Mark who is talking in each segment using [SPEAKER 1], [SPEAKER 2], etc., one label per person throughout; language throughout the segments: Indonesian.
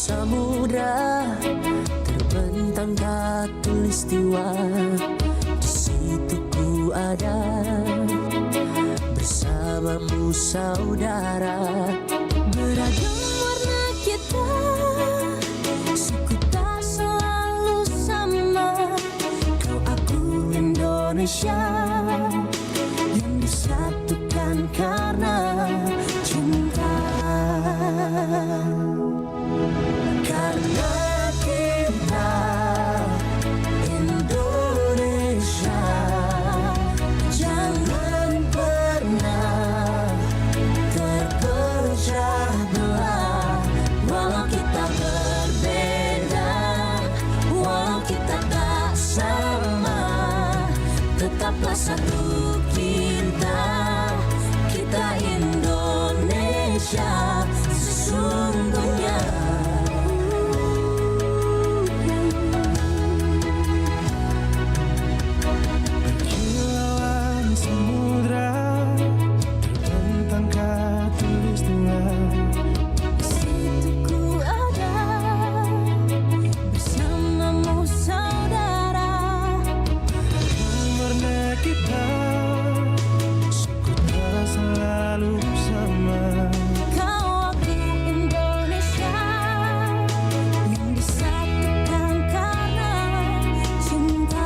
[SPEAKER 1] samudra terbentang khatulistiwa. Di situ ku ada bersamamu saudara. Beragam warna kita, suku tak selalu sama. Kau aku Indonesia yang disatukan karena cinta. Karena kita Indonesia, jangan pernah terpecah belah. Walau kita berbeda, walau kita tak sama, tetaplah satu kita, kita Indonesia sesungguhnya.
[SPEAKER 2] Kilauan samudra terbentang khatulistiwa.
[SPEAKER 1] Di situ ku ada bersamamu saudara.
[SPEAKER 2] Warna kita, suku tak selalu sama.
[SPEAKER 1] Kau aku Indonesia yang disatukan karena cinta.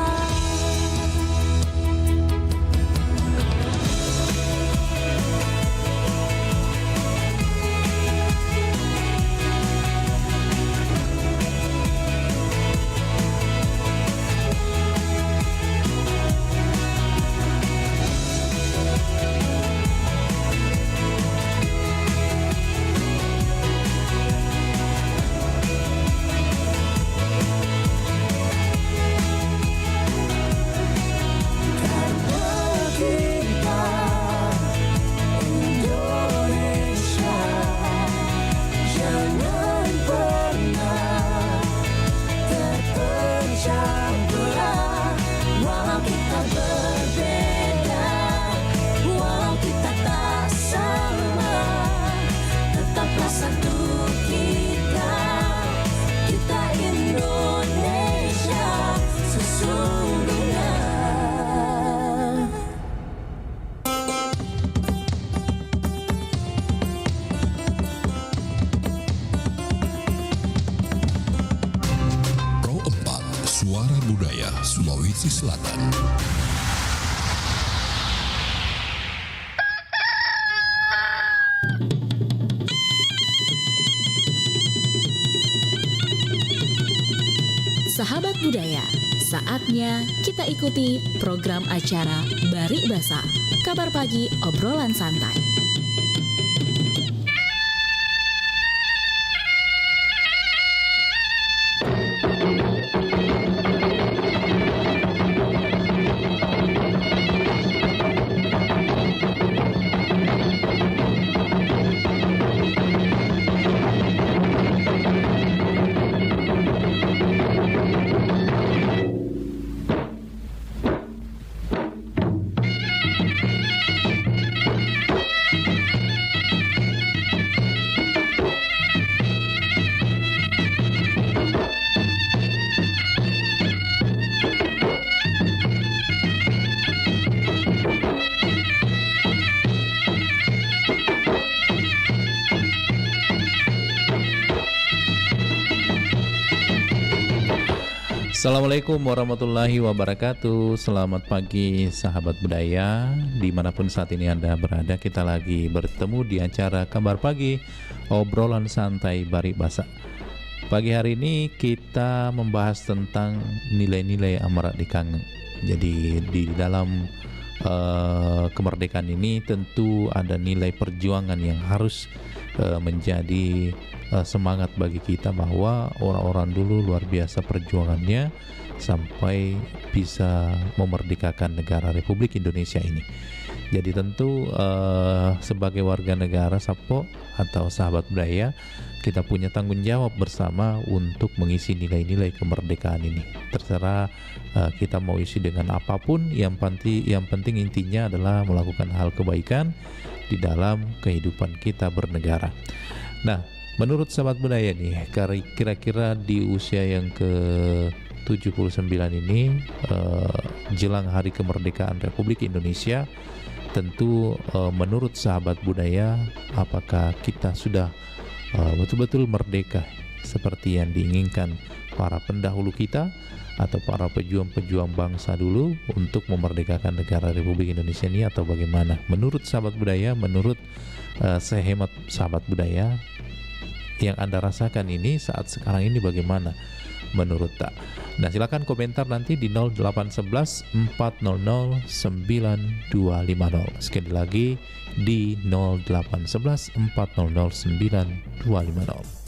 [SPEAKER 3] Pro 4 Suara Budaya Sulawesi Selatan.
[SPEAKER 4] Sahabat budaya, saatnya kita ikuti program acara Barik Basa, kabar pagi obrolan santai.
[SPEAKER 5] Assalamualaikum warahmatullahi wabarakatuh. Selamat pagi sahabat budaya, dimanapun saat ini Anda berada. Kita lagi bertemu di acara Kabar Pagi Obrolan Santai Barik Basa. Pagi hari ini kita membahas tentang nilai-nilai amarat dikang. Jadi di dalam kemerdekaan ini tentu ada nilai perjuangan yang harus menjadi semangat bagi kita, bahwa orang-orang dulu luar biasa perjuangannya sampai bisa memerdekakan negara Republik Indonesia ini. Jadi tentu sebagai warga negara Sapo atau sahabat budaya, kita punya tanggung jawab bersama untuk mengisi nilai-nilai kemerdekaan ini. Terserah kita mau isi dengan apapun, yang penting intinya adalah melakukan hal kebaikan di dalam kehidupan kita bernegara. Nah, Menurut sahabat budaya nih, kira-kira di usia yang ke 79 ini, jelang hari kemerdekaan Republik Indonesia, tentu menurut sahabat budaya, apakah kita sudah betul-betul merdeka seperti yang diinginkan para pendahulu kita atau para pejuang-pejuang bangsa dulu untuk memerdekakan negara Republik Indonesia ini, atau bagaimana? Menurut sahabat budaya, menurut sehemat sahabat budaya, yang Anda rasakan ini saat sekarang ini bagaimana menurut tak? Nah, silakan komentar nanti di 0811 400 9250. Sekali lagi di 0811 400 9250.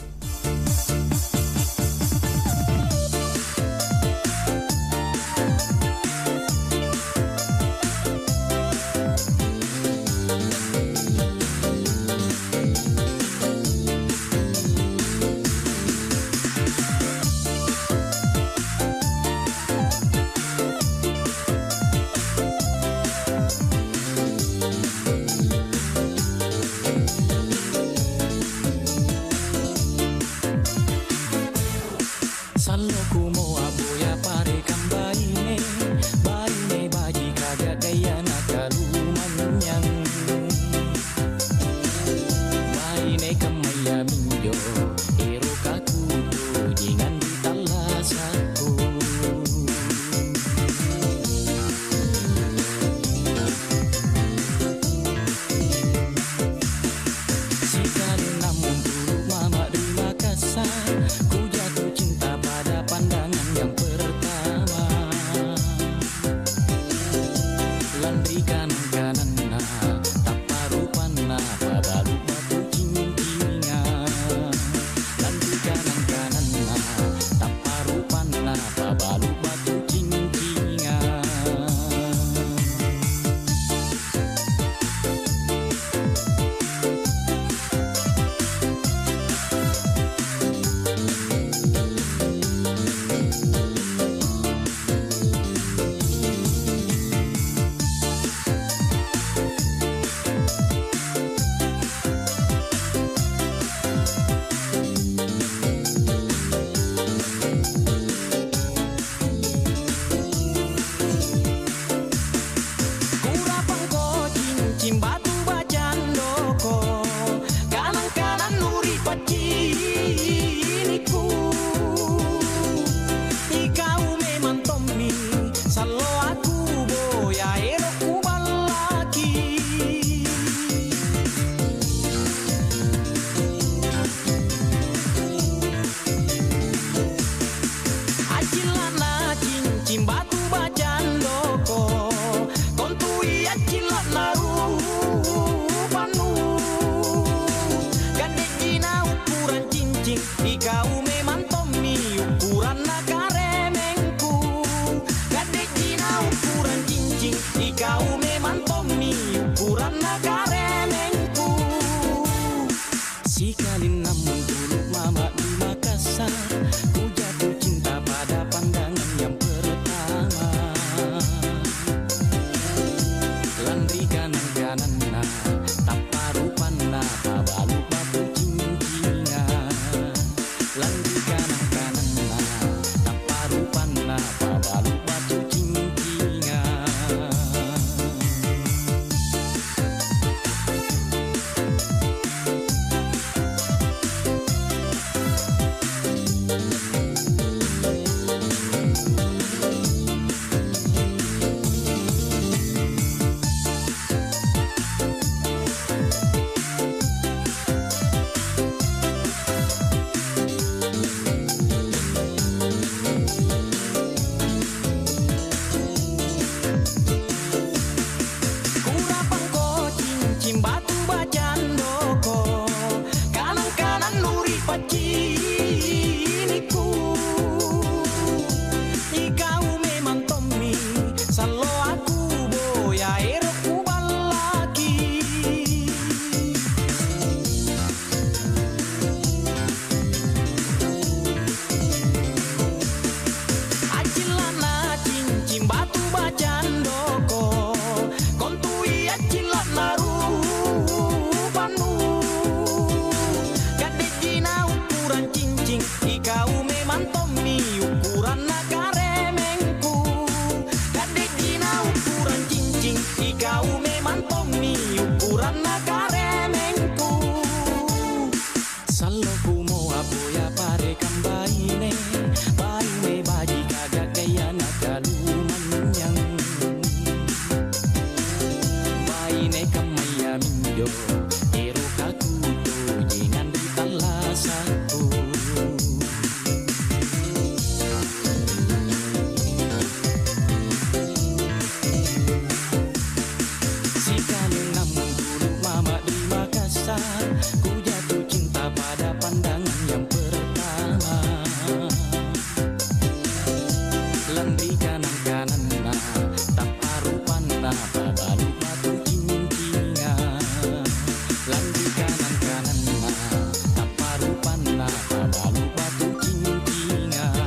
[SPEAKER 6] padamu patut ingat.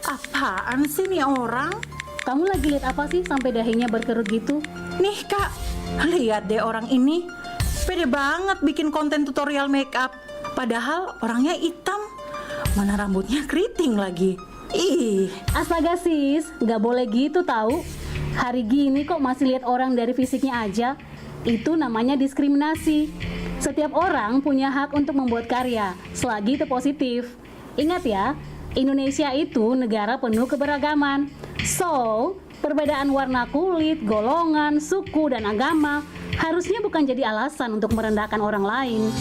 [SPEAKER 7] Apaan sih nih orang?
[SPEAKER 8] Kamu lagi lihat apa sih sampai dahinya berkerut gitu?
[SPEAKER 7] Nih kak, lihat deh orang ini. Pede banget bikin konten tutorial make up. Padahal orangnya hitam. Mana rambutnya keriting lagi. Ih,
[SPEAKER 8] Astaga sis, nggak boleh gitu tahu. Hari gini kok masih lihat orang dari fisiknya aja. Itu namanya diskriminasi. Setiap orang punya hak untuk membuat karya, selagi itu positif. Ingat ya, Indonesia itu negara penuh keberagaman. So, perbedaan warna kulit, golongan, suku, dan agama harusnya bukan jadi alasan untuk merendahkan orang lain.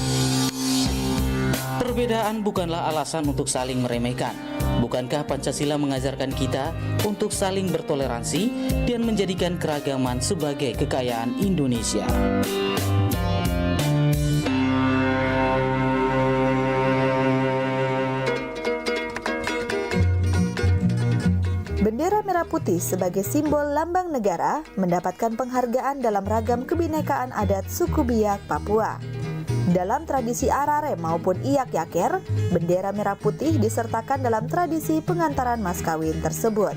[SPEAKER 6] Perbedaan bukanlah alasan untuk saling meremehkan. Bukankah Pancasila mengajarkan kita untuk saling bertoleransi dan menjadikan keragaman sebagai kekayaan Indonesia?
[SPEAKER 9] Bendera merah putih sebagai simbol lambang negara mendapatkan penghargaan dalam ragam kebinekaan adat suku Biak, Papua. Dalam tradisi arare maupun iyak yaker, bendera merah putih disertakan dalam tradisi pengantaran mas kawin tersebut.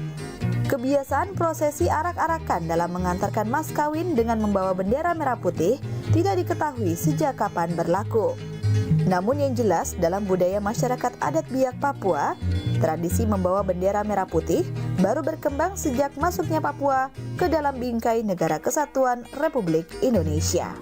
[SPEAKER 9] Kebiasaan prosesi arak-arakan dalam mengantarkan mas kawin dengan membawa bendera merah putih tidak diketahui sejak kapan berlaku. Namun yang jelas dalam budaya masyarakat adat Biak Papua, tradisi membawa bendera merah putih baru berkembang sejak masuknya Papua ke dalam bingkai Negara Kesatuan Republik Indonesia.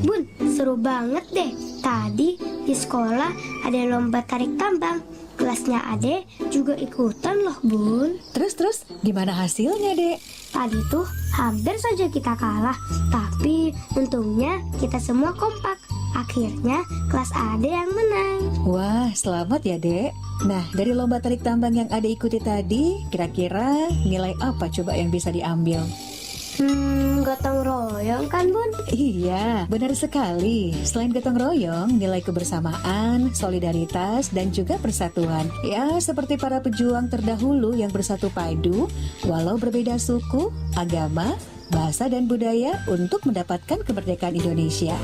[SPEAKER 10] Bun, seru banget deh. Tadi di sekolah ada lomba tarik tambang. Kelasnya Ade juga ikutan loh, Bun.
[SPEAKER 11] Terus gimana hasilnya, Dek?
[SPEAKER 10] Tadi tuh hampir saja kita kalah, tapi untungnya kita semua kompak. Akhirnya kelas Ade yang menang.
[SPEAKER 11] Wah, selamat ya, Dek. Nah, dari lomba tarik tambang yang Ade ikuti tadi, kira-kira nilai apa coba yang bisa diambil?
[SPEAKER 10] Gotong royong kan, Bun?
[SPEAKER 11] Iya, benar sekali. Selain gotong royong, nilai kebersamaan, solidaritas, dan juga persatuan. Ya, seperti para pejuang terdahulu yang bersatu padu, walau berbeda suku, agama, bahasa, dan budaya untuk mendapatkan kemerdekaan Indonesia.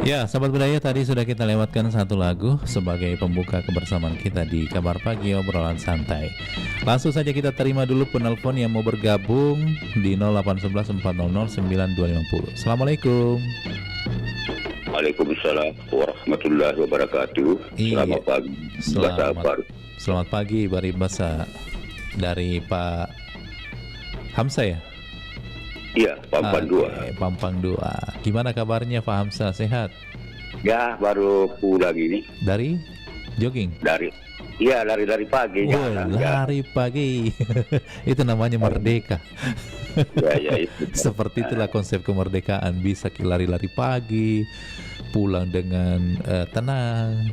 [SPEAKER 5] Ya, sahabat budaya, tadi sudah kita lewatkan satu lagu sebagai pembuka kebersamaan kita di Kabar Pagi Obrolan Santai. Langsung saja kita terima dulu penelpon yang mau bergabung di 0811 400 9250. Assalamualaikum.
[SPEAKER 12] Waalaikumsalam warahmatullahi wabarakatuh. Selamat pagi.
[SPEAKER 5] Selamat pagi, Bari Basa dari Pak Hamsa ya?
[SPEAKER 12] Iya, Pampang 2.
[SPEAKER 5] Pampang 2. Gimana kabarnya Pak Hamsa, sehat?
[SPEAKER 12] Ya, baru pulang ini.
[SPEAKER 5] Dari jogging?
[SPEAKER 12] Dari pagi.
[SPEAKER 5] Lari pagi. Itu namanya merdeka.
[SPEAKER 12] Ya, itu.
[SPEAKER 5] Seperti itulah konsep kemerdekaan. Bisa lari-lari pagi, pulang dengan tenang.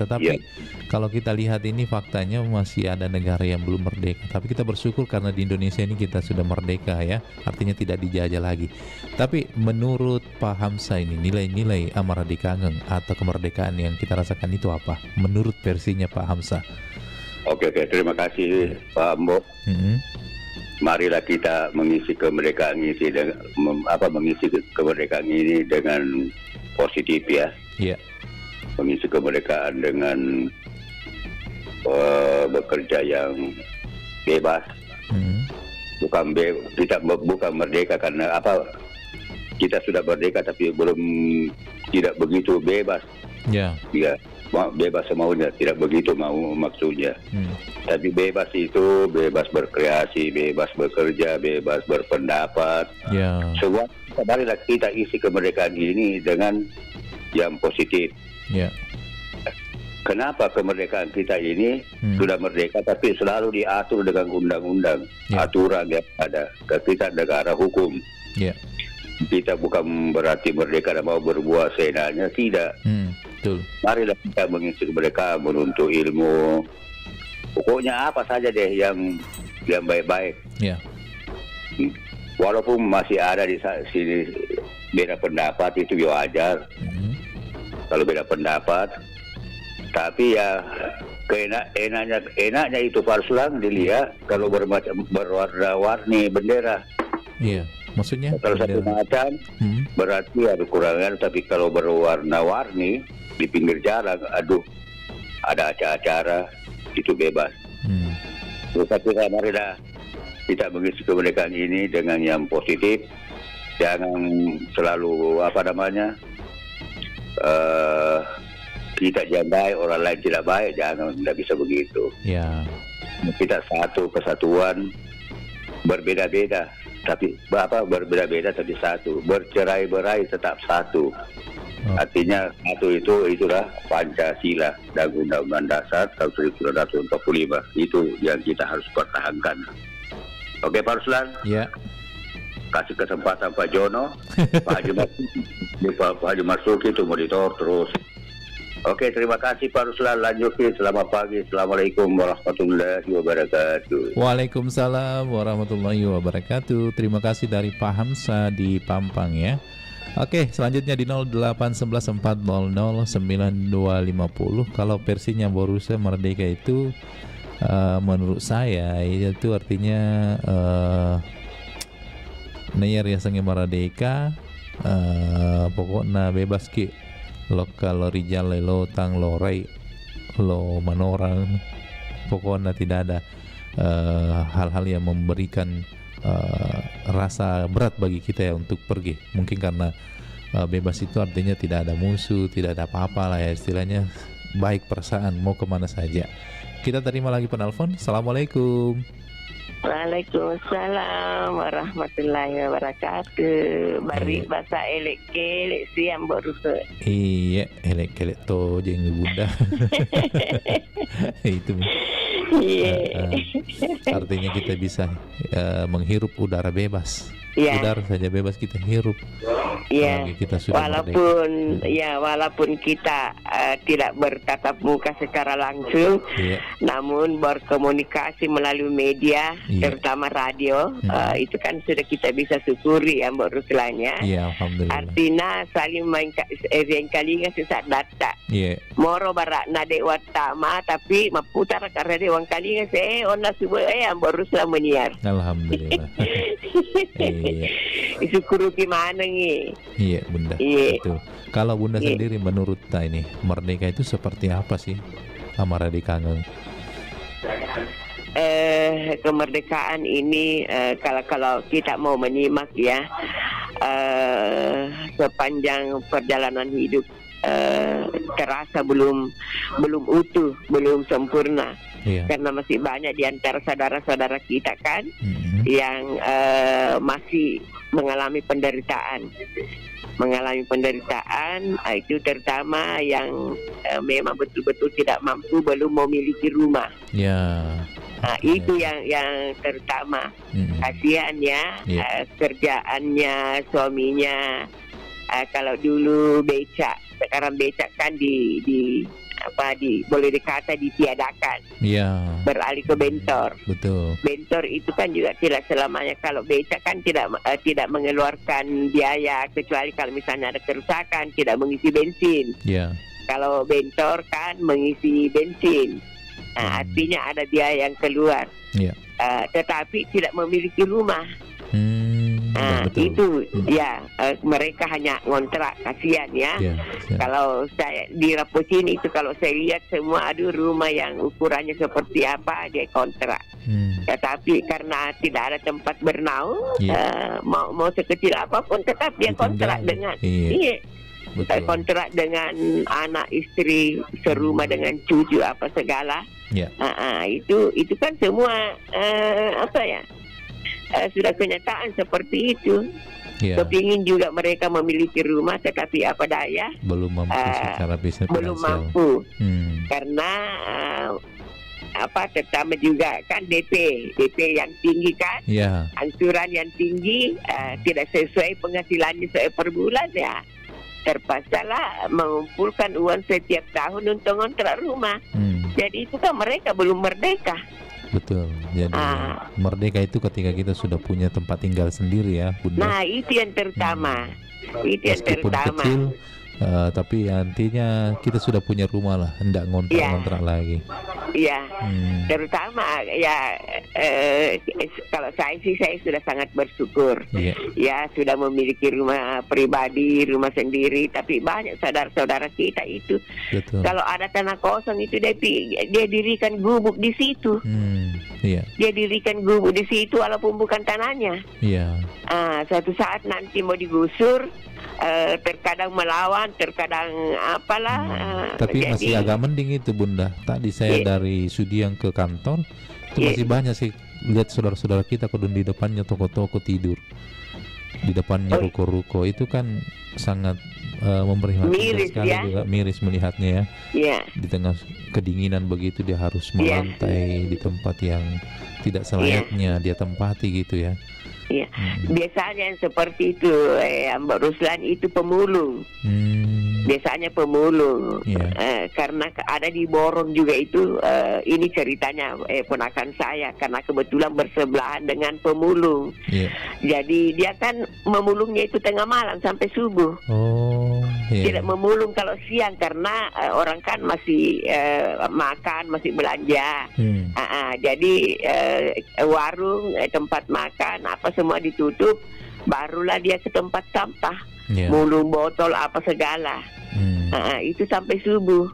[SPEAKER 5] Tetapi kalau kita lihat ini faktanya masih ada negara yang belum merdeka. Tapi kita bersyukur karena di Indonesia ini kita sudah merdeka ya. Artinya tidak dijajah lagi. Tapi menurut Pak Hamsa ini nilai-nilai Amara Kangen atau kemerdekaan yang kita rasakan itu apa? Menurut versinya Pak Hamsa.
[SPEAKER 12] Oke, terima kasih Pak Ambo. Marilah kita mengisi kemerdekaan ini dengan positif ya.
[SPEAKER 5] Iya.
[SPEAKER 12] Mengisi kemerdekaan dengan bekerja yang bebas. Bukan merdeka karena kita sudah merdeka tapi belum tidak begitu bebas.
[SPEAKER 5] Ya.
[SPEAKER 12] Bebas semaunya, tidak begitu mau maksudnya. Tapi bebas itu bebas berkreasi, bebas bekerja, bebas berpendapat.
[SPEAKER 5] Ya.
[SPEAKER 12] Semua marilah kita isi kemerdekaan ini dengan yang positif.
[SPEAKER 5] Ya.
[SPEAKER 12] kenapa kemerdekaan kita ini sudah merdeka tapi selalu diatur dengan undang-undang, aturan yang ada. Kita negara hukum. Kita bukan berarti merdeka dan mau berbuat seenaknya, tidak.
[SPEAKER 5] Betul.
[SPEAKER 12] Marilah kita mengisi mereka menuntut ilmu. Pokoknya apa saja deh yang baik-baik. Walaupun masih ada di sini beda pendapat, itu wajar. Kalau beda pendapat, tapi ya enaknya itu Pak Ruslan dilihat kalau berwarna-warni bendera.
[SPEAKER 5] Iya, maksudnya
[SPEAKER 12] kalau satu macam berarti ada kekurangan, tapi kalau berwarna-warni di pinggir jalan, aduh, ada acara-acara itu bebas. Tapi marilah kita mengisi kemerdekaan ini dengan yang positif, jangan selalu kita jangan baik, orang lain tidak baik, jangan, tidak bisa begitu. Kita satu kesatuan, berbeda-beda tapi berbeda-beda tapi satu, bercerai-berai tetap satu. Artinya satu itulah Pancasila dan Undang-Undang Dasar tahun 1945. Itu yang kita harus pertahankan. Oke Pak Ruslan? Kasih kesempatan Pak Jono, Pak Haji Marsuki itu monitor terus. Oke, terima kasih Pak Ruslan. Lanjutin. Selamat pagi. Assalamualaikum warahmatullahi wabarakatuh.
[SPEAKER 5] Waalaikumsalam warahmatullahi wabarakatuh. Terima kasih dari Pak Hamsa di Pampang ya. Oke, selanjutnya di 0811400925. Kalau versinya Borussia Merdeka itu menurut saya itu artinya Nayar yang sangat merdeka, pokoknya bebas ki lo kalau rijal lo tang lo rai lo manorang, pokoknya tidak ada hal-hal yang memberikan rasa berat bagi kita ya untuk pergi. Mungkin karena bebas itu artinya tidak ada musuh, tidak ada apa-apa lah ya, istilahnya baik perasaan mau kemana saja. Kita terima lagi penelpon. Assalamualaikum.
[SPEAKER 13] Waalaikumsalam warahmatullahi wabarakatuh. Bari bahasa elek-elek siang baru se.
[SPEAKER 5] Iya, elek-elek to jeng bunda. Itu. Artinya kita bisa menghirup udara bebas. Udara saja bebas kita hirup. Kita sudah walaupun kita tidak bertatap muka secara langsung, namun berkomunikasi melalui media, terutama radio, itu kan sudah kita bisa syukuri ya Mbak Ruslannya. Artinya saling kalinya sesak data. Moro barak nade watama tapi maputar karena dewang kalinya ona subuh Mbak Ruslan meniar. Alhamdulillah.
[SPEAKER 13] Syukuru gimana nih?
[SPEAKER 5] Iya bunda. Itu. Kalau bunda sendiri menurut ini merdeka itu seperti apa sih? Amara di Kangen.
[SPEAKER 13] Kemerdekaan ini kalau kita mau menyimak ya sepanjang perjalanan hidup terasa belum utuh, belum sempurna. Karena masih banyak di antara saudara-saudara kita kan yang masih mengalami penderitaan, itu terutama yang memang betul-betul tidak mampu, belum memiliki rumah. Itu yang terutama. Kasihan ya, kerjaannya, suaminya. Kalau dulu becak, sekarang becak kan boleh dikata ditiadakan. Beralih ke bentor.
[SPEAKER 5] Betul.
[SPEAKER 13] Bentor itu kan juga tidak selamanya. Kalau becak kan tidak mengeluarkan biaya kecuali kalau misalnya ada kerusakan, tidak mengisi bensin. Kalau bentor kan mengisi bensin. Artinya ada biaya yang keluar. Tetapi tidak memiliki rumah. Itu mereka hanya ngontrak, kasihan ya. Kalau saya di Raposin itu kalau saya lihat semua rumah yang ukurannya seperti apa dia kontrak. Tetapi karena tidak ada tempat bernaung, mau sekecil apapun tetap dia kontrak dengan kontrak dengan anak istri serumah dengan cucu apa segala. Itu kan semua sudah kenyataan seperti itu. Kepingin juga mereka memiliki rumah, tetapi apa daya
[SPEAKER 5] belum mampu secara bisnis
[SPEAKER 13] belum mampu karena terutama juga kan DP yang tinggi kan, angsuran yang tinggi, tidak sesuai penghasilannya per bulan ya. Terpaksalah mengumpulkan uang setiap tahun untuk ngontrak rumah. Jadi itu kan mereka belum merdeka.
[SPEAKER 5] Betul. Jadi merdeka itu ketika kita sudah punya tempat tinggal sendiri ya, Bunda.
[SPEAKER 13] Nah, itu yang terutama. Itu yang
[SPEAKER 5] Meskipun
[SPEAKER 13] terutama.
[SPEAKER 5] kecil, tapi artinya kita sudah punya rumah lah, hendak ngontrak lagi.
[SPEAKER 13] Iya, terutama ya kalau saya sudah sangat bersyukur. Ya, sudah memiliki rumah pribadi, rumah sendiri. Tapi banyak saudara-saudara kita itu, kalau ada tanah kosong itu dia dirikan gubuk di situ. Dia dirikan gubuk di situ walaupun bukan tanahnya. Suatu saat nanti mau digusur, terkadang melawan, terkadang apalah.
[SPEAKER 5] Tapi masih agak mending itu, Bunda. Tadi saya dari Sudiang ke kantor itu masih banyak sih lihat saudara-saudara kita kudun di depannya toko-toko tidur, di depannya ruko-ruko. Itu kan sangat memprihatinkan sekali juga, miris melihatnya ya. Di tengah kedinginan begitu dia harus melantai di tempat yang tidak selayaknya dia tempati gitu ya.
[SPEAKER 13] Biasanya yang seperti itu Mbak Ruslan itu pemulung. Biasanya pemulung. Karena ada di Borong juga itu, ini ceritanya ponakan saya, karena kebetulan bersebelahan dengan pemulung. Jadi dia kan memulungnya itu tengah malam sampai subuh. Tidak memulung kalau siang karena orang kan masih makan, masih belanja. Jadi warung, tempat makan apa semua ditutup, barulah dia ke tempat sampah, mulung botol apa segala. Itu sampai subuh.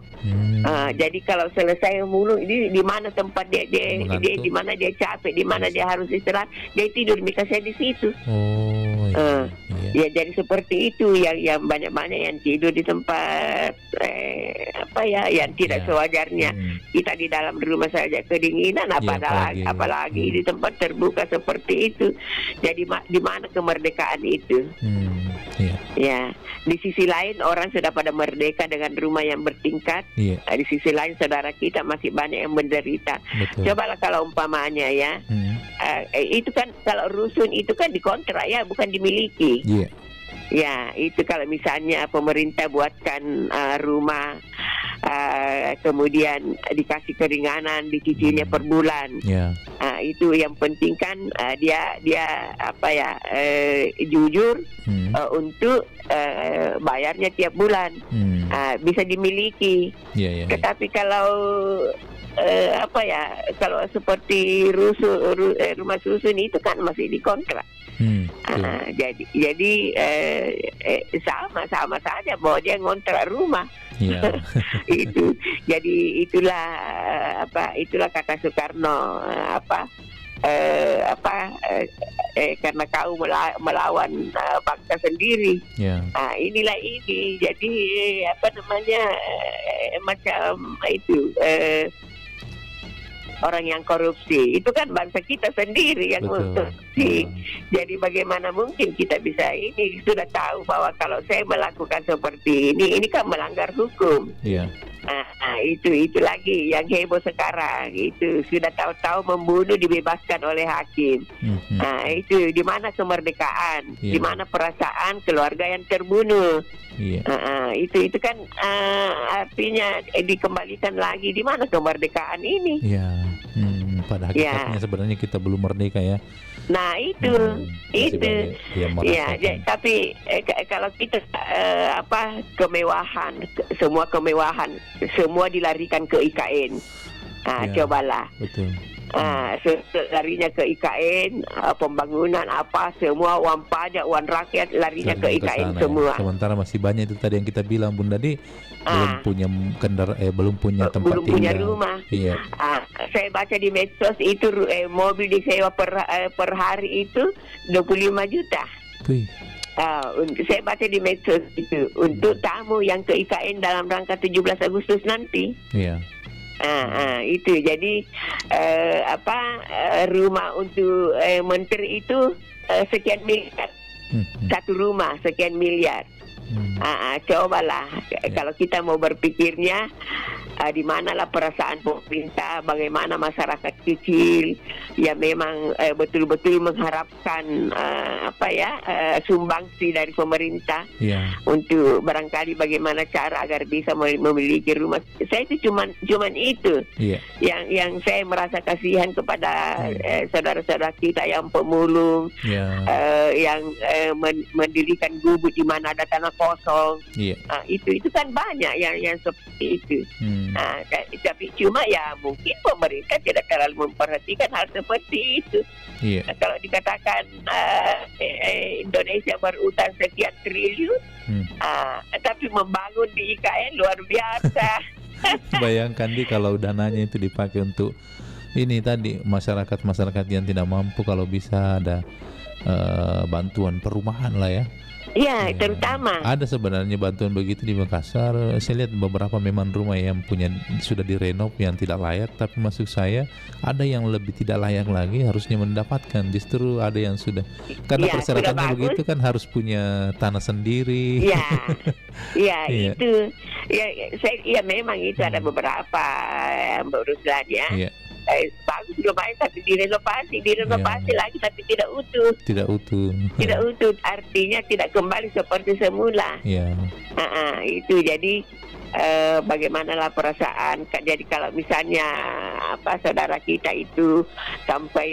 [SPEAKER 13] Jadi kalau selesai mulung, ini di mana tempat dia di mana dia capek, di mana dia harus istirahat, dia tidur, mika saya di situ. Ya jadi seperti itu yang banyak-banyak yang tidur di tempat yang tidak sewajarnya. Kita di dalam rumah saja kedinginan, apalagi di tempat terbuka seperti itu. Jadi di mana kemerdekaan itu? Ya, di sisi lain orang sudah pada merdeka dengan rumah yang bertingkat. Di sisi lain saudara kita masih banyak yang menderita. Cobalah kalau umpamanya ya, itu kan kalau rusun itu kan dikontrak ya, bukan dimiliki. Ya, itu kalau misalnya pemerintah buatkan rumah, kemudian dikasih keringanan, dicicilnya per bulan. Itu yang penting kan dia jujur untuk bayarnya tiap bulan, bisa dimiliki. Tetapi kalau kalau seperti rumah susun itu kan masih dikontrak. Jadi sama saja bahwa dia ngontrak rumah. Itu jadi itulah kata Soekarno, karena kau melawan bangsa sendiri. Inilah ini. Jadi macam itu orang yang korupsi itu kan bangsa kita sendiri yang korupsi. Jadi bagaimana mungkin kita bisa ini, sudah tahu bahwa kalau saya melakukan seperti ini kan melanggar hukum. Itu lagi yang heboh sekarang, itu sudah tahu-tahu membunuh dibebaskan oleh hakim. Itu di mana kemerdekaan, di mana perasaan keluarga yang terbunuh. Itu kan artinya dikembalikan lagi, di mana kemerdekaan ini?
[SPEAKER 5] Pada hakikatnya sebenarnya kita belum merdeka ya.
[SPEAKER 13] Nah itu. Tapi kalau kita kemewahan, semua dilarikan ke IKN. Cobalah. Larinya ke IKN, pembangunan apa, semua uang pajak, uang rakyat larinya ke IKN semua.
[SPEAKER 5] Sementara masih banyak itu tadi yang kita bilang, Bunda Di, belum punya belum punya tempat
[SPEAKER 13] belum
[SPEAKER 5] tinggal.
[SPEAKER 13] Punya rumah. Saya baca di medsos itu mobil disewa per hari itu 25 juta. Saya baca di medsos itu untuk tamu yang ke IKN dalam rangka 17 Agustus nanti. Itu jadi rumah untuk menteri itu sekian miliar. Satu rumah sekian miliar. Cobalah kalau kita mau berpikirnya di manalah perasaan pemerintah, bagaimana masyarakat kecil yang memang betul-betul mengharapkan sumbangsi dari pemerintah untuk barangkali bagaimana cara agar bisa memiliki rumah. Saya itu cuman itu yang saya merasa kasihan kepada saudara-saudara kita yang pemulung, yang mendirikan gubuk di mana ada tanah kosong. Itu kan banyak yang seperti itu. Tapi cuma ya mungkin pemerintah tidak terlalu memperhatikan hal seperti itu. Kalau dikatakan Indonesia berutang sekian triliun, tapi membangun di IKN luar biasa.
[SPEAKER 5] Bayangkan kalau dananya itu dipakai untuk ini tadi masyarakat yang tidak mampu, kalau bisa ada bantuan perumahan lah ya.
[SPEAKER 13] Iya, terutama.
[SPEAKER 5] Ada sebenarnya bantuan begitu di Makassar. Saya lihat beberapa memang rumah yang sudah direnov yang tidak layak, tapi maksud saya ada yang lebih tidak layak lagi harusnya mendapatkan. Justru ada yang sudah, karena persyaratannya begitu kan harus punya tanah sendiri.
[SPEAKER 13] Iya, itu. Ya memang itu ada beberapa berusaha ya. Bagus lumayan, tapi direnovasi lagi, tapi tidak utuh. Tidak utuh, artinya tidak kembali seperti semula. Itu jadi bagaimanalah perasaan. Jadi kalau misalnya saudara kita itu sampai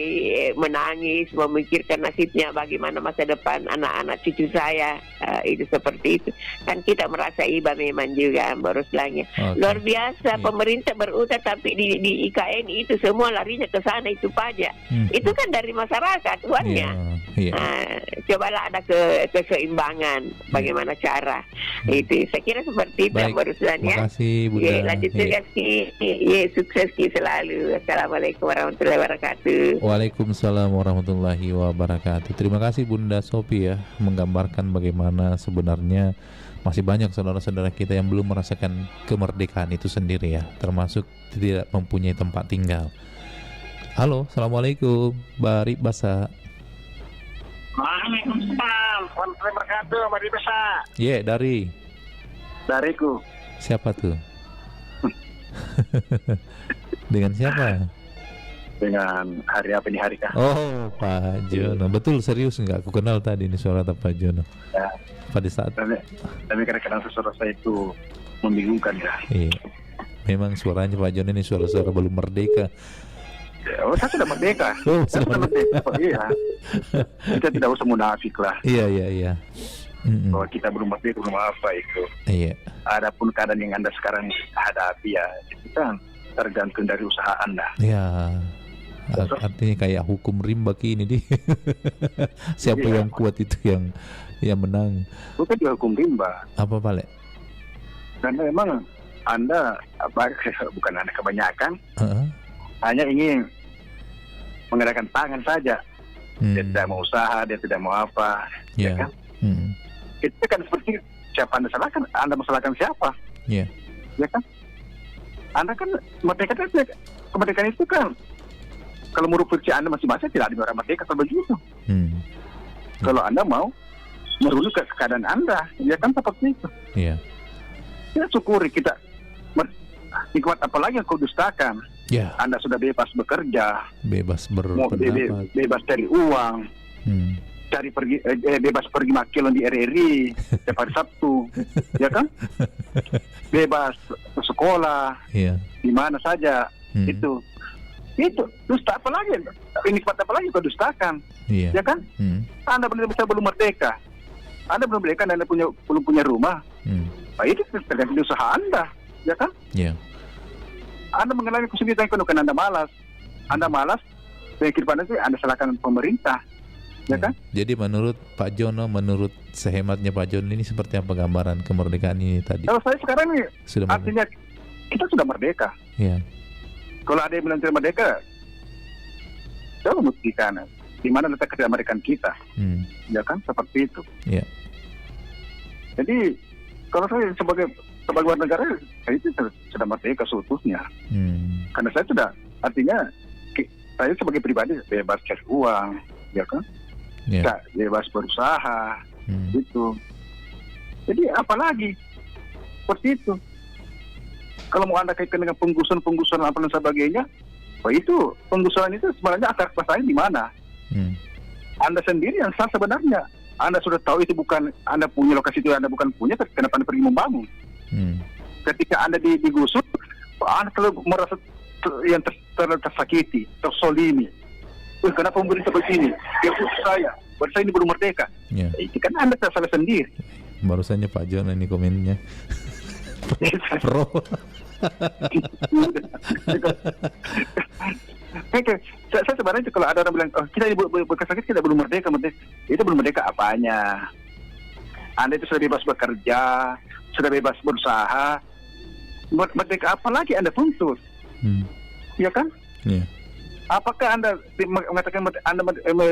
[SPEAKER 13] menangis memikirkan nasibnya, bagaimana masa depan anak-anak cucu saya, itu seperti itu kan, kita merasa iba memang juga beruslahnya. Luar biasa. Pemerintah berutang, tapi di IKN itu semua larinya ke sana, itu pajak. Itu kan dari masyarakat uangnya. Cobalah ada keseimbangan, bagaimana cara. Itu saya kira seperti itu yang berusaha.
[SPEAKER 5] Terima kasih Bunda.
[SPEAKER 13] Lanjutkan sukses selalu. Assalamualaikum warahmatullahi wabarakatuh.
[SPEAKER 5] Waalaikumsalam warahmatullahi wabarakatuh. Terima kasih Bunda Sophie ya, menggambarkan bagaimana sebenarnya masih banyak saudara-saudara kita yang belum merasakan kemerdekaan itu sendiri ya, termasuk tidak mempunyai tempat tinggal. Halo, assalamualaikum, Bari Basa.
[SPEAKER 14] Waalaikumsalam warahmatullahi wabarakatuh, Bari Basa. Dariku.
[SPEAKER 5] Siapa tuh? Dengan siapa?
[SPEAKER 14] Dengan hari apa nih, hari kah?
[SPEAKER 5] Oh, Pak Jono. Betul, serius nggak? Aku kenal tadi ini suara Pak Jono.
[SPEAKER 14] Ya.
[SPEAKER 5] Pada saat.
[SPEAKER 14] Tapi kadang-kadang suara saya itu membingungkan ya.
[SPEAKER 5] Iya. Memang suaranya Pak Jono ini suara-suara belum merdeka.
[SPEAKER 14] Oh, saya sudah merdeka. Saya sudah merdeka. Iya. Kita tidak usah munafik lah.
[SPEAKER 5] Iya.
[SPEAKER 14] Bahwa kita belum merdeka, belum apa itu.
[SPEAKER 5] Iya.
[SPEAKER 14] Adapun keadaan yang Anda sekarang hadapi ya, itu kan tergantung dari usaha Anda.
[SPEAKER 5] Iya. Artinya kayak hukum rimba ini di. Siapa yang kuat itu yang menang.
[SPEAKER 14] Bukan juga hukum rimba.
[SPEAKER 5] Apa Pak Le?
[SPEAKER 14] Karena memang Anda bukan Anda kebanyakan. Hanya ingin menggerakkan tangan saja. Dia tidak mau usaha, dia tidak mau apa. Ya kan? Itu kan seperti siapa Anda salahkan? Anda masalahkan siapa? Ya kan? Anda kan kemerdekaan itu kan, kalau menurut versi Anda masing-masing tidak ada orang merdeka kalau begitu. Kalau Anda mau merunut ke keadaan Anda, ya kan seperti itu. Kita syukuri, kita nikmat apalagi yang kau dustakan. Anda sudah bebas bekerja, bebas berpendapat, bebas dari uang, bebas pergi makilan di RRI setiap hari Sabtu, ya kan? Bebas sekolah, di mana saja, itu dusta apa lagi? Nikmat apa lagi kau dustakan, ya kan? Anda belum merdeka, Anda belum merdeka, Anda belum punya rumah, itu tergantung usaha Anda, ya kan? Anda mengalami kesulitan ekonomi, Anda malas, kehidupan itu Anda salahkan pemerintah. Ya kan?
[SPEAKER 5] Jadi menurut Pak Jono, menurut sehematnya Pak Jono ini seperti apa gambaran kemerdekaan ini tadi?
[SPEAKER 14] Kalau saya sekarang ini artinya kita sudah merdeka. Kalau ada yang bilang tidak merdeka, saya membuktikan di mana letak kemerdekaan kita. Ya kan, seperti itu. Jadi kalau saya sebagai warga negara, saya itu sudah merdeka seutuhnya. Karena saya sudah, artinya saya sebagai pribadi bebas cari uang, ya kan? Kita bebas berusaha, gitu. Jadi apalagi seperti itu. Kalau mau Anda kaitkan dengan penggusuran apa dan sebagainya, itu penggusuran itu sebenarnya akar masalahnya di mana? Anda sendiri yang salah sebenarnya. Anda sudah tahu itu bukan Anda punya, lokasi itu Anda bukan punya, kenapa Anda pergi membangun? Ketika Anda digusur, Anda kalau merasa yang tersakiti, tersolimi. Kenapa pemerintah begini? Ya saya, bangsa ini belum merdeka. Itu kan Anda salah sendiri.
[SPEAKER 5] Barusannya Pak John ini komennya. Pro.
[SPEAKER 14] Saya sebenarnya kalau ada orang bilang, kita bekas sakit kita belum merdeka. Itu belum merdeka apanya? Anda itu sudah bebas bekerja, sudah bebas berusaha. Merdeka apa lagi Anda tuntut? Ya kan? Apakah Anda mengatakan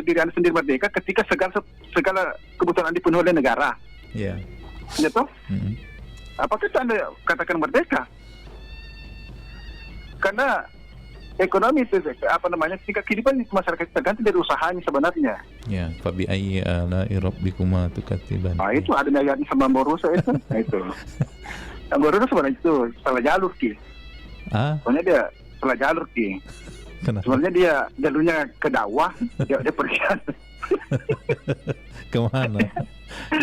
[SPEAKER 14] diri Anda sendiri merdeka ketika segala kebutuhan Anda dipenuhi oleh negara? Ya toh? Apakah itu Anda katakan merdeka? Karena ekonomi itu tingkat kehidupan masyarakat tergantung dari usahanya sebenarnya.
[SPEAKER 5] Ya, fabi ayyi ala'i rabbikuma tukadziban.
[SPEAKER 14] Itu ada ayatnya sama Borusa itu. Itu. Borusa sebenarnya itu salah jalur Ki. Soalnya dia salah jalur Ki. Sebenarnya dia jalurnya ke dakwah, dia pergi.
[SPEAKER 5] Kemana?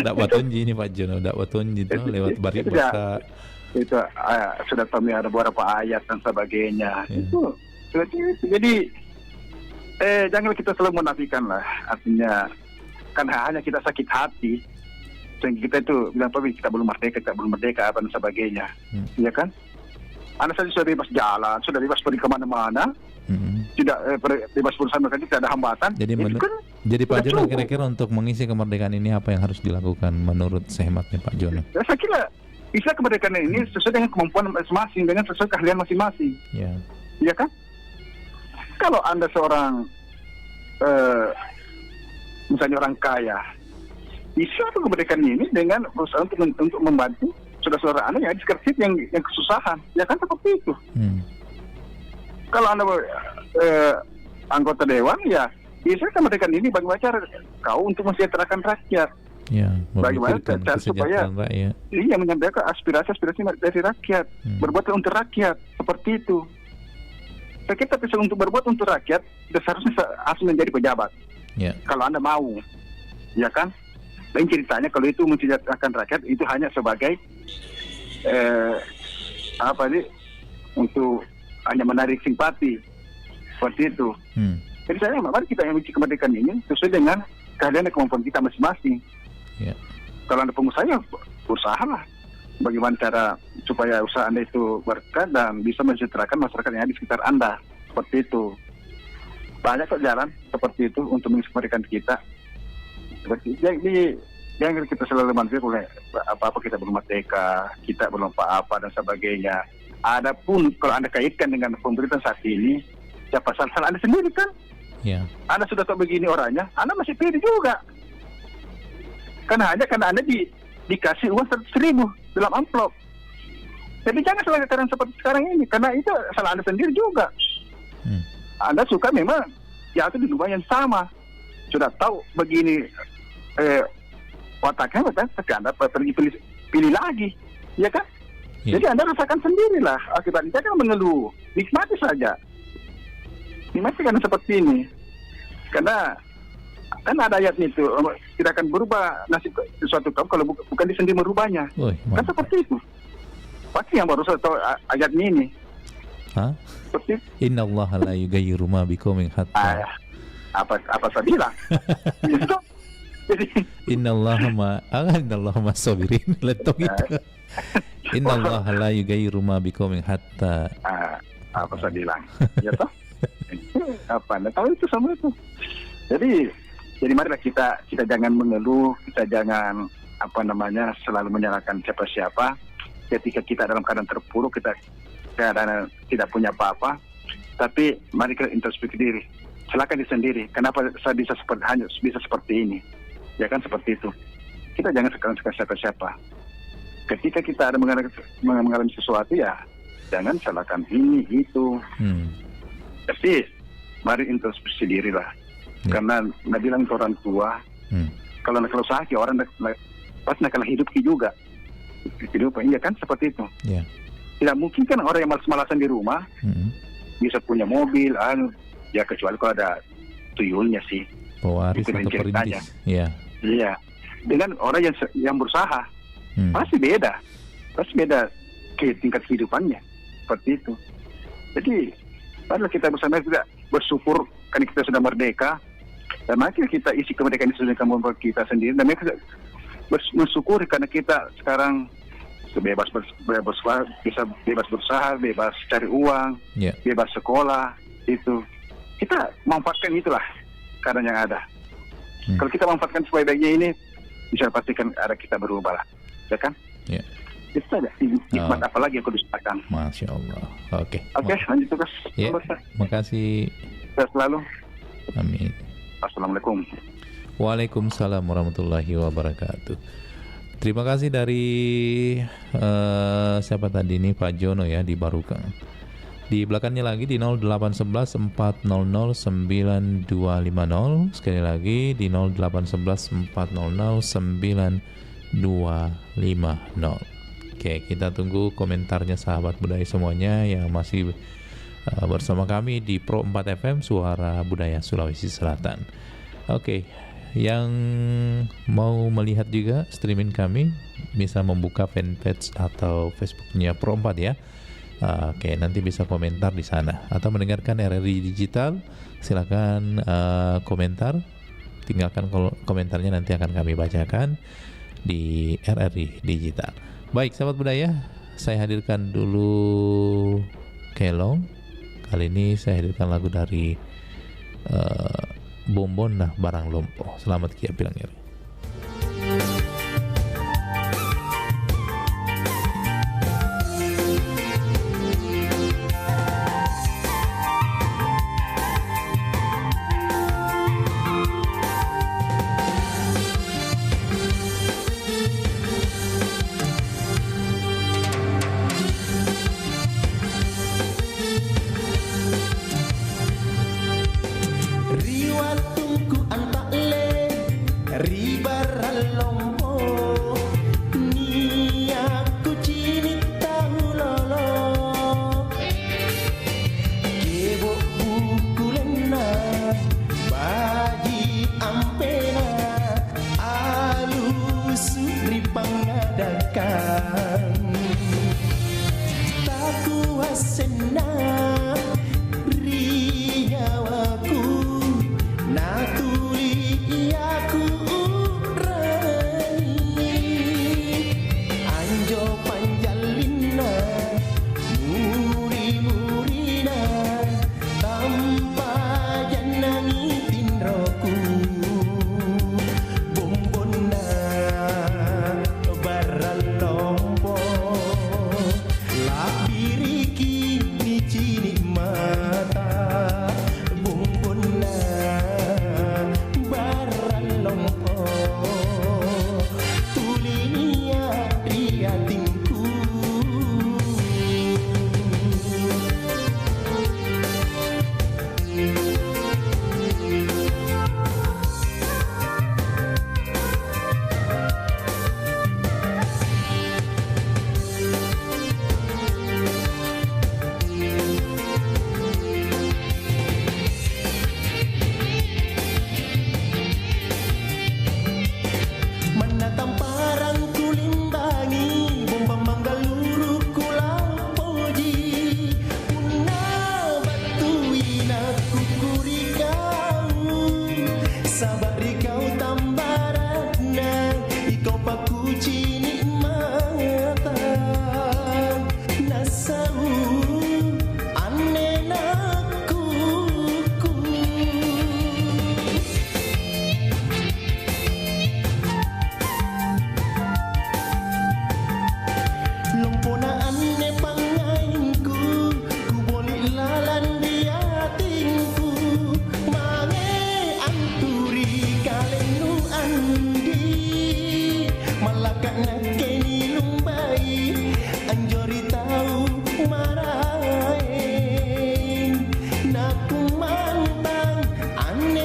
[SPEAKER 5] Dakwah Tunji ini Pak Jono, dakwah Tunji itu lewat Barik Basa.
[SPEAKER 14] Itu sudah kami ada beberapa ayat dan sebagainya. Itu jadi jangan kita selalu menafikan lah. Artinya kan hanya kita sakit hati sehingga kita itu bilang kita belum merdeka apa dan sebagainya. Iya kan? Anda saja sudah bebas jalan, sudah bebas pergi kemana-mana, tidak bebas berusaha, tidak ada hambatan.
[SPEAKER 5] Jadi Pak Jono kira-kira untuk mengisi kemerdekaan ini apa yang harus dilakukan menurut sehematnya Pak Jono?
[SPEAKER 14] Saya kira bisa kemerdekaan ini sesuai dengan kemampuan masing-masing, dengan sesuai keahlian masing-masing. Iya kan? Kalau Anda seorang misalnya orang kaya, bisa kemerdekaan ini dengan berusaha untuk membantu saudara-saudara Anda yang diskresif, yang kesusahan, ya kan seperti itu. Kalau Anda anggota dewan, ya bisa kemerdekaan ini bagaimana cara kau untuk mensejahterakan rakyat. Bagaimana cara supaya menyampaikan aspirasi dari rakyat, berbuat untuk rakyat, seperti itu. Kita bisa untuk berbuat untuk rakyat, seharusnya harus menjadi pejabat. Kalau Anda mau, ya kan? Dan ceritanya kalau itu mensejahterakan rakyat itu hanya sebagai untuk hanya menarik simpati, seperti itu. Jadi saya mari kita yang kemerdekaan ini sesuai dengan keahlian dan kemampuan kita masing-masing. Kalau Anda pengusaha, ya berusahalah bagaimana cara supaya usaha Anda itu berkah dan bisa mensejahterakan masyarakat yang ada di sekitar Anda, seperti itu. Banyak kok jalan seperti itu untuk mengemerdekaan kita. Jadi yang kita selalu manusia oleh apa-apa kita belum merdeka, kita belum apa-apa dan sebagainya. Adapun kalau Anda kaitkan dengan pemerintahan saat ini, siapa salah Anda sendiri kan? Anda sudah tahu begini orangnya, Anda masih pede juga. Karena Anda dikasih uang 100.000 dalam amplop. Jadi jangan salahkan seperti sekarang ini, karena itu salah Anda sendiri juga. Anda suka memang jatuh di lubang yang sama. Sudah tahu begini wataknya, tapi Anda pergi pilih lagi, ya kan? Jadi Anda rasakan sendirilah akibatnya. Jangan mengeluh, nikmati saja. Nikmati karena seperti ini. Karena kan ada ayat itu, tidak akan berubah nasib sesuatu kaum kalau bukan dia sendiri merubahnya. Kan seperti itu. Pasti yang baru saya tahu ayatnya ini. Seperti
[SPEAKER 5] Innallaha la yughayyiru ma biqaumin hatta.
[SPEAKER 14] Apa saya bilang? Jadi
[SPEAKER 5] Innallaha ma sabirin. Letok itu. Innallaha la yughayyiru ma biqaumin hatta.
[SPEAKER 14] Apa saya bilang? Ya toh? Apa Anda tahu itu sama itu. Jadi marilah kita jangan mengeluh, kita jangan selalu menyalahkan siapa-siapa. Ketika kita dalam keadaan terpuruk, kita keadaan tidak punya apa-apa, tapi mari kita introspeksi diri. Silakan diri sendiri. Kenapa saya bisa seperti ini? Ya kan seperti itu. Kita jangan sekarang siapa-siapa. Ketika kita ada mengalami sesuatu, ya jangan salahkan ini itu. Tapi mari introspeksi diri lah. Karena nak bilang ke orang tua, kalau nak usaha ki orang pas nak hidup ki juga. Kehidupan iya kan seperti itu. Tidak mungkin kan orang yang malas-malasan di rumah bisa punya mobil, ya kecuali kalau ada tuyulnya sih.
[SPEAKER 5] Pewaris atau perintis.
[SPEAKER 14] Iya. Dengan orang yang berusaha pasti beda ke tingkat kehidupannya seperti itu. Jadi padahal kita bersama juga bersyukur karena kita sudah merdeka, dan mari kita isi kemerdekaan itu dengan kemampuan kita sendiri, dan mereka bersyukur karena kita sekarang bebas berusaha, bebas cari uang, bebas sekolah. Itu kita manfaatkan itulah keadaan yang ada. Kalau kita manfaatkan sebaik-baiknya ini, bisa pastikan ada kita berubah lah, ya kan? Itu saja. Nikmat apa lagi yang aku dustakan?
[SPEAKER 5] Masya Allah. Oke,
[SPEAKER 14] lanjut tugas.
[SPEAKER 5] Makasih.
[SPEAKER 14] Sehat selalu.
[SPEAKER 5] Amin.
[SPEAKER 14] Assalamualaikum.
[SPEAKER 5] Waalaikumsalam warahmatullahi wabarakatuh. Terima kasih dari siapa tadi nih, Pak Jono ya di Barukang. Di belakangnya lagi di 0811 400 9250. Sekali lagi di 0811 400 9250. Oke, kita tunggu komentarnya sahabat budaya semuanya yang masih bersama kami di Pro 4 FM Suara Budaya Sulawesi Selatan. Oke, yang mau melihat juga streaming kami bisa membuka fanpage atau Facebooknya Pro 4 ya. Oke, nanti bisa komentar di sana atau mendengarkan RRI Digital. Silakan komentar, tinggalkan komentarnya, nanti akan kami bacakan di RRI Digital. Baik, sahabat budaya, saya hadirkan dulu Kelong. Kali ini saya hadirkan lagu dari Bombon Nah Barang Lompo. Selamat Kia Pilangir.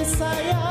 [SPEAKER 2] Saya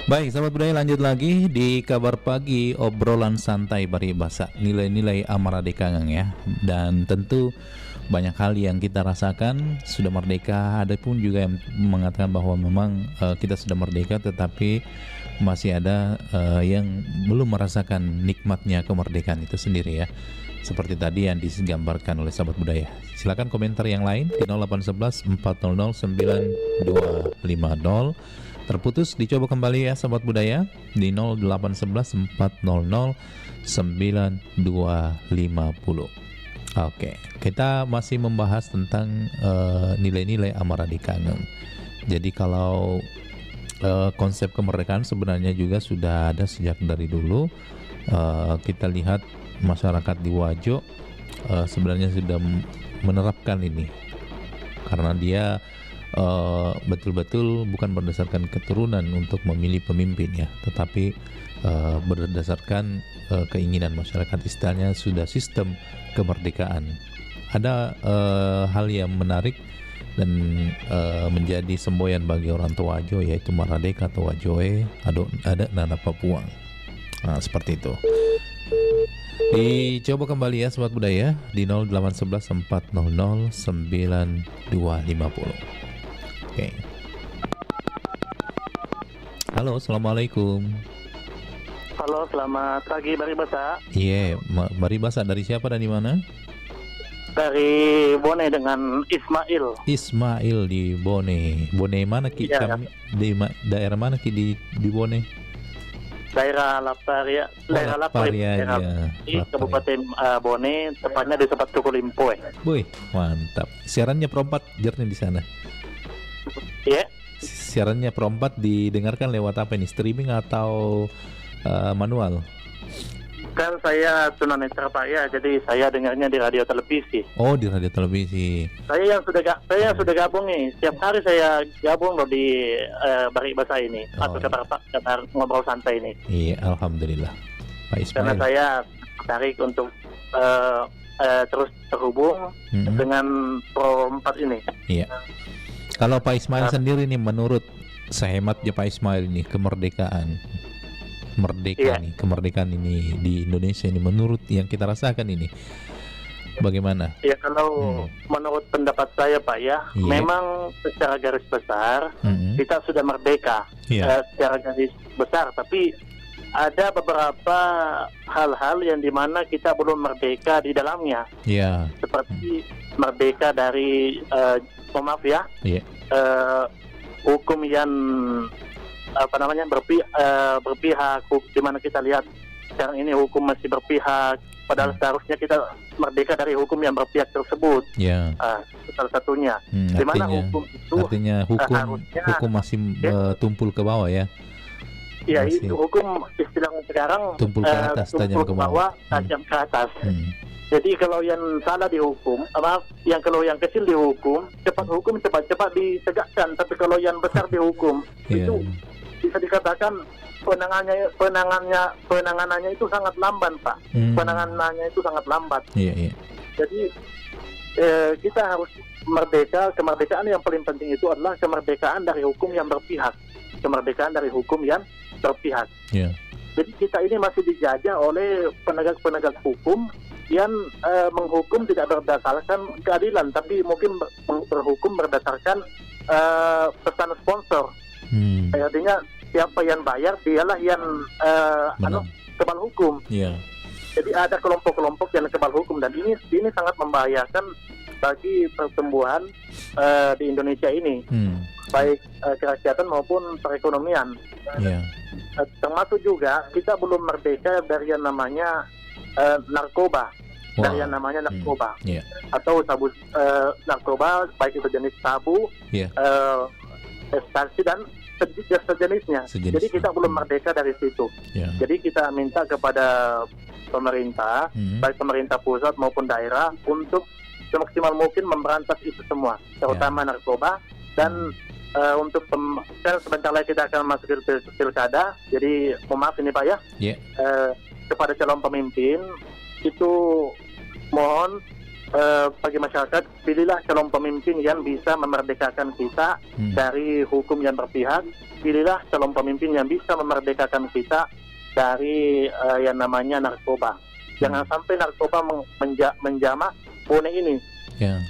[SPEAKER 5] Baik, sahabat budaya, lanjut lagi di kabar pagi obrolan santai Baribasa, nilai-nilai Amaradeka ya. Dan tentu banyak hal yang kita rasakan sudah merdeka. Ada pun juga yang mengatakan bahwa memang kita sudah merdeka, tetapi masih ada yang belum merasakan nikmatnya kemerdekaan itu sendiri ya. Seperti tadi yang digambarkan oleh sahabat budaya. Silakan komentar yang lain di 0811 400 9250. Terputus, dicoba kembali ya sahabat budaya di 0811 400 9250. Oke, kita masih membahas tentang nilai-nilai Amaradeka. Jadi kalau konsep kemerdekaan sebenarnya juga sudah ada sejak dari dulu. Kita lihat masyarakat di Wajo sebenarnya sudah menerapkan ini, karena dia betul-betul bukan berdasarkan keturunan untuk memilih pemimpin ya, tetapi berdasarkan keinginan masyarakat. Istilahnya sudah sistem kemerdekaan. Ada hal yang menarik dan menjadi semboyan bagi orang tua Wajo, yaitu Maradeka atau Wajoe, ada Nana Papua. Nah, seperti itu. Dicoba kembali ya sobat budaya di 0811 400 9250. Oke. Halo, assalamualaikum.
[SPEAKER 15] Halo, selamat pagi Baribasa.
[SPEAKER 5] Iya, Baribasa dari siapa dan di mana?
[SPEAKER 15] Dari Bone dengan Ismail.
[SPEAKER 5] Ismail di Bone. Bone mana ki?
[SPEAKER 15] Iya.
[SPEAKER 5] Di daerah mana ki di Bone?
[SPEAKER 15] Daerah Laparia. Daerah Laparia. Di Kabupaten Bone, tepatnya di tempat Tuku Limpoe.
[SPEAKER 5] Wih, mantap. Siarannya perempat jernih di sana.
[SPEAKER 15] Iya.
[SPEAKER 5] Siarannya perempat didengarkan lewat apa ini? Streaming atau manual?
[SPEAKER 15] Kan saya tunanetra Pak ya, jadi saya dengarnya di radio televisi.
[SPEAKER 5] Oh, di radio televisi.
[SPEAKER 15] Saya sudah gabung nih. Setiap hari saya gabung loh di Baribasa ini, atau kabar ngobrol santai ini.
[SPEAKER 5] Iya, alhamdulillah. Pak Ismail.
[SPEAKER 15] Karena saya tertarik untuk terus terhubung dengan Pro 4 ini.
[SPEAKER 5] Iya. Kalau Pak Ismail sendiri nih, menurut sehematnya Pak Ismail ini, kemerdekaan kemerdekaan ini di Indonesia ini, menurut yang kita rasakan ini bagaimana?
[SPEAKER 15] Ya, kalau menurut pendapat saya Pak ya, memang secara garis besar kita sudah merdeka secara garis besar, tapi ada beberapa hal-hal yang dimana kita belum merdeka di dalamnya. Seperti merdeka dari hukum yang berpihak, di mana kita lihat sekarang ini hukum masih berpihak, padahal seharusnya kita merdeka dari hukum yang berpihak tersebut. Salah satunya, di mana hukum itu
[SPEAKER 5] artinya hukum masih tumpul ke bawah ya.
[SPEAKER 15] Iya, itu hukum istilahnya sekarang
[SPEAKER 5] tumpul ke atas, tajam ke bawah,
[SPEAKER 15] tajam ke atas. Jadi kalau yang salah dihukum, kalau yang kecil dihukum, cepat ditegakkan. Tapi kalau yang besar dihukum, itu bisa dikatakan penanganannya itu sangat lambat, Pak. Penanganannya itu sangat lambat. Jadi kita harus merdeka. Kemerdekaan yang paling penting itu adalah kemerdekaan dari hukum yang berpihak. Kemerdekaan dari hukum yang berpihak. Jadi kita ini masih dijajah oleh penegak-penegak hukum yang menghukum tidak berdasarkan keadilan, tapi mungkin berhukum berdasarkan pesan sponsor. Artinya siapa yang bayar dialah yang kebal hukum. Jadi ada kelompok-kelompok yang kebal hukum, dan ini sangat membahayakan bagi pertumbuhan di Indonesia ini, baik kerakyatan maupun perekonomian. Termasuk juga kita belum merdeka dari yang namanya narkoba. Dari yang namanya narkoba atau sabu, narkoba baik itu jenis sabu, ekstasi dan sejenisnya. Jadi kita belum merdeka dari situ. Jadi kita minta kepada pemerintah, baik pemerintah pusat maupun daerah, untuk semaksimal mungkin memberantas itu semua, terutama narkoba. Dan untuk sebentar lagi kita akan masuk ke pilkada. Jadi mohon maaf ini Pak ya, kepada calon pemimpin itu mohon bagi masyarakat, pilihlah calon pemimpin yang bisa memerdekakan kita dari hukum yang berpihak. Pilihlah calon pemimpin yang bisa memerdekakan kita dari yang namanya narkoba. Jangan sampai narkoba menjamah bonek ini.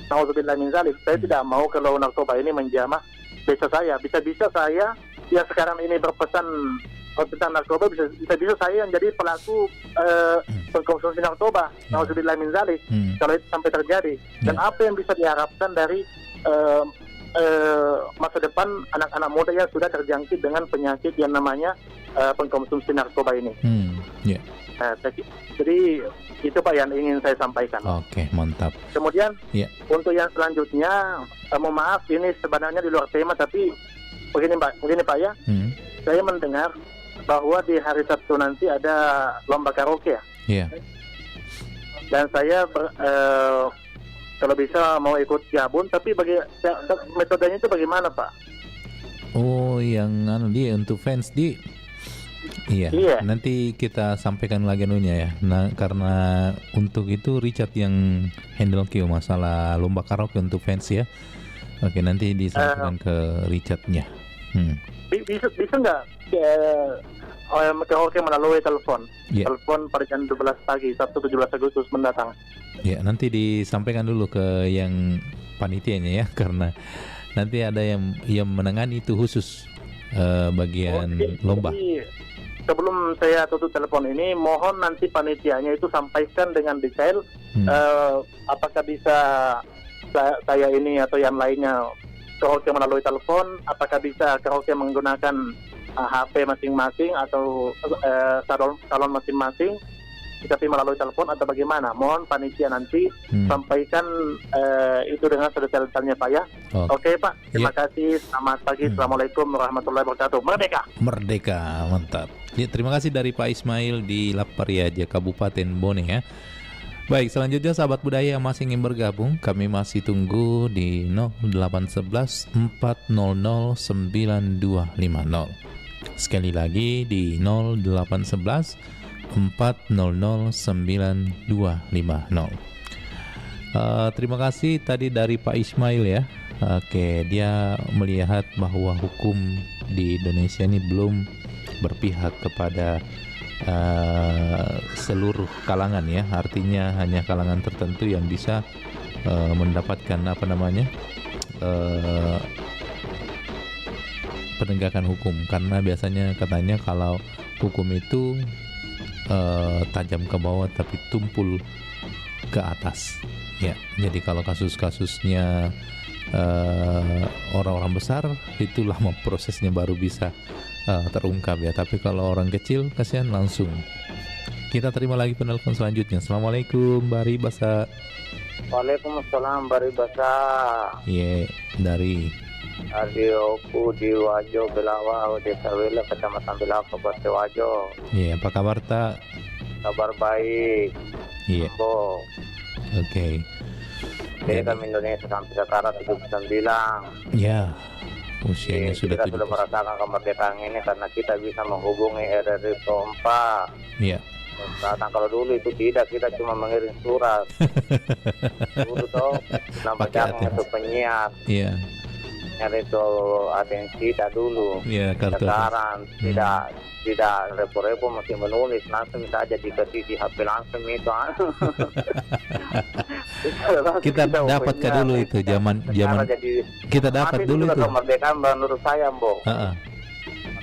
[SPEAKER 15] Nauzubillah min zalik. Saya tidak mau kalau narkoba ini menjamah desa saya. Bisa-bisa saya yang sekarang ini berpesan tentang narkoba, bisa-bisa saya yang jadi pelaku pengkonsumsi narkoba. Nauzubillah min zalik. Kalau itu sampai terjadi. Dan apa yang bisa diharapkan dari masa depan anak-anak muda yang sudah terjangkit dengan penyakit yang namanya pengkonsumsi narkoba ini. Jadi itu Pak yang ingin saya sampaikan.
[SPEAKER 5] Oke, mantap.
[SPEAKER 15] Kemudian untuk yang selanjutnya, mohon maaf ini sebenarnya di luar tema, tapi begini Pak ya. Saya mendengar bahwa di hari Sabtu nanti ada lomba karaoke ya. Dan saya kalau bisa mau ikut gabung, tapi metodenya itu bagaimana Pak?
[SPEAKER 5] Oh, yang dia untuk fans di. Iya. Nanti kita sampaikan lagi anunya ya. Nah, karena untuk itu Richard yang handle masalah lomba karaoke untuk fans ya. Oke, nanti disampaikan ke Richardnya.
[SPEAKER 15] Bisa nggak karaoke melalui telepon? Telepon pada jam 12 pagi Sabtu 17 Agustus mendatang.
[SPEAKER 5] Ya, nanti disampaikan dulu ke yang panitianya ya, karena nanti ada yang menangani itu khusus bagian lomba.
[SPEAKER 15] Sebelum saya tutup telepon ini, mohon nanti panitianya itu sampaikan dengan detail apakah bisa saya ini atau yang lainnya karaoke melalui telepon, apakah bisa karaoke menggunakan HP masing-masing atau salon masing-masing, tapi melalui telepon atau bagaimana. Mohon panitia nanti sampaikan itu dengan sedetail-detailnya Pak ya. Oke Pak, terima kasih. Selamat pagi. Assalamualaikum warahmatullahi wabarakatuh. Merdeka,
[SPEAKER 5] mantap. Ya, terima kasih dari Pak Ismail di Lapariaja, Kabupaten Bone ya. Baik, selanjutnya sahabat budaya yang masih ingin bergabung, kami masih tunggu di 0811 400 9250. Sekali lagi di 0811 400 9250. Terima kasih tadi dari Pak Ismail ya. Oke, dia melihat bahwa hukum di Indonesia ini belum berpihak kepada seluruh kalangan ya, artinya hanya kalangan tertentu yang bisa mendapatkan penegakan hukum, karena biasanya katanya kalau hukum itu tajam ke bawah tapi tumpul ke atas ya. Jadi kalau kasus-kasusnya orang-orang besar itu lama prosesnya baru bisa terungkap ya, tapi kalau orang kecil kasihan langsung. Kita terima lagi penelpon selanjutnya. Assalamualaikum Bari Basa.
[SPEAKER 16] Waalaikumsalam Bari Basa.
[SPEAKER 5] Dari
[SPEAKER 16] Adioku di Wajo Belawa, Desa Wela, Kecamatan Belawa, Kabupaten Wajo.
[SPEAKER 5] Apa kabar tak?
[SPEAKER 16] Kabar baik.
[SPEAKER 5] Oke.
[SPEAKER 16] Saya kami Indonesia sampai sekarang 79.
[SPEAKER 5] Usianya sudah
[SPEAKER 16] kita sudah merasakan kemerdekaan ini karena kita bisa menghubungi RRI Pompa. Datang, kalau dulu itu tidak, kita cuma mengirim surat. Dulu toh nama jamak itu penyiar. Nyari itu atensi tak dulu. Sekarang tidak repo-repo masih menulis, langsung saja dikasih di HP langsung itu.
[SPEAKER 5] Kita dapatkan dulu itu zaman kita dapat dulu itu
[SPEAKER 16] kemerdekaan menurut saya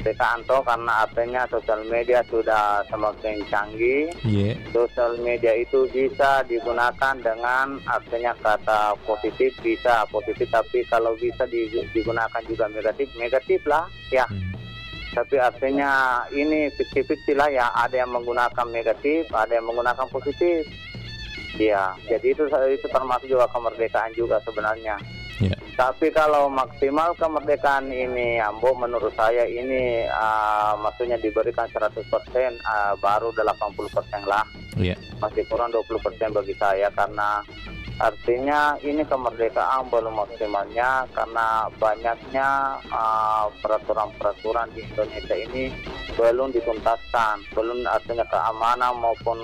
[SPEAKER 16] kemerdekaan toh karena artinya sosial media sudah semakin canggih. Sosial media itu bisa digunakan dengan artinya kata positif, bisa positif, tapi kalau bisa digunakan juga negatif lah ya. Tapi artinya ini 50-50 lah ya, ada yang menggunakan negatif, ada yang menggunakan positif. Ya, jadi itu termasuk juga kemerdekaan juga sebenarnya. Tapi kalau maksimal kemerdekaan ini, Ambo, menurut saya ini maksudnya diberikan 100%, baru 80% lah. Masih kurang 20% bagi saya, karena artinya ini kemerdekaan belum maksimalnya karena banyaknya peraturan-peraturan di Indonesia ini belum dituntaskan, belum artinya keamanan maupun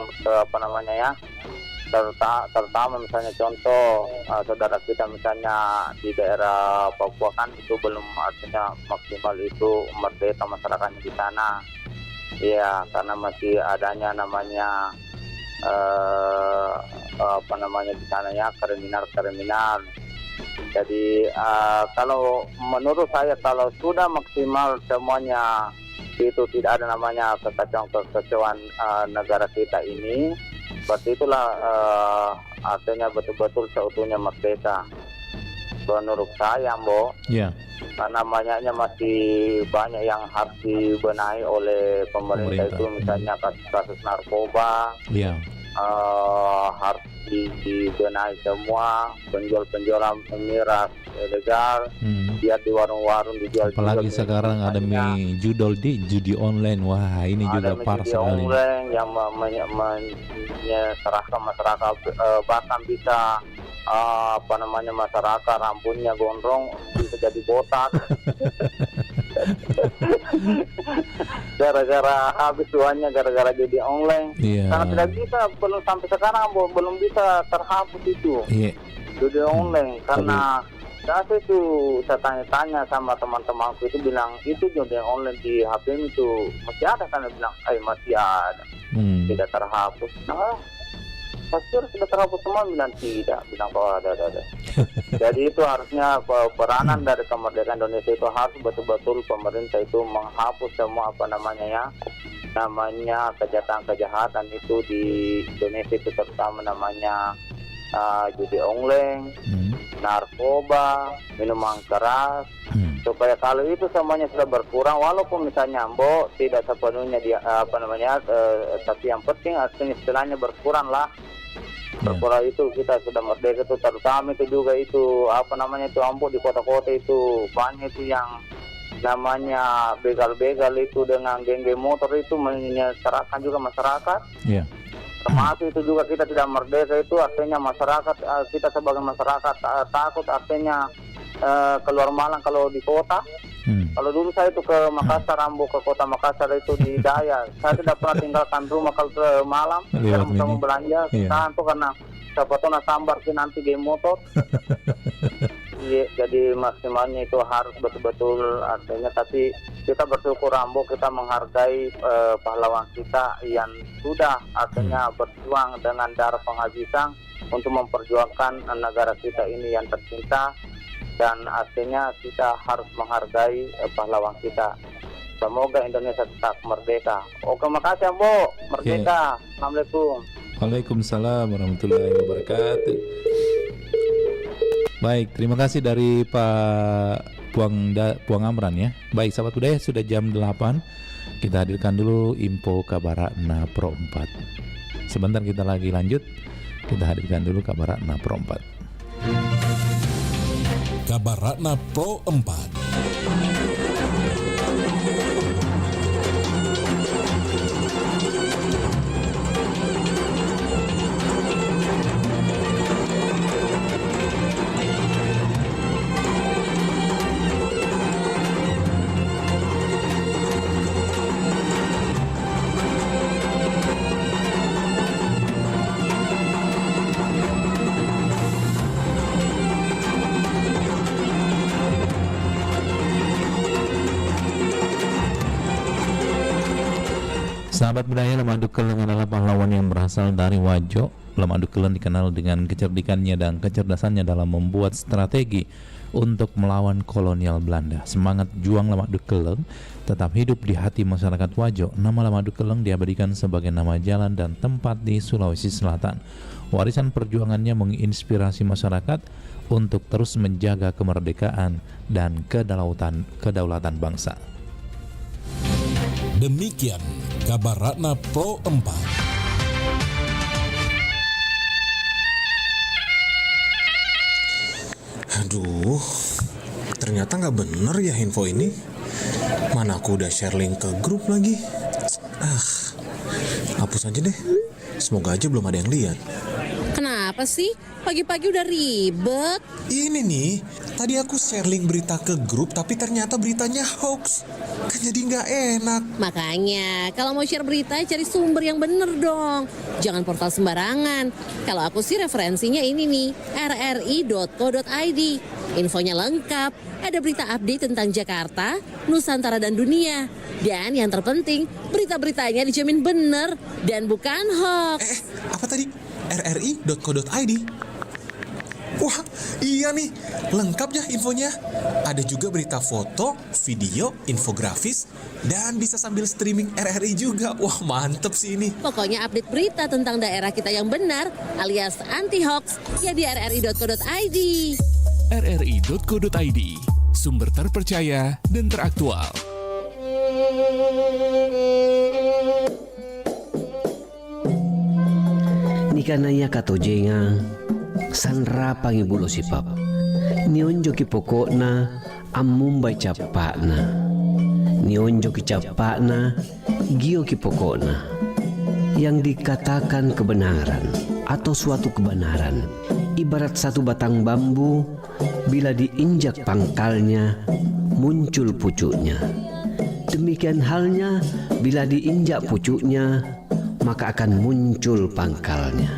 [SPEAKER 16] terutama misalnya contoh saudara kita misalnya di daerah Papua kan itu belum artinya maksimal itu merdeka masyarakatnya di sana. Iya, karena masih adanya namanya di sana ya kriminal. Jadi kalau menurut saya kalau sudah maksimal semuanya itu tidak ada namanya kekacauan negara kita ini, seperti itulah artinya betul-betul seutuhnya merdeka. Menurut saya, Mbok, karena banyaknya masih banyak yang harus dibenahi oleh pemerintah. Itu misalnya kasus narkoba, harus dibenahi semua, penjual-penjualan miras ilegal, lihat di warung-warung dijual.
[SPEAKER 5] Apalagi sekarang ada judi online, wah ini juga parah sekali.
[SPEAKER 16] Judi online yang menyerahkan masyarakat, bahkan bisa masyarakat rambutnya gondrong bisa jadi botak gara-gara habis uangnya gara-gara judi online. Karena tidak bisa, belum sampai sekarang belum bisa terhapus itu judi online. Karena saya itu saya tanya-tanya sama teman-temanku itu bilang itu judi online di HP itu masih ada, kan bilang masih ada, tidak terhapus. Pasti sudah terhapus semua, bilang tidak, bilang bahwa ada. Jadi itu harusnya peranan dari kemerdekaan Indonesia itu harus betul-betul pemerintah itu menghapus semua namanya kejahatan itu di Indonesia itu, terutama namanya judi online, narkoba, minuman keras, supaya kalau itu semuanya sudah berkurang, walaupun misalnya Mbok tidak sepenuhnya tapi yang penting artinya istilahnya berkurang lah. Berkurang itu kita sudah merdeka itu, terutama itu juga itu Mbok di kota-kota itu banyak itu yang namanya begal-begal itu dengan geng-geng motor itu menyengsarakan juga masyarakat. Termasuk itu juga kita tidak merdeka itu artinya masyarakat, kita sebagai masyarakat takut artinya keluar malam kalau di kota. Kalau dulu saya itu ke Makassar, ke kota Makassar itu di Daya, saya tidak pernah tinggalkan rumah kalau ke malam. Saya mau belanja, tahan tuh karena siapa tahu sambar sih nanti game motor. Jadi maksimalnya itu harus betul-betul artinya, tapi kita bersyukur kita menghargai pahlawan kita yang sudah artinya berjuang dengan darah penghabisan untuk memperjuangkan negara kita ini yang tercinta, dan artinya kita harus menghargai pahlawan kita. Semoga Indonesia tetap merdeka. Oke, makasih Mbok. Merdeka. Assalamualaikum.
[SPEAKER 5] Waalaikumsalam warahmatullahi wabarakatuh. Baik, terima kasih dari Pak Puang Amran ya. Baik, sahabat budaya, sudah jam 8. Kita hadirkan dulu info Kabaratna Pro 4. Sebentar kita lagi lanjut. Kita hadirkan dulu Kabaratna Pro 4.
[SPEAKER 3] Kabaratna Pro 4.
[SPEAKER 5] Sahabat budaya, Lemah Dukeleng adalah pahlawan yang berasal dari Wajo. Lemah Dukeleng dikenal dengan kecerdikannya dan kecerdasannya dalam membuat strategi untuk melawan kolonial Belanda. Semangat juang Lemah Dukeleng tetap hidup di hati masyarakat Wajo. Nama Lemah Dukeleng diabadikan sebagai nama jalan dan tempat di Sulawesi Selatan. Warisan perjuangannya menginspirasi masyarakat untuk terus menjaga kemerdekaan dan kedaulatan bangsa.
[SPEAKER 3] Demikian Kabaratna Pro 4.
[SPEAKER 2] Aduh, ternyata nggak bener ya info ini. Mana aku udah share link ke grup lagi. Hapus aja deh. Semoga aja belum ada yang lihat.
[SPEAKER 17] Kenapa sih? Pagi-pagi udah ribet.
[SPEAKER 2] Ini nih, tadi aku share link berita ke grup tapi ternyata beritanya hoax. Kan jadi nggak enak.
[SPEAKER 17] Makanya, kalau mau share berita cari sumber yang bener dong. Jangan portal sembarangan. Kalau aku sih referensinya ini nih, rri.co.id. Infonya lengkap, ada berita update tentang Jakarta, Nusantara dan dunia. Dan yang terpenting, berita-beritanya dijamin bener dan bukan hoax.
[SPEAKER 2] Apa tadi? rri.co.id. Wah, iya nih, lengkap ya infonya. Ada juga berita foto, video, infografis, dan bisa sambil streaming RRI juga. Wah, mantep sih ini.
[SPEAKER 17] Pokoknya update berita tentang daerah kita yang benar alias anti hoax ya di rri.co.id.
[SPEAKER 18] rri.co.id, sumber terpercaya dan teraktual.
[SPEAKER 19] Nikanaya katojenga sanra pangibulo sipap nionjoki pokokna amumbai capakna nionjoki capakna gioki pokokna. Yang dikatakan kebenaran atau suatu kebenaran ibarat satu batang bambu, bila diinjak pangkalnya muncul pucuknya. Demikian halnya bila diinjak pucuknya maka akan muncul pangkalnya.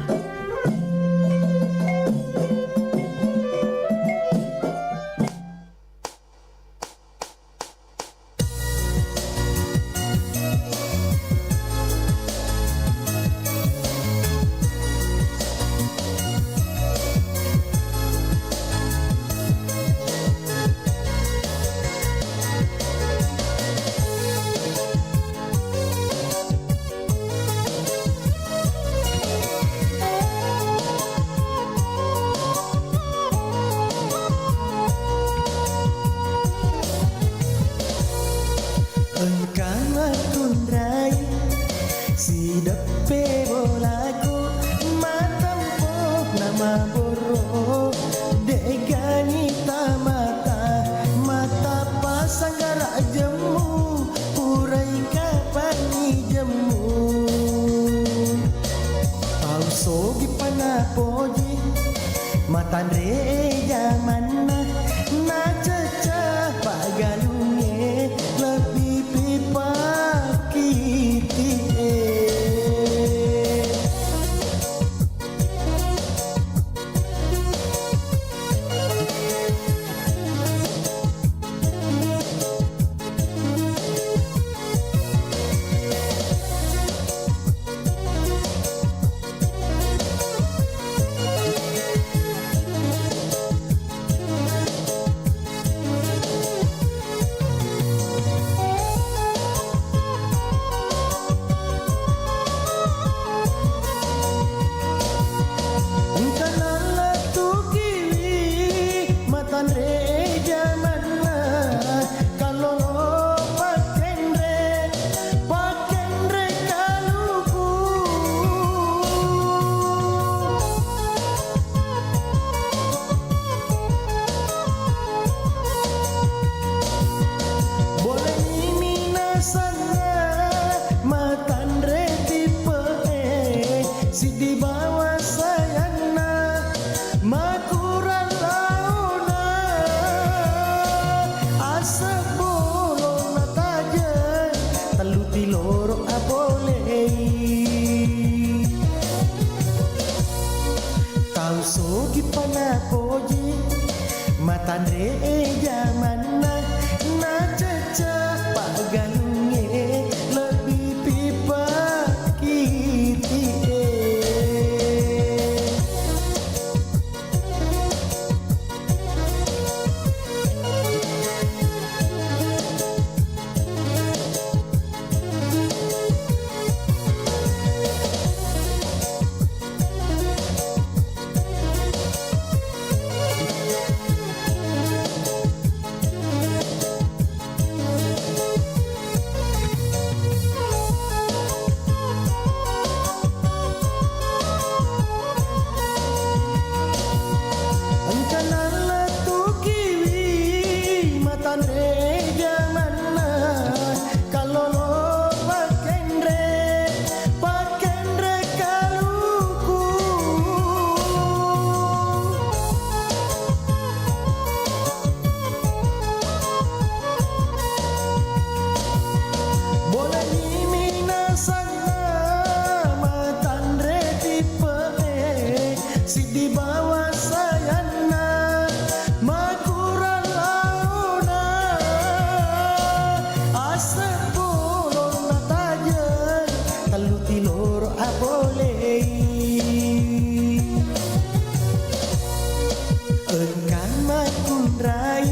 [SPEAKER 20] rai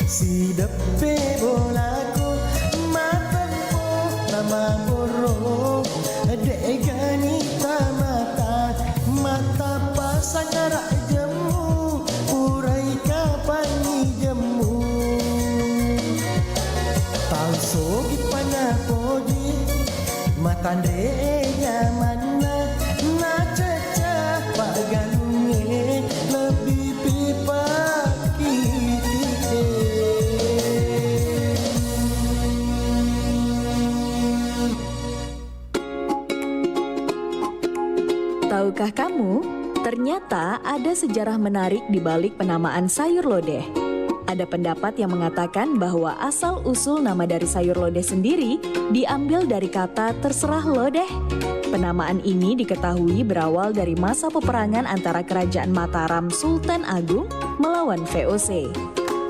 [SPEAKER 20] si depe bolaku matampo nama boro degani mata pasang arak jemu urai kapani jemu tahu sogi pana podi matandenya mana na caca paganunge lebih pipa
[SPEAKER 21] Tahukah kamu, ternyata ada sejarah menarik di balik penamaan sayur lodeh. Ada pendapat yang mengatakan bahwa asal-usul nama dari sayur lodeh sendiri diambil dari kata terserah lodeh. Penamaan ini diketahui berawal dari masa peperangan antara Kerajaan Mataram Sultan Agung melawan VOC.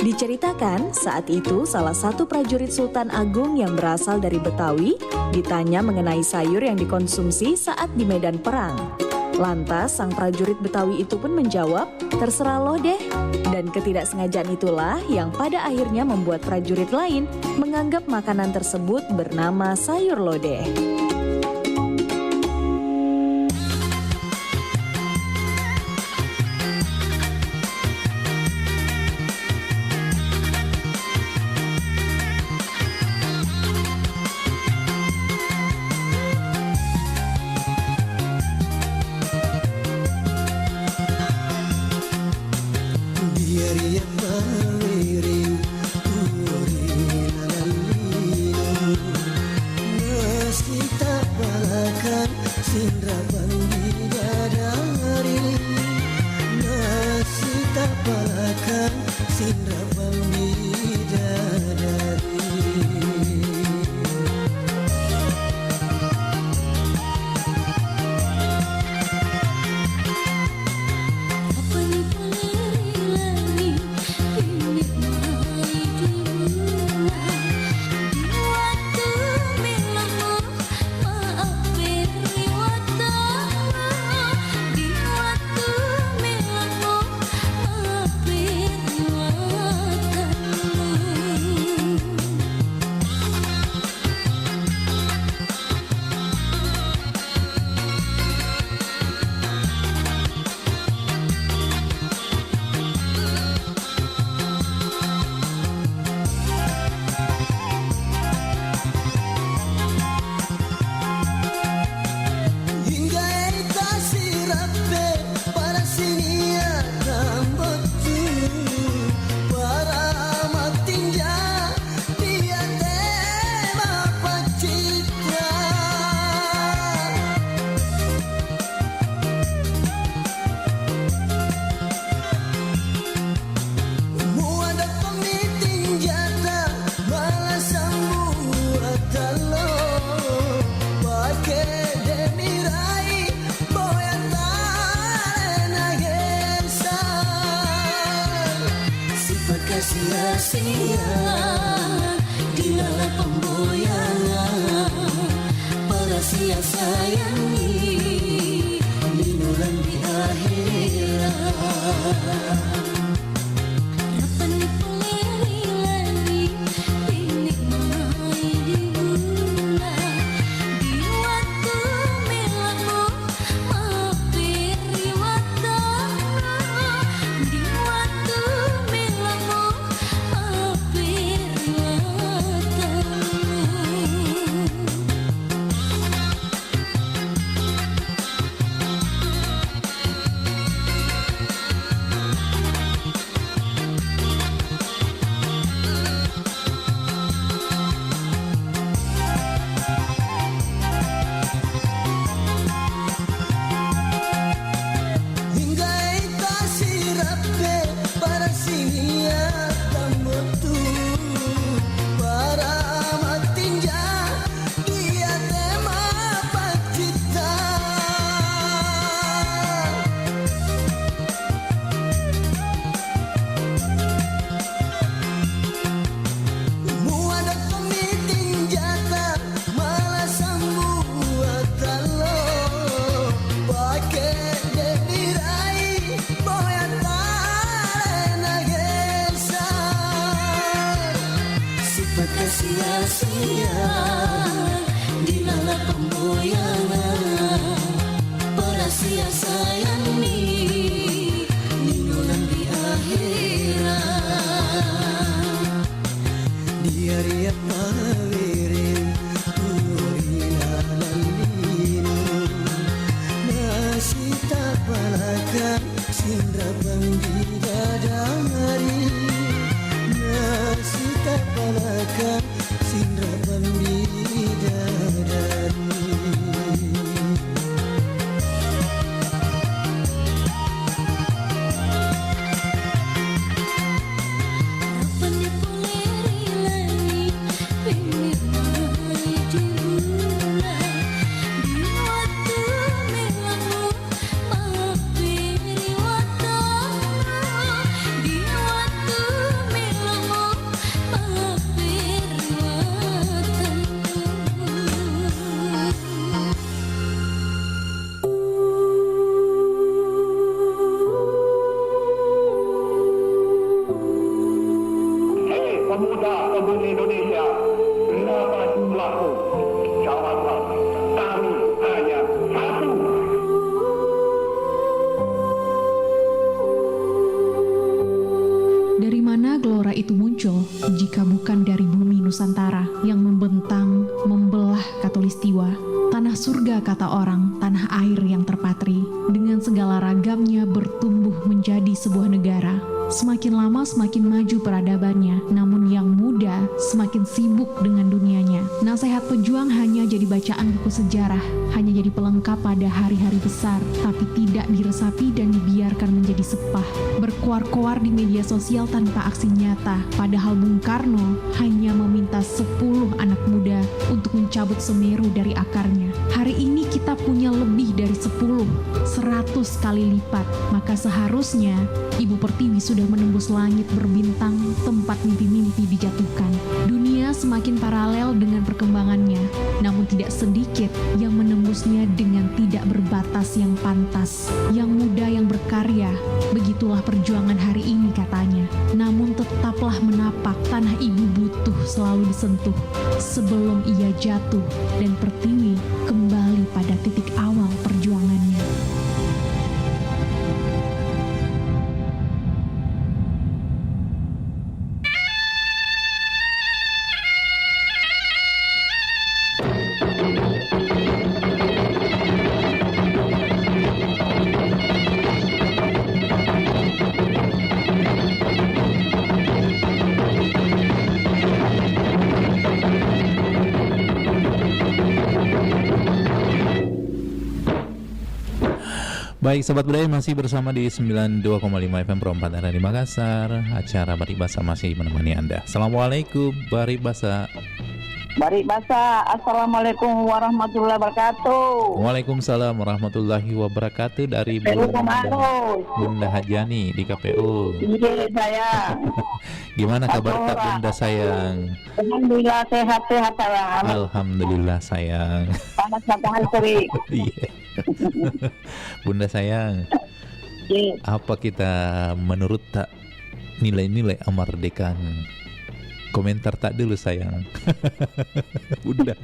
[SPEAKER 21] Diceritakan saat itu salah satu prajurit Sultan Agung yang berasal dari Betawi ditanya mengenai sayur yang dikonsumsi saat di medan perang. Lantas sang prajurit Betawi itu pun menjawab, terserah lo deh. Dan ketidaksengajaan itulah yang pada akhirnya membuat prajurit lain menganggap makanan tersebut bernama sayur lodeh.
[SPEAKER 1] sia-sia dialah pemboyangan para sia sayangi minuran di akhirat. maka sia-sia dilala pemboyangan para sia-sayang ni ninulan di akhirat dia riap mawirin turina lalino masih tak balakan sindra bangdi dadamari masih tak balakan sindra bangdi dadari
[SPEAKER 4] jika bukan dari bumi Nusantara yang membentang, membelah Katulistiwa. Tanah surga kata orang, tanah air yang terpatri, dengan segala ragamnya bertumbuh menjadi sebuah negara. Semakin lama semakin maju peradabannya, namun yang muda semakin sibuk dengan dunianya. Nasihat pejuang hanya jadi bacaan buku sejarah, hanya jadi pelengkap pada hari-hari besar, tapi tidak diresapi dan dibiarkan menjadi sepah, berkoar-koar di media sosial tanpa aksi nyata. Padahal Bung Karno hanya meminta 10 anak muda untuk mencabut Semeru dari akarnya. Hari ini kita punya lebih dari 10, 100 kali lipat. Maka seharusnya Ibu Pertiwi sudah menembus langit berbintang, tempat mimpi-mimpi dijatuhkan. Dunia semakin paralel dengan perkembangannya, namun tidak sedikit yang menembusnya dengan tidak berbatas yang pantas. Yang muda yang berkarya, begitulah perjuangan hari ini katanya. Namun tetaplah menapak, tanah ibu butuh selalu disentuh sebelum ia jatuh dan Pertiwi kembali pada titik awal perjuangannya.
[SPEAKER 5] Baik, Sobat Budaya masih bersama di 92,5 FM Perempatan di Makassar. Acara Baribasa masih menemani Anda. Assalamualaikum Baribasa.
[SPEAKER 22] Baribasa, Assalamualaikum warahmatullahi wabarakatuh.
[SPEAKER 5] Waalaikumsalam warahmatullahi wabarakatuh. Dari Bunda Hajani di KPU.
[SPEAKER 22] Iya saya.
[SPEAKER 5] Gimana kabar Kak Bunda sayang?
[SPEAKER 22] Alhamdulillah sehat-sehat sayang.
[SPEAKER 5] Alhamdulillah sayang.
[SPEAKER 22] Panas matahari terik.
[SPEAKER 5] Iya. Bunda sayang, apa kita menurut tak nilai-nilai kemerdekaan? Komentar tak dulu sayang. Bunda,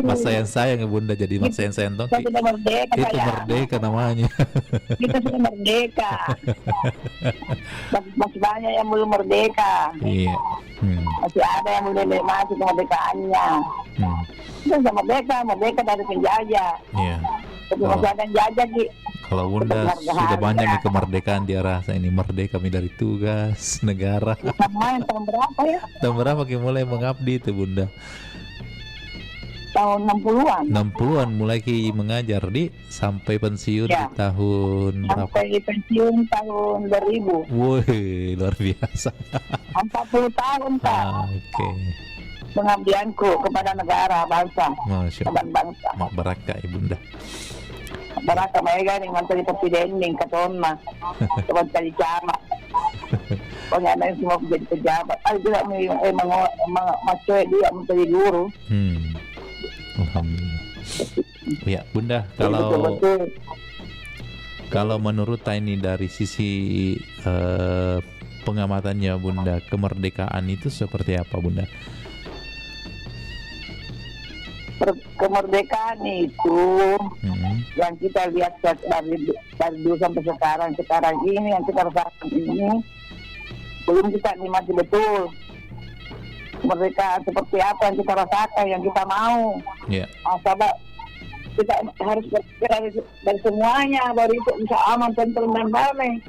[SPEAKER 5] mas sayang Bunda jadi mas sayang toh. Itu merdeka namanya.
[SPEAKER 22] Kita sudah merdeka. Masih banyak yang belum merdeka.
[SPEAKER 5] Iya.
[SPEAKER 22] Masih ada yang belum menikmati kemerdekaannya. Kita sudah merdeka dari penjajah.
[SPEAKER 5] Iya.
[SPEAKER 22] Tapi masih ada yang jajah Ki.
[SPEAKER 5] Kalau Bunda sudah banyak nih kemerdekaan dia rasa ini merdeka dari tugas negara.
[SPEAKER 22] Tahun berapa ya?
[SPEAKER 5] Tahun berapa mulai mengabdi itu Bunda?
[SPEAKER 22] Tahun 60-an.
[SPEAKER 5] 60-an mulai mengajar di sampai pensiun ya. Di tahun berapa?
[SPEAKER 22] Sampai pensiun tahun 2000.
[SPEAKER 5] Woi, luar biasa.
[SPEAKER 22] 40 tahun Pak.
[SPEAKER 5] Oke.
[SPEAKER 22] Pengabdianku kepada negara, bangsa.
[SPEAKER 5] Masya Allah.
[SPEAKER 22] Bangsa.
[SPEAKER 5] Mak beraka Bunda.
[SPEAKER 22] Baraka mereka yang menteri presiden yang katona, menteri camat, pokoknya ada yang semua menjadi pejabat. Ada juga emang macam dia menteri guru.
[SPEAKER 5] Alhamdulillah. Ya Bunda, kalau menurut ini dari sisi pengamatannya Bunda, kemerdekaan itu seperti apa Bunda?
[SPEAKER 22] Kemerdekaan itu yang kita lihat dari dulu sampai sekarang ini yang kita rasakan ini belum kita nikmati betul. Kemerdekaan seperti apa yang kita rasakan, yang kita mau. Sahabat, kita harus berpikir dari semuanya, baru itu bisa aman, tentram dan damai.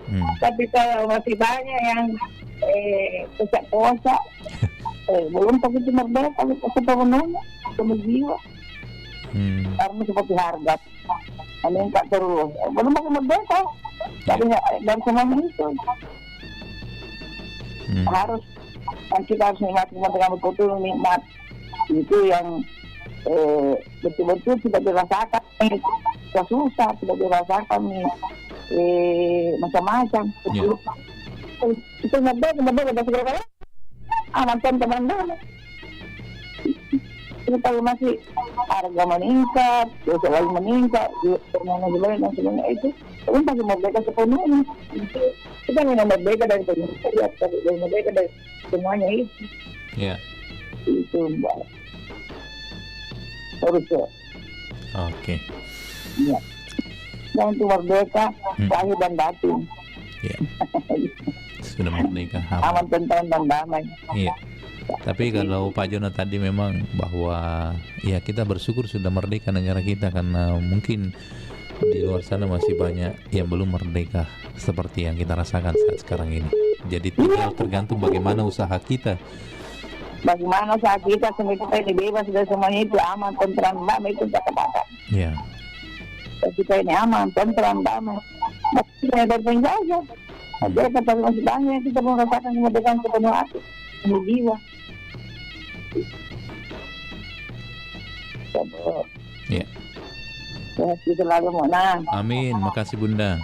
[SPEAKER 22] Tapi kalau masih banyak yang kosak-kosak, belum tapi merdeka, sepenuhnya, jiwa. Karena seperti harga meningkat terus, belum pakai merdeka dari semuanya itu. Harus, kan kita harus nikmati dengan betul-betul nikmat itu yang betul-betul tidak dirasakan, susah tidak dirasakan macam-macam. Itu merdeka dan segala aman teman-teman. Kita masih harga meningkat, selalu meningkat, dan semuanya itu, tapi masih merdeka sepenuhnya. Kita memang merdeka dari merdeka dari semuanya itu. Itu Mbak. Terus
[SPEAKER 5] Oke.
[SPEAKER 22] Ya. Dan untuk merdeka, lahir dan batin.
[SPEAKER 5] Sudah merdeka.
[SPEAKER 22] Aman, tentram dan damai.
[SPEAKER 5] Iya. Tapi kalau Pak Jono tadi memang bahwa ya kita bersyukur sudah merdeka negara kita, karena mungkin di luar sana masih banyak yang belum merdeka seperti yang kita rasakan saat sekarang ini. Jadi tinggal tergantung bagaimana usaha kita.
[SPEAKER 22] Bagaimana usaha kita sampai kita ini bebas dari semuanya itu, aman, tentram, damai, itu kata-kata.
[SPEAKER 5] Ya.
[SPEAKER 22] Kita ini aman, tentram, damai. Masih dari penjajah. Jadi kata masih banyak kita merasakan kemerdekaan sepenuh hati, sepenuh jiwa.
[SPEAKER 5] Ya.
[SPEAKER 22] Kita lalu mana?
[SPEAKER 5] Amin, makasih Bunda.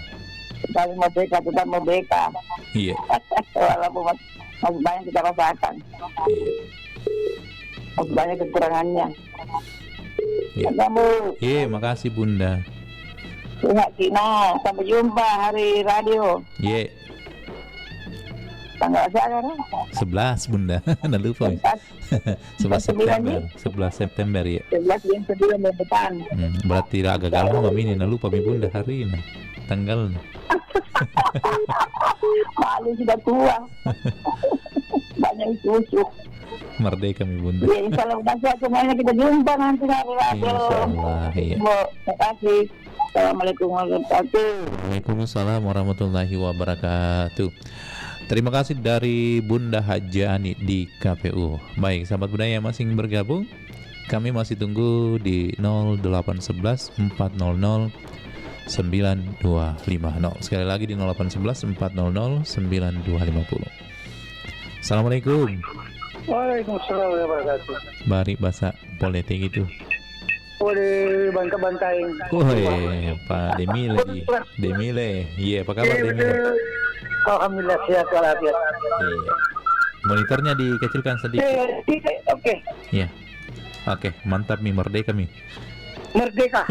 [SPEAKER 22] Kita merdeka, tetap merdeka.
[SPEAKER 5] Iya.
[SPEAKER 22] Walaupun masih banyak kita rasakan. Masih banyak kekurangannya.
[SPEAKER 5] Iya. Iya, makasih Bunda.
[SPEAKER 22] Lihat Cina, sampai jumpa hari radio.
[SPEAKER 5] Iya.
[SPEAKER 22] Tanggal sekarang
[SPEAKER 5] 11 Bunda, nggak lupa. 11 September, 11 September ya.
[SPEAKER 22] 11 bulan 9 depan.
[SPEAKER 5] Berarti agak galau ini, nggak lupa mi Bunda hari ini, tanggalnya.
[SPEAKER 22] Malu sudah tua. Banyak susu.
[SPEAKER 5] Merdeka mi Bunda.
[SPEAKER 22] Ya, insya Allah semuanya kita jumpa nanti hari radio.
[SPEAKER 5] Insya Allah, iya.
[SPEAKER 22] Terima kasih. Assalamualaikum warahmatullahi wabarakatuh.
[SPEAKER 5] Waalaikumsalam warahmatullahi wabarakatuh. Terima kasih dari Bunda Hajani di KPU. Baik, sahabat budaya masih ingin bergabung, kami masih tunggu di 0811 400 9250. Sekali lagi di 0811 400 9250. Assalamualaikum.
[SPEAKER 15] Waalaikumsalam warahmatullahi wabarakatuh.
[SPEAKER 5] Bari bahasa politik itu.
[SPEAKER 15] Boleh bantah-bantahin.
[SPEAKER 5] Pak Demile. Iya, apa kabar Demile?
[SPEAKER 15] Alhamdulillah sehat walafiat.
[SPEAKER 5] Iya. Monitornya dikecilkan sedikit.
[SPEAKER 15] Oke.
[SPEAKER 5] Iya. Oke, mantap mi, merdeka mi.
[SPEAKER 15] Merdeka.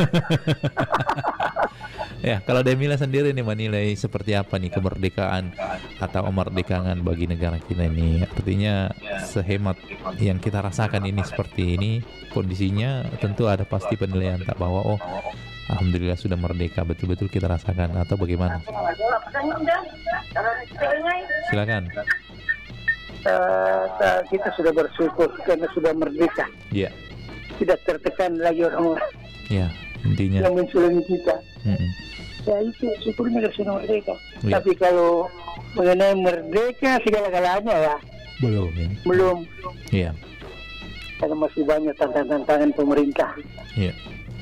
[SPEAKER 5] Ya, kalau Demila sendiri nih menilai seperti apa nih kemerdekaan atau kemerdekaan bagi negara kita ini? Artinya sehemat yang kita rasakan ini seperti ini kondisinya, tentu ada pasti penilaian tak bahwa alhamdulillah sudah merdeka, betul-betul kita rasakan, atau bagaimana? Silakan.
[SPEAKER 15] Kita sudah bersyukur karena sudah merdeka.
[SPEAKER 5] Iya.
[SPEAKER 15] Tidak tertekan lagi orang
[SPEAKER 5] ya, intinya
[SPEAKER 15] yang mensulami kita. Ya itu syukurnya kita sudah merdeka.
[SPEAKER 5] Ya.
[SPEAKER 15] Tapi kalau mengenai merdeka segala-galanya ya
[SPEAKER 5] belum ya.
[SPEAKER 15] Belum.
[SPEAKER 5] Iya.
[SPEAKER 15] Karena masih banyak tantangan pemerintah.
[SPEAKER 5] Iya.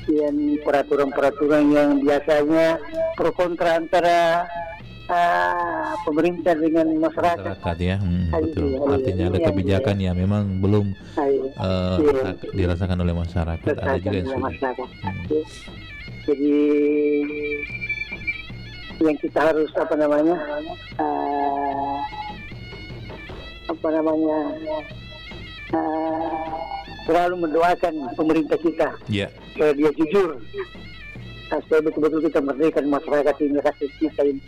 [SPEAKER 15] Dan peraturan-peraturan yang biasanya pro kontra antara pemerintah dengan masyarakat
[SPEAKER 5] ya, betul. Artinya ada kebijakan yang memang belum dirasakan oleh masyarakat. Ada juga yang sudah.
[SPEAKER 15] Jadi yang kita harus selalu mendoakan pemerintah kita supaya dia jujur, supaya betul-betul kita merdeka masyarakat ini, rakyat kita ini.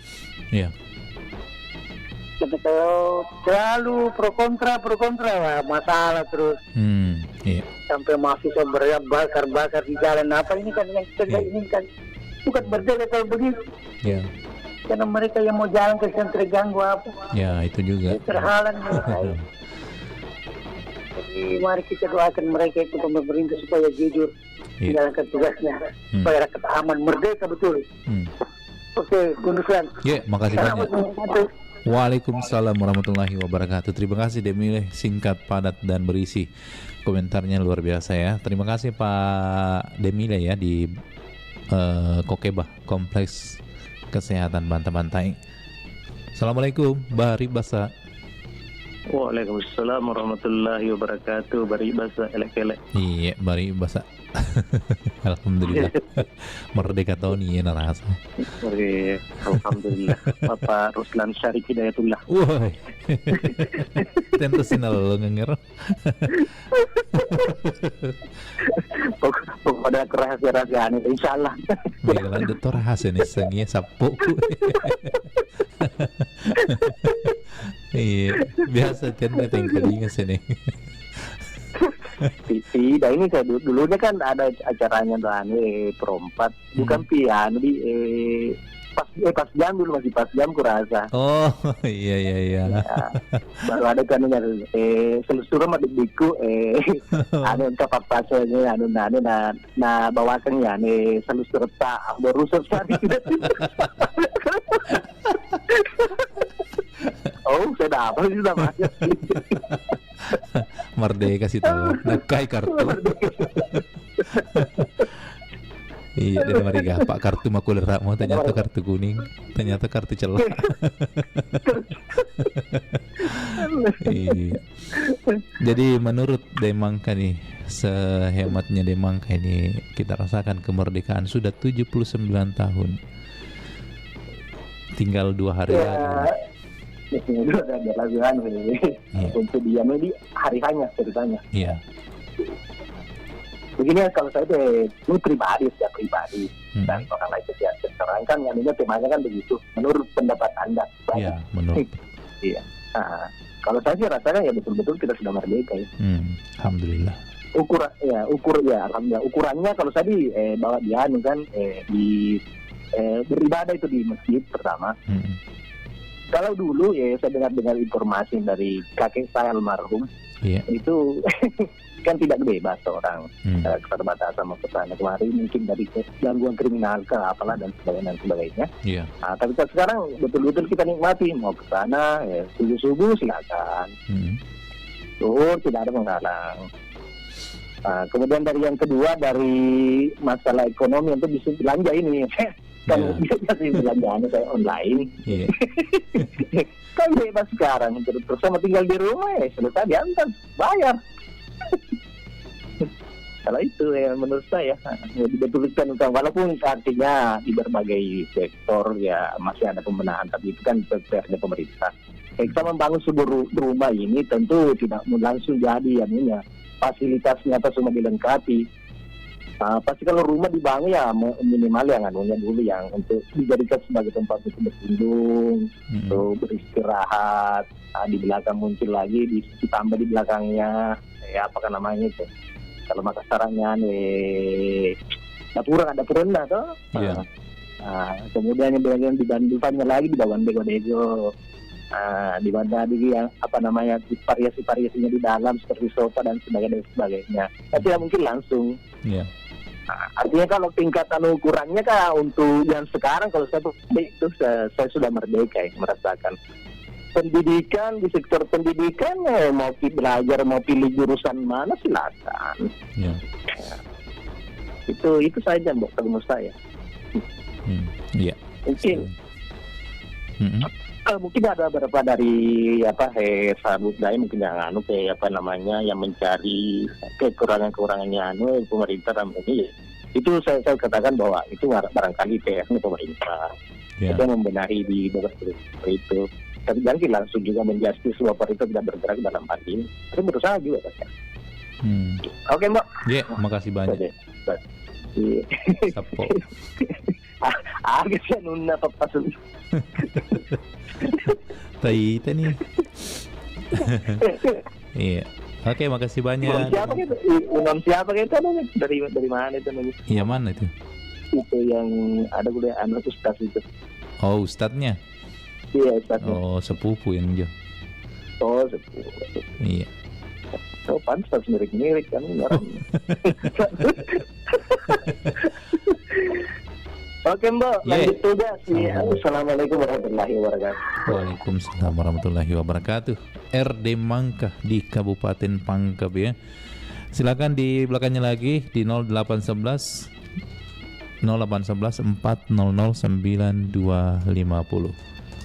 [SPEAKER 15] Kalau terlalu pro kontra wah, masalah terus.
[SPEAKER 5] Iya.
[SPEAKER 15] Sampai mahasiswa bakar di jalan, apa ini kan yang kita nggak inginkan. Bukan merdeka kalau begitu.
[SPEAKER 5] Iya.
[SPEAKER 15] Karena mereka yang mau jalan ke sana terganggu apa.
[SPEAKER 5] Ya, itu juga.
[SPEAKER 15] Terhalang mereka. Jadi mari kita doakan mereka itu pemerintah supaya jujur menjalankan tugasnya, supaya rakyat aman, merdeka betul. Oke, Gundusan.
[SPEAKER 5] Ya, makasih banyak. Waalaikumsalam warahmatullahi wabarakatuh. Terima kasih Demile, singkat, padat, dan berisi. Komentarnya luar biasa ya. Terima kasih Pak Demile ya di Kokebah, Kompleks Kesehatan Bantai. Assalamualaikum, Bari Basa.
[SPEAKER 7] Waalaikumsalam warahmatullahi wabarakatuh. Bari Basa elek-elek.
[SPEAKER 5] Iya, Bari Basa. Alhamdulillah. Merdeka Tony ya narasa.
[SPEAKER 7] Alhamdulillah. Bapak Ruslan Syarif Hidayatullah.
[SPEAKER 5] Wah. Tentu sinal lo ngenger.
[SPEAKER 7] Pokoknya rahasia-rahasiaan itu insyaallah.
[SPEAKER 5] Bila itu rahasia nih sengi sapu. Iya, biasa tentu tinggal sini.
[SPEAKER 7] Tidak, ini saya dulunya kan ada acaranya dan perempat, bukan pian di pas jam dulu, masih pas jam kurasa.
[SPEAKER 5] Oh iya. Ya,
[SPEAKER 7] baru ada kan selusur mah diku anu kapak pasnya anu na bawakan ya selusur tak baru selesai. Oh, saya dapat sih sama.
[SPEAKER 5] Merdeka sih tahu. Nakai kartu. Iya, dari Mariga Pak kartu makulera mau ternyata kartu kuning, ternyata kartu celah. Iya. Jadi menurut Demangka nih, sehematnya Demangka ini kita rasakan kemerdekaan sudah 79 tahun. Tinggal 2 hari lagi.
[SPEAKER 7] Itu ada laguan untuk dia di hari hanya ceritanya.
[SPEAKER 5] Iya.
[SPEAKER 7] Begini kalau saya ini pribadi dan orang lain ya terangkan yang ini temanya kan begitu. Menurut pendapat Anda?
[SPEAKER 5] Iya, menurut.
[SPEAKER 7] Iya. Nah, kalau saya sih rasanya ya betul-betul kita sudah merdeka ya.
[SPEAKER 5] Alhamdulillah.
[SPEAKER 7] Alhamdulillah. Ukurannya kalau saya bawa dia kan di beribadah itu di masjid pertama. Kalau dulu ya saya dengar informasi dari kakek saya almarhum, itu kan tidak bebas orang keterbatasan sama kesana kemarin mungkin dari gangguan kriminal ke apalah dan sebagainya. Nah, tapi sekarang betul-betul kita nikmati mau ke sana subuh silakan, tidak ada penghalang. Nah, kemudian dari yang kedua dari masalah ekonomi untuk bisa belanja ini. Kan bisa sih belanjaan saya online. Kan bebas sekarang terus sama tinggal di rumah selesai diantar bayar. Kalau itu menurut saya dibetulkan walaupun artinya di berbagai sektor ya masih ada pembenahan, tapi itu kan PR-nya pemerintah. Kita membangun sebuah rumah ini tentu tidak langsung jadi fasilitasnya atau semua dilengkapi. Pasti kalau rumah dibangun ya minimal yang anunya dulu yang untuk dijadikan sebagai tempat untuk berkunjung, untuk beristirahat. Di belakang muncul lagi ditambah di belakangnya apakah namanya itu? Kalau Makassarannya dapuran toh. Kemudian yang bagian di Bandungnya lagi di bawah Bego. Di mana yang variasi-variasinya di dalam seperti sofa dan sebagainya. Tapi tidak mungkin langsung. Artinya kalau tingkatan ukurannya untuk yang sekarang kalau saya sudah merdeka merasakan pendidikan di sektor pendidikan mau belajar mau pilih jurusan mana silakan. Itu saja kalau menurut saya. Mungkin mungkin ada beberapa dari sahabat saya mungkin yang mencari kekurangannya pemerintah dalam ini itu saya katakan bahwa itu barangkali PR-nya pemerintah itu membenahi di beberapa itu, tapi jangan langsung juga menjustis bahwa pemerintah tidak bergerak dalam hal ini. Itu menurut saya juga Pak. Oke Mbak.
[SPEAKER 5] Makasih banyak.
[SPEAKER 7] Agak siya nung napapasun.
[SPEAKER 5] Taita nih. Iya. Oke, makasih banyak.
[SPEAKER 7] Imam siapa gitu? Dari mana itu namanya?
[SPEAKER 5] Iya, mana itu?
[SPEAKER 7] Itu yang ada gue anak ustaz itu.
[SPEAKER 5] Oh, ustadznya?
[SPEAKER 7] Iya, ustadznya.
[SPEAKER 5] Oh, sepupu yang Jo.
[SPEAKER 7] Oh, sepupu.
[SPEAKER 5] Iya.
[SPEAKER 7] Oh, pantas mirip-mirip kan. Oke Mbak, lanjut tugas. Assalamualaikum warahmatullahi wabarakatuh.
[SPEAKER 5] Waalaikumsalam warahmatullahi wabarakatuh. RD Mangkah di Kabupaten Pangkep ya. Silakan di belakangnya lagi di 0811 400 9250.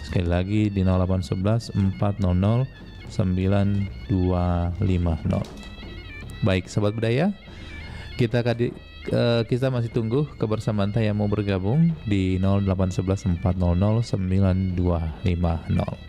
[SPEAKER 5] Sekali lagi di 0811 400 9250. Baik sahabat budaya, kita masih tunggu kebersamaan yang mau bergabung di 0811 400 9250.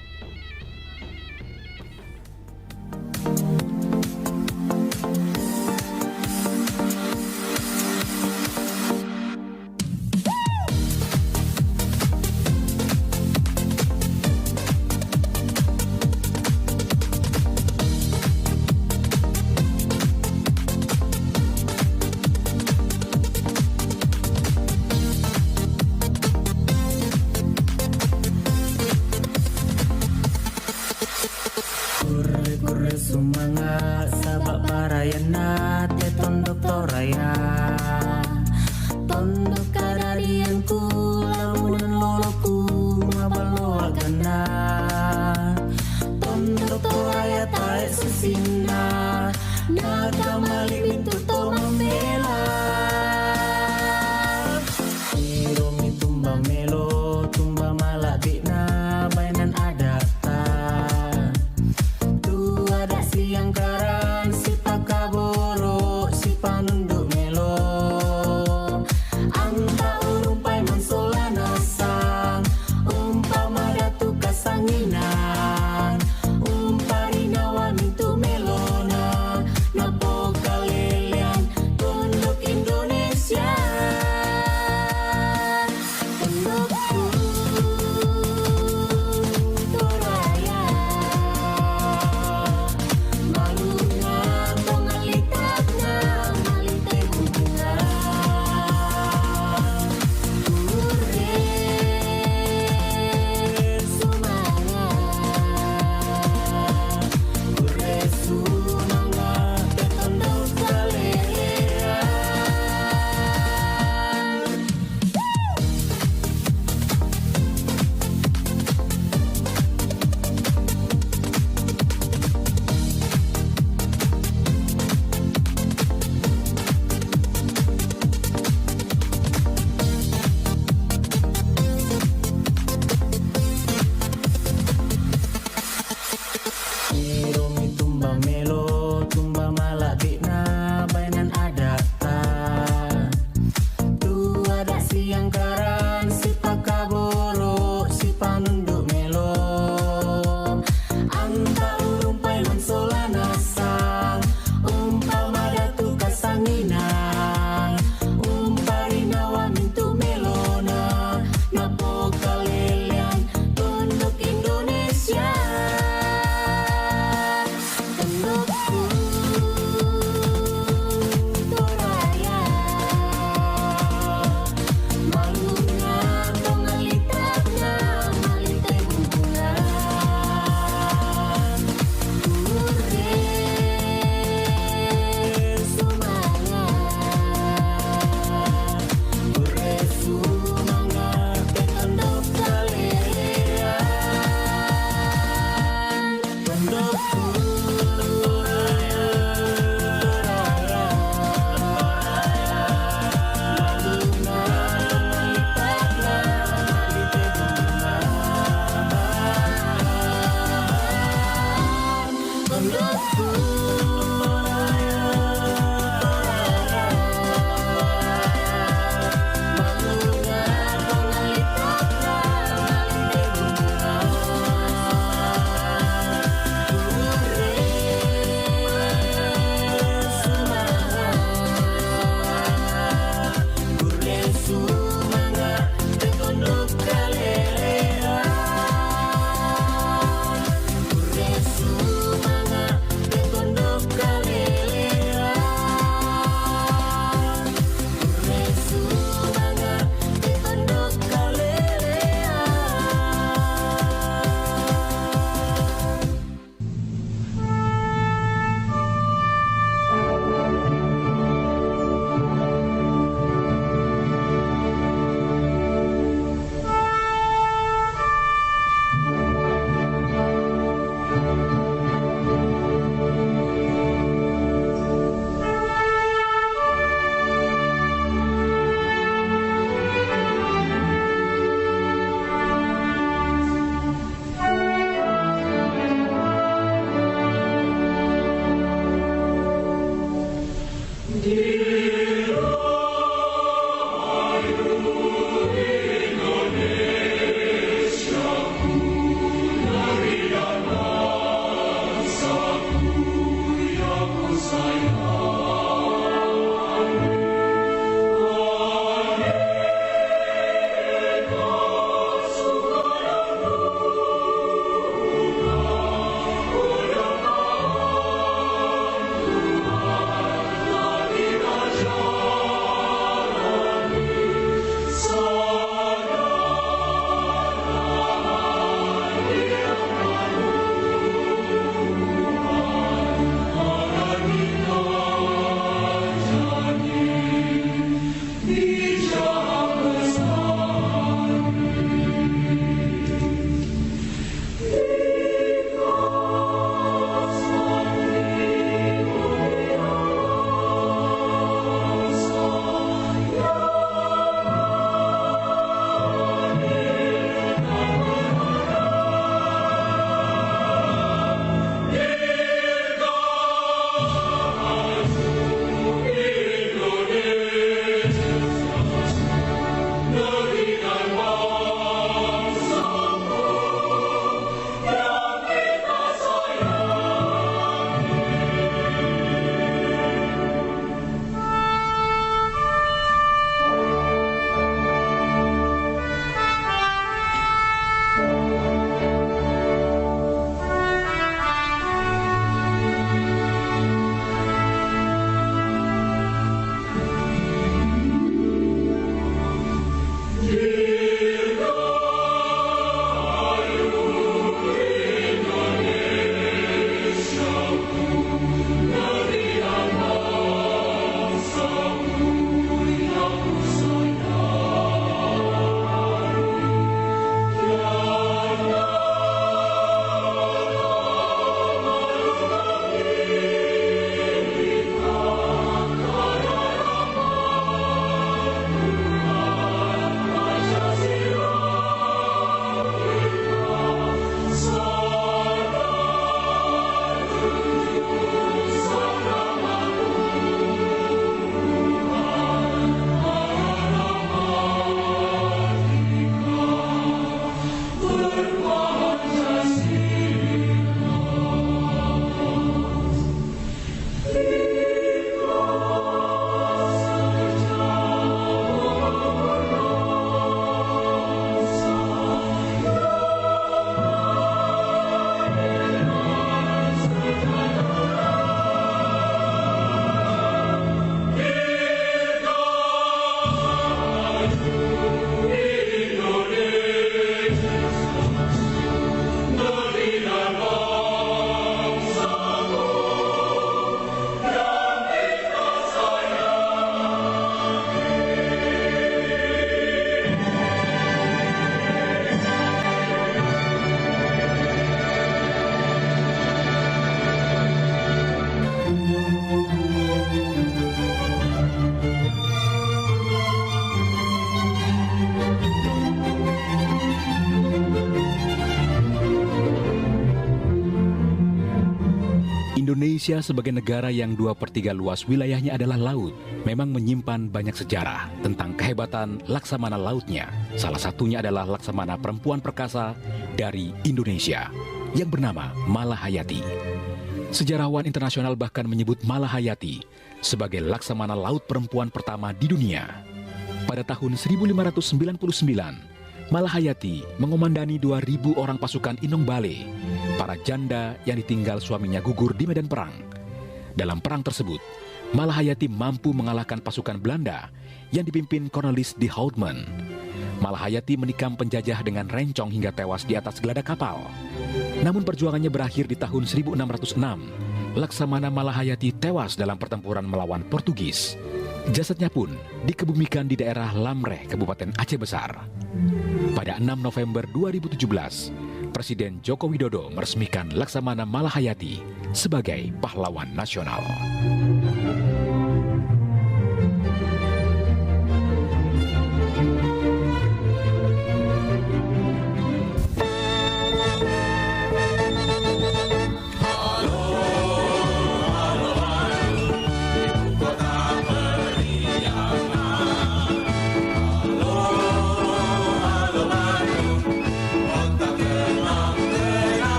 [SPEAKER 20] Umpari nawa mintu melona, napo kalele
[SPEAKER 6] Indonesia sebagai negara yang 2/3 luas wilayahnya adalah laut, memang menyimpan banyak sejarah tentang kehebatan laksamana lautnya. Salah satunya adalah laksamana perempuan perkasa dari Indonesia yang bernama Malahayati. Sejarawan internasional bahkan menyebut Malahayati sebagai laksamana laut perempuan pertama di dunia. Pada tahun 1599, Malahayati mengomandani 2.000 orang pasukan Inong Bale, para janda yang ditinggal suaminya gugur di medan perang. Dalam perang tersebut, Malahayati mampu mengalahkan pasukan Belanda yang dipimpin Cornelis de Houtman. Malahayati menikam penjajah dengan rencong hingga tewas di atas geladak kapal. Namun perjuangannya berakhir di tahun 1606. Laksamana Malahayati tewas dalam pertempuran melawan Portugis. Jasadnya pun dikebumikan di daerah Lamreh, Kabupaten Aceh Besar. Pada 6 November 2017, Presiden Joko Widodo meresmikan Laksamana Malahayati sebagai pahlawan nasional.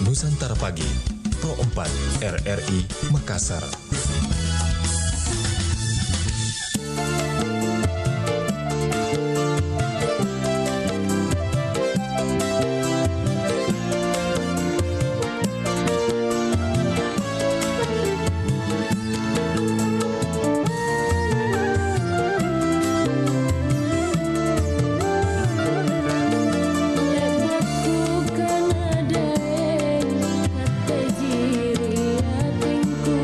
[SPEAKER 8] Nusantara Pagi, Pro 4 RRI Makassar.
[SPEAKER 23] Kata jiri hatiku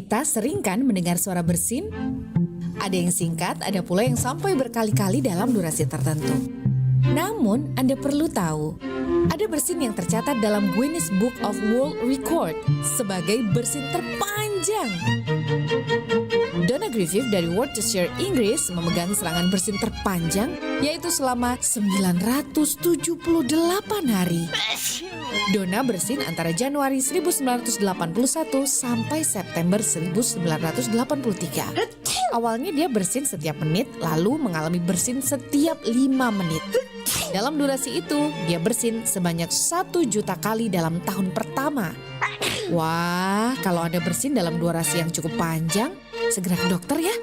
[SPEAKER 9] Kita sering kan mendengar suara bersin? Ada yang singkat, ada pula yang sampai berkali-kali dalam durasi tertentu. Namun, Anda perlu tahu, ada bersin yang tercatat dalam Guinness Book of World Record sebagai bersin terpanjang. Donna Griffith dari Worcestershire, Inggris memegang serangan bersin terpanjang, yaitu selama 978 hari. Donna bersin antara Januari 1981 sampai September 1983. Awalnya dia bersin setiap menit, lalu mengalami bersin setiap 5 menit. Dalam durasi itu, dia bersin sebanyak 1 juta kali dalam tahun pertama. Wah, kalau Anda bersin dalam durasi yang cukup panjang, segera ke dokter ya.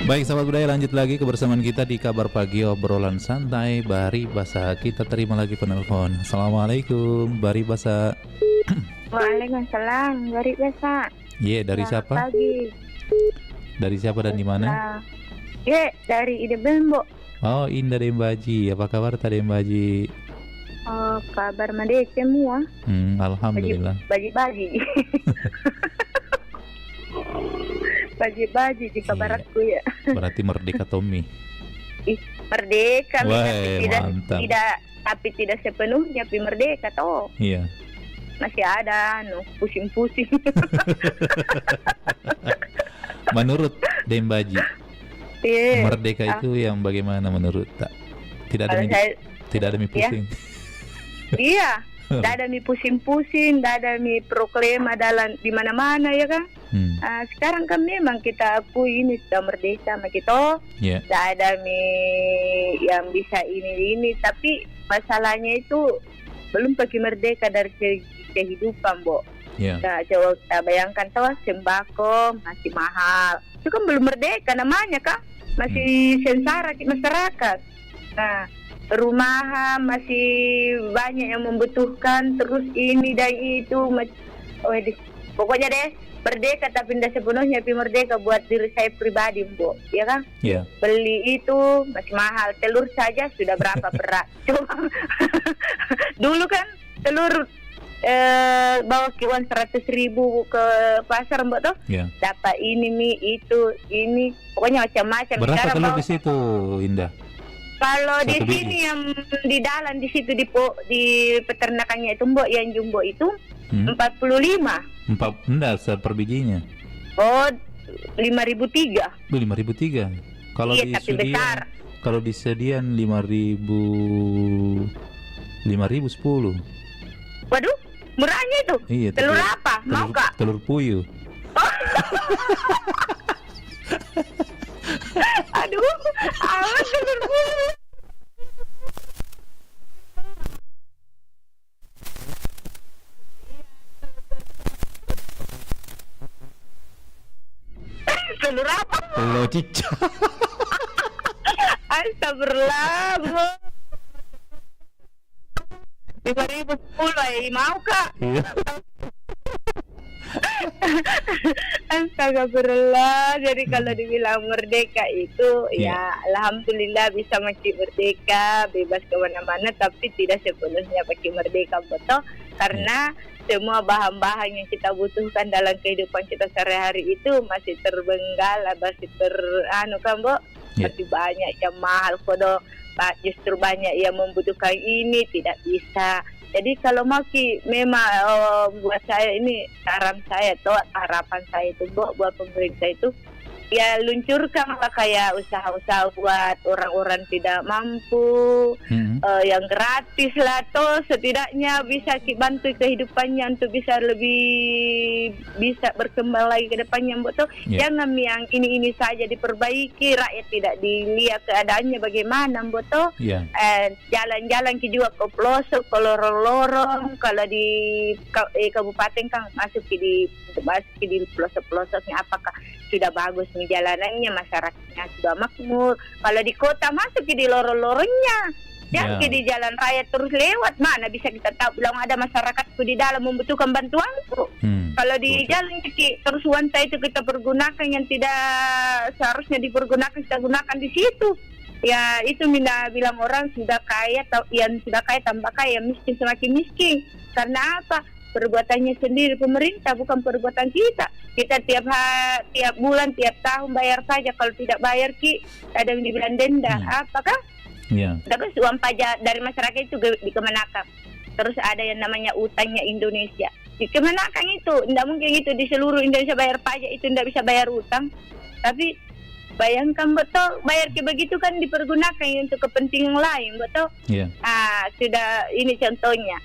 [SPEAKER 5] Baik sahabat budaya, lanjut lagi kebersamaan kita di Kabar Pagi obrolan santai Bari Basa. Kita terima lagi penelpon. Assalamualaikum Bari Basa.
[SPEAKER 10] Waalaikumsalam Bari Basa.
[SPEAKER 5] Iya, dari
[SPEAKER 10] Selamat
[SPEAKER 5] siapa?
[SPEAKER 10] Pagi.
[SPEAKER 5] Dari siapa dan di mana?
[SPEAKER 10] Dari Ide Bembo.
[SPEAKER 5] Oh, Indah Dembaji. Apa kabar tadi Dembaji?
[SPEAKER 10] Oh, kabar made semua.
[SPEAKER 5] Alhamdulillah.
[SPEAKER 10] Baji-baji. Baji-baji di kabaratku ya.
[SPEAKER 5] Berarti merdeka Tommy.
[SPEAKER 10] Merdeka,
[SPEAKER 5] Wah,
[SPEAKER 10] tapi
[SPEAKER 5] mantap.
[SPEAKER 10] tidak sepenuhnya merdeka toh.
[SPEAKER 5] Iya.
[SPEAKER 10] Masih ada pusing-pusing.
[SPEAKER 5] Menurut Dembaji, merdeka itu yang bagaimana menurut tak? Tidak ada mie pusing.
[SPEAKER 10] Iya. Tidak ada mie pusing-pusing, tidak ada mie proklama di mana-mana ya kan. Sekarang kan memang kita akui ini sudah merdeka sama kita. Tidak ada mie yang bisa ini, tapi masalahnya itu belum pakai merdeka dari kehidupan, Bo. Nah, coba kita bayangkan tuh sembako masih mahal. Itu kan belum merdeka namanya kan. Masih sengsara masyarakat. Nah, perumahan masih banyak yang membutuhkan, terus ini dan itu. Pokoknya deh merdeka tapi tidak sepenuhnya merdeka buat diri saya pribadi, Bu, ya kan? Beli itu masih mahal, telur saja sudah berapa berat. Coba dulu kan telur bawa kiwan 100.000 ke pasar, Mbak toh, dapat ini mie itu ini, pokoknya macam-macam.
[SPEAKER 5] Berapa
[SPEAKER 10] sekarang
[SPEAKER 5] telur di situ, Indah?
[SPEAKER 10] Kalau di sini yang di dalam di situ di peternakannya itu, Mbok, yang jumbo itu 45.
[SPEAKER 5] Enggak, per bijinya.
[SPEAKER 10] Oh, 5.003.
[SPEAKER 5] 5.003. Kalau
[SPEAKER 10] iya,
[SPEAKER 5] di
[SPEAKER 10] tapi
[SPEAKER 5] Sedian,
[SPEAKER 10] besar.
[SPEAKER 5] kalau di Sedian 5.010.
[SPEAKER 10] Waduh, murahnya itu.
[SPEAKER 5] Iya,
[SPEAKER 10] telur apa? Mau Kak?
[SPEAKER 5] Telur puyuh.
[SPEAKER 10] Aduh, awas telur puyuh. Telur apa?
[SPEAKER 5] Telur cicak.
[SPEAKER 10] Astagfirullah, Bu. 5.010, mau Kak?
[SPEAKER 5] Iya.
[SPEAKER 10] Astagfirullah. Jadi kalau dibilang merdeka itu ya alhamdulillah bisa masih merdeka, bebas kemana-mana, tapi tidak sepenuhnya pakai merdeka, betul, karena semua bahan-bahan yang kita butuhkan dalam kehidupan kita sehari-hari itu masih terbenggal, masih kan, Bu? Masih banyak yang mahal, kodo justru banyak yang membutuhkan ini tidak bisa. Jadi kalau mau memang buat saya ini saran saya atau harapan saya itu, Bu, buat pemerintah itu ya luncurkanlah kayak usaha-usaha buat orang-orang tidak mampu, yang gratis lah, toh setidaknya bisa bantu kehidupannya untuk bisa lebih bisa berkembang lagi ke depannya, Mbok. Toh jangan yang ini saja diperbaiki, rakyat tidak dilihat keadaannya bagaimana, Mbok. Toh jalan-jalan juga ke pelosok, ke lorong-lorong, kalau di kabupaten kan masuk di pelosok-pelosoknya, apakah sudah bagus nih jalanannya, masyarakatnya sudah makmur. Kalau di kota masuk di lorong-lorongnya, yang di jalan raya terus lewat, mana bisa kita tahu bilang ada masyarakatku di dalam membutuhkan bantuanku. Kalau di jalan terus wanita itu kita pergunakan yang tidak seharusnya dipergunakan, kita gunakan di situ. Ya itu Minda bilang orang sudah kaya, yang sudah kaya tambah kaya, miskin semakin miskin. Karena apa? Perbuatannya sendiri pemerintah, bukan perbuatan kita. Kita tiap bulan, tiap tahun bayar saja. Kalau tidak bayar ada yang dibilang denda. Apakah? Terus uang pajak dari masyarakat itu dikemenakan. Terus ada yang namanya utangnya Indonesia. Dikemenakan itu, tidak mungkin itu di seluruh Indonesia bayar pajak itu tidak bisa bayar utang. Tapi bayangkan, betul, bayar begitu kan dipergunakan untuk kepentingan lain, betul? Sudah ini contohnya.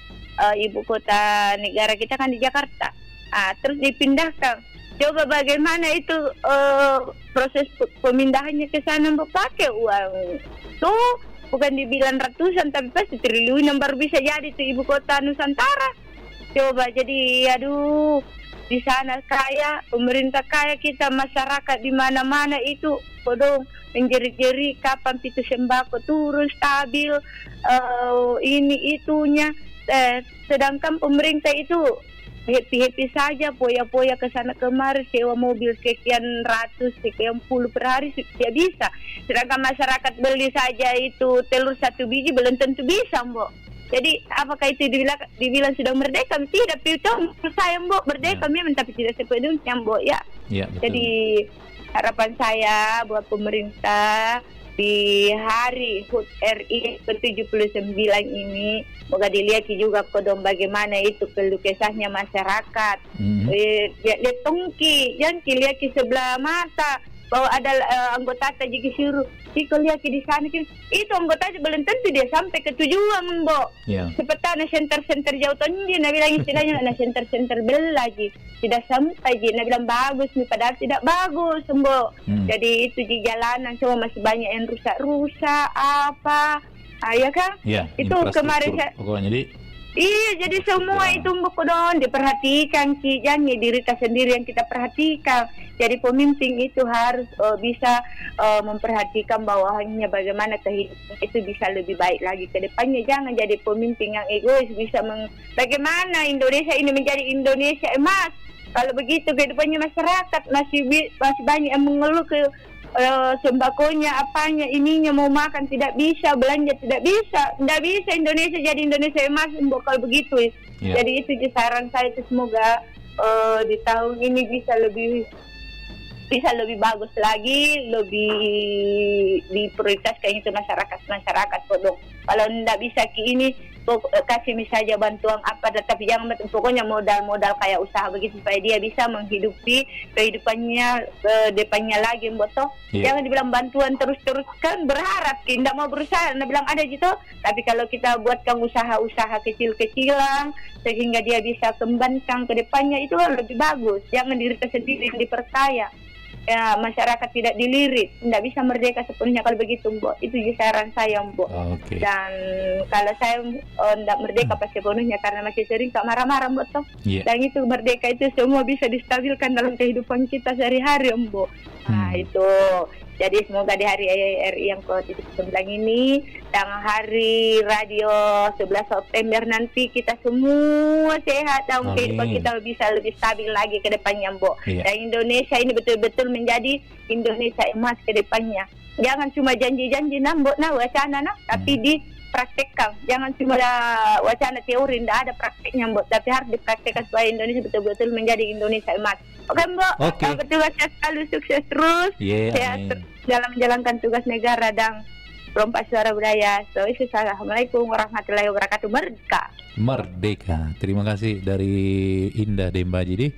[SPEAKER 10] Ibu kota negara kita kan di Jakarta, terus dipindahkan. Coba bagaimana itu proses pemindahannya ke sana, pakai uang tuh bukan dibilang ratusan tapi pasti triliunan baru bisa jadi tuh ibu kota Nusantara. Coba jadi aduh, di sana kaya, pemerintah kaya, kita masyarakat di mana-mana itu kodong menjerit-jerit kapan itu sembako turun stabil, ini itunya. Sedangkan pemerintah itu happy saja, poya-poya ke sana kemari, sewa mobil sekian ratus, sekian puluh per hari tidak bisa. Sedangkan masyarakat beli saja itu telur 1 biji belum tentu bisa, Mbok. Jadi apakah itu dibilang sudah merdeka? Tidak, itu saya, Mbok, merdeka memang tapi tidak sepenuhnya, Mbok, ya. Jadi harapan saya buat pemerintah di hari HUT RI ke-79 ini, moga dilihat juga kodong bagaimana itu keluh kesahnya masyarakat. Lihat tongki, jangan lihat ke sebelah mata bahwa ada anggota tajik suruh. Kalau lihat di sana itu anggota belum tentu dia sampai ke tujuan, Mbok. Seperti center jauh tinggi, Nabi bilang istilahnya center bel lagi tidak sampai, Nabi bilang bagus nih padahal tidak bagus, Mbok. Jadi itu di jalanan semua masih banyak yang rusak apa, ya kan? Itu kemarin saya pokoknya jadi semua itu Mbok don diperhatikan, jangan diri kita sendiri yang kita perhatikan. Jadi pemimpin itu harus bisa memperhatikan bawahannya bagaimana kehidupan itu bisa lebih baik lagi ke depannya. Jangan jadi pemimpin yang egois, bisa bagaimana Indonesia ini menjadi Indonesia emas. Kalau begitu kehidupannya masyarakat masih banyak yang mengeluh ke sembakonya, apanya, ininya mau makan tidak bisa, belanja tidak bisa Indonesia jadi Indonesia emas, Mbok, kalau begitu. Jadi itu saran saya itu semoga di tahun ini bisa lebih bagus lagi, lebih diprioritaskan itu masyarakat kodong. Kalau tidak bisa ini kasih misalnya bantuan apa, tapi jangan pokoknya modal kayak usaha begitu supaya dia bisa menghidupi kehidupannya ke depannya lagi, Mbok. Jangan dibilang bantuan terus kan berharap tidak mau berusaha, bilang ada gitu. Tapi kalau kita buatkan usaha-usaha kecil-kecilan sehingga dia bisa kembangkan ke depannya, itu lebih bagus. Jangan diri sendiri yang dipercaya. Ya, masyarakat tidak dilirik, tidak bisa merdeka sepenuhnya kalau begitu, Mbok. Itu saran saya, Mbok. Dan kalau saya tidak merdeka pas sepenuhnya karena masih sering tak marah-marah, Mbok. Dan itu merdeka itu semua bisa distabilkan dalam kehidupan kita sehari-hari, Mbok. Nah itu. Jadi semoga di hari RI yang ke-79 ini dan hari radio 11 September nanti kita semua sehat dan kehidupan kita bisa lebih stabil lagi ke depannya, Mbok. Dan Indonesia ini betul-betul menjadi Indonesia emas ke depannya. Jangan cuma janji-janji, Mbok, wacana, tapi dipraktekkan. Jangan cuma wacana teori, tidak ada prakteknya, Mbok. Tapi harus dipraktekkan supaya Indonesia betul-betul menjadi Indonesia emas. Oke, Mbok. Bertugasnya selalu sukses terus. Dalam menjalankan tugas negara dan Perompak Suara Budaya. Assalamualaikum warahmatullahi wabarakatuh. Merdeka.
[SPEAKER 5] Terima kasih dari Indah Demba. Jadi,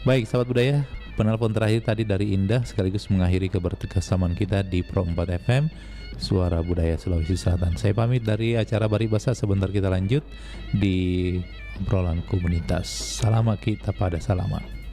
[SPEAKER 5] baik sahabat budaya, Penelpon terakhir tadi dari Indah sekaligus mengakhiri kebersamaan kita di Pro 4 FM Suara Budaya Sulawesi Selatan. Saya pamit dari acara Baribasa, sebentar kita lanjut di obrolan komunitas. Salama kita pada salama.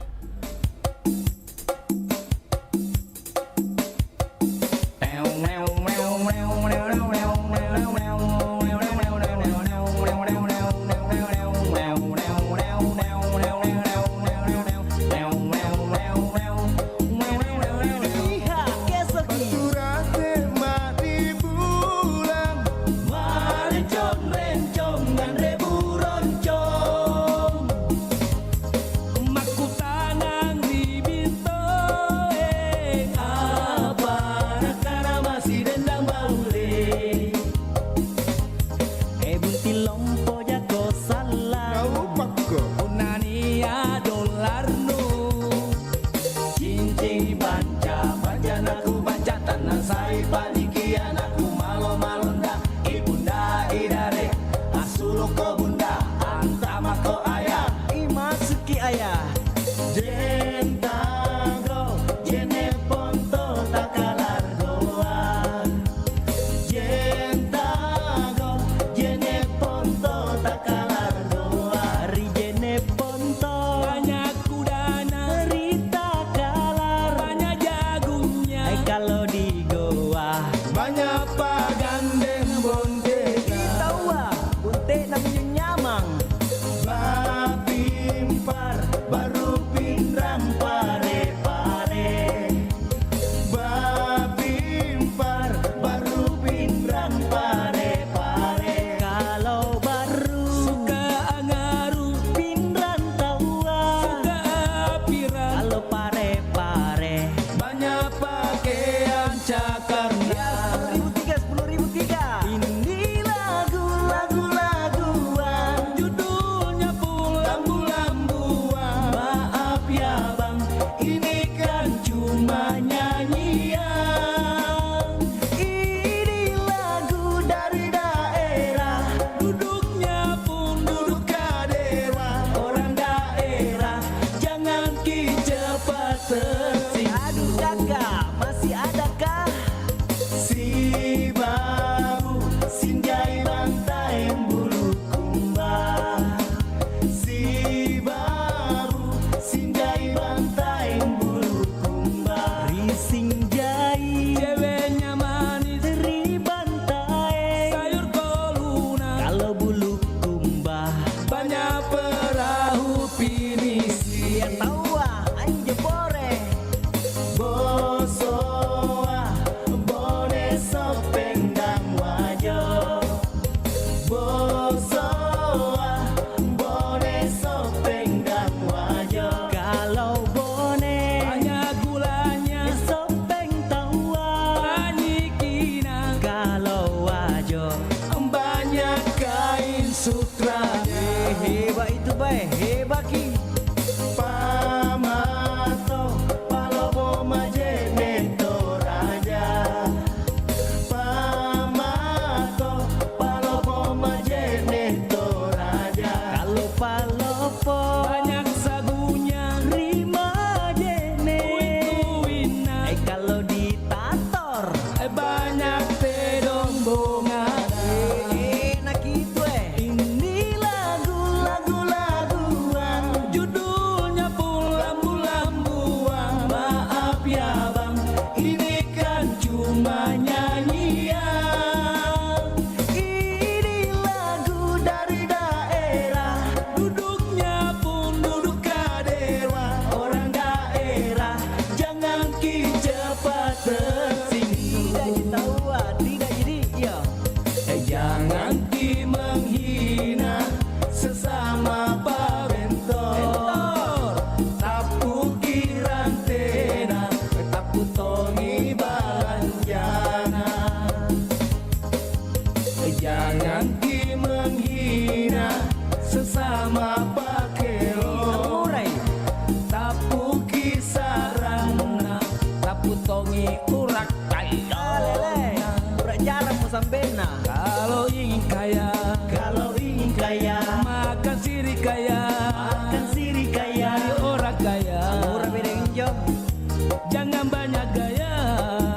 [SPEAKER 11] Jangan banyak gaya,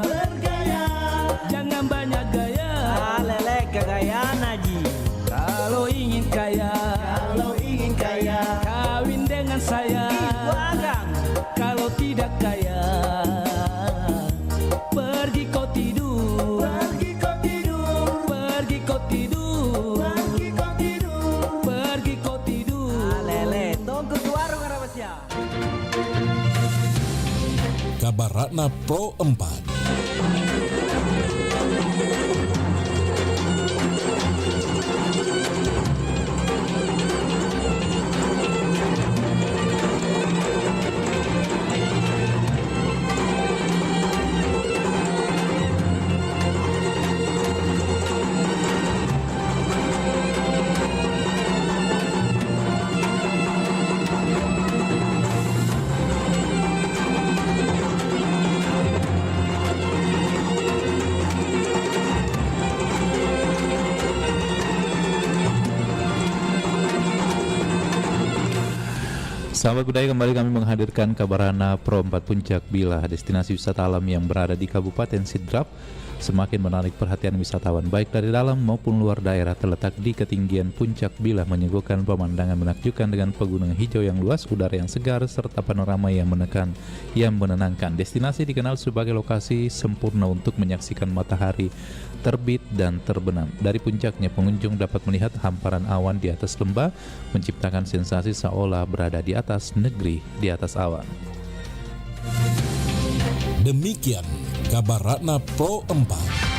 [SPEAKER 11] bergaya. Jangan banyak gaya,
[SPEAKER 1] lele kegayaan Haji.
[SPEAKER 11] Kalau ingin kaya, kawin dengan saya. Kalau tidak kaya, pergi kau tidur, pergi kau tidur, pergi kau tidur, pergi kau tidur, pergi kau tidur.
[SPEAKER 1] Lele, tunggu ke warung Ramasya.
[SPEAKER 18] Kabar Ratna Pro 4.
[SPEAKER 5] Sahabat budaya, kembali kami menghadirkan kabar Ratna Pro 4 Puncak Bila, destinasi wisata alam yang berada di Kabupaten Sidrap, semakin menarik perhatian wisatawan baik dari dalam maupun luar daerah. Terletak di ketinggian Puncak Bila, menyuguhkan pemandangan menakjubkan dengan pegunungan hijau yang luas, udara yang segar, serta panorama yang menenangkan. Destinasi dikenal sebagai lokasi sempurna untuk menyaksikan matahari terbit dan terbenam. Dari puncaknya, pengunjung dapat melihat hamparan awan di atas lembah, menciptakan sensasi seolah berada di atas negeri di atas awan.
[SPEAKER 18] Demikian kabar Ratna Pro 4.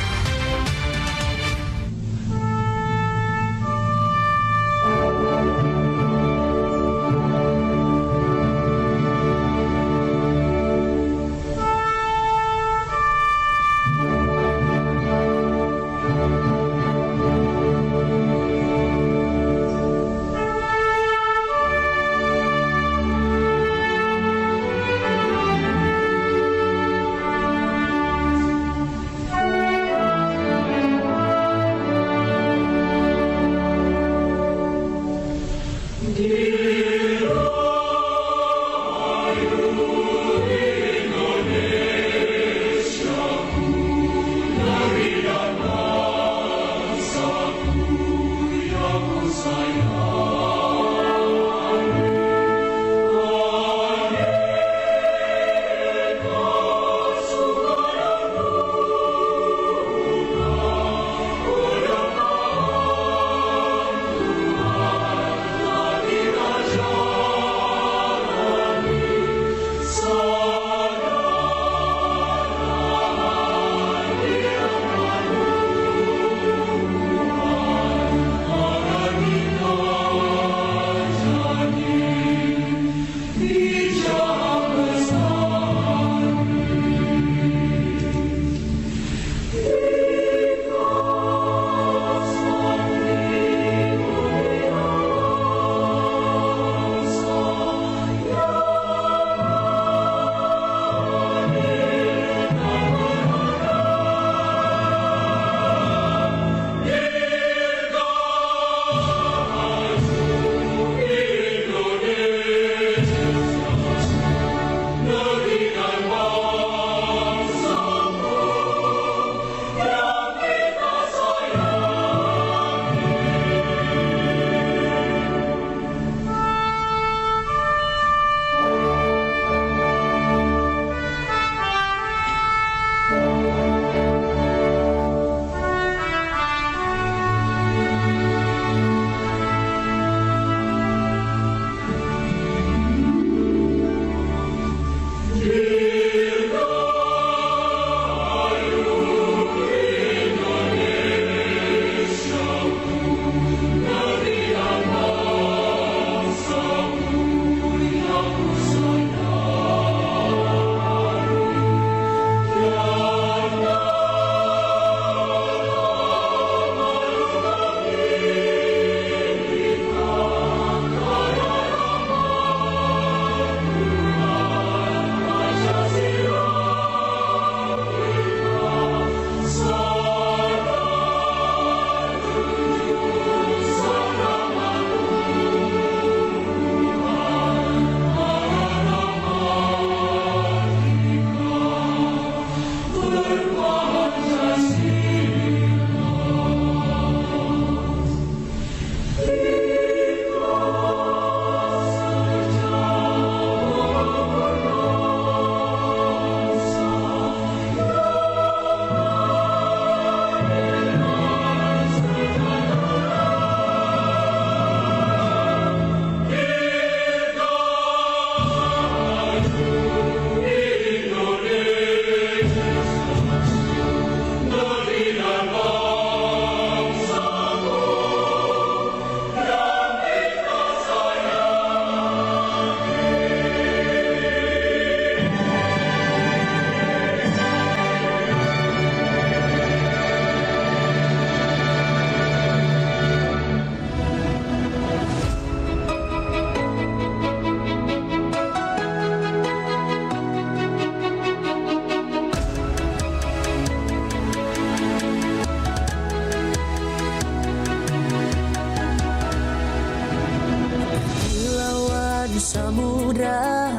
[SPEAKER 11] samudra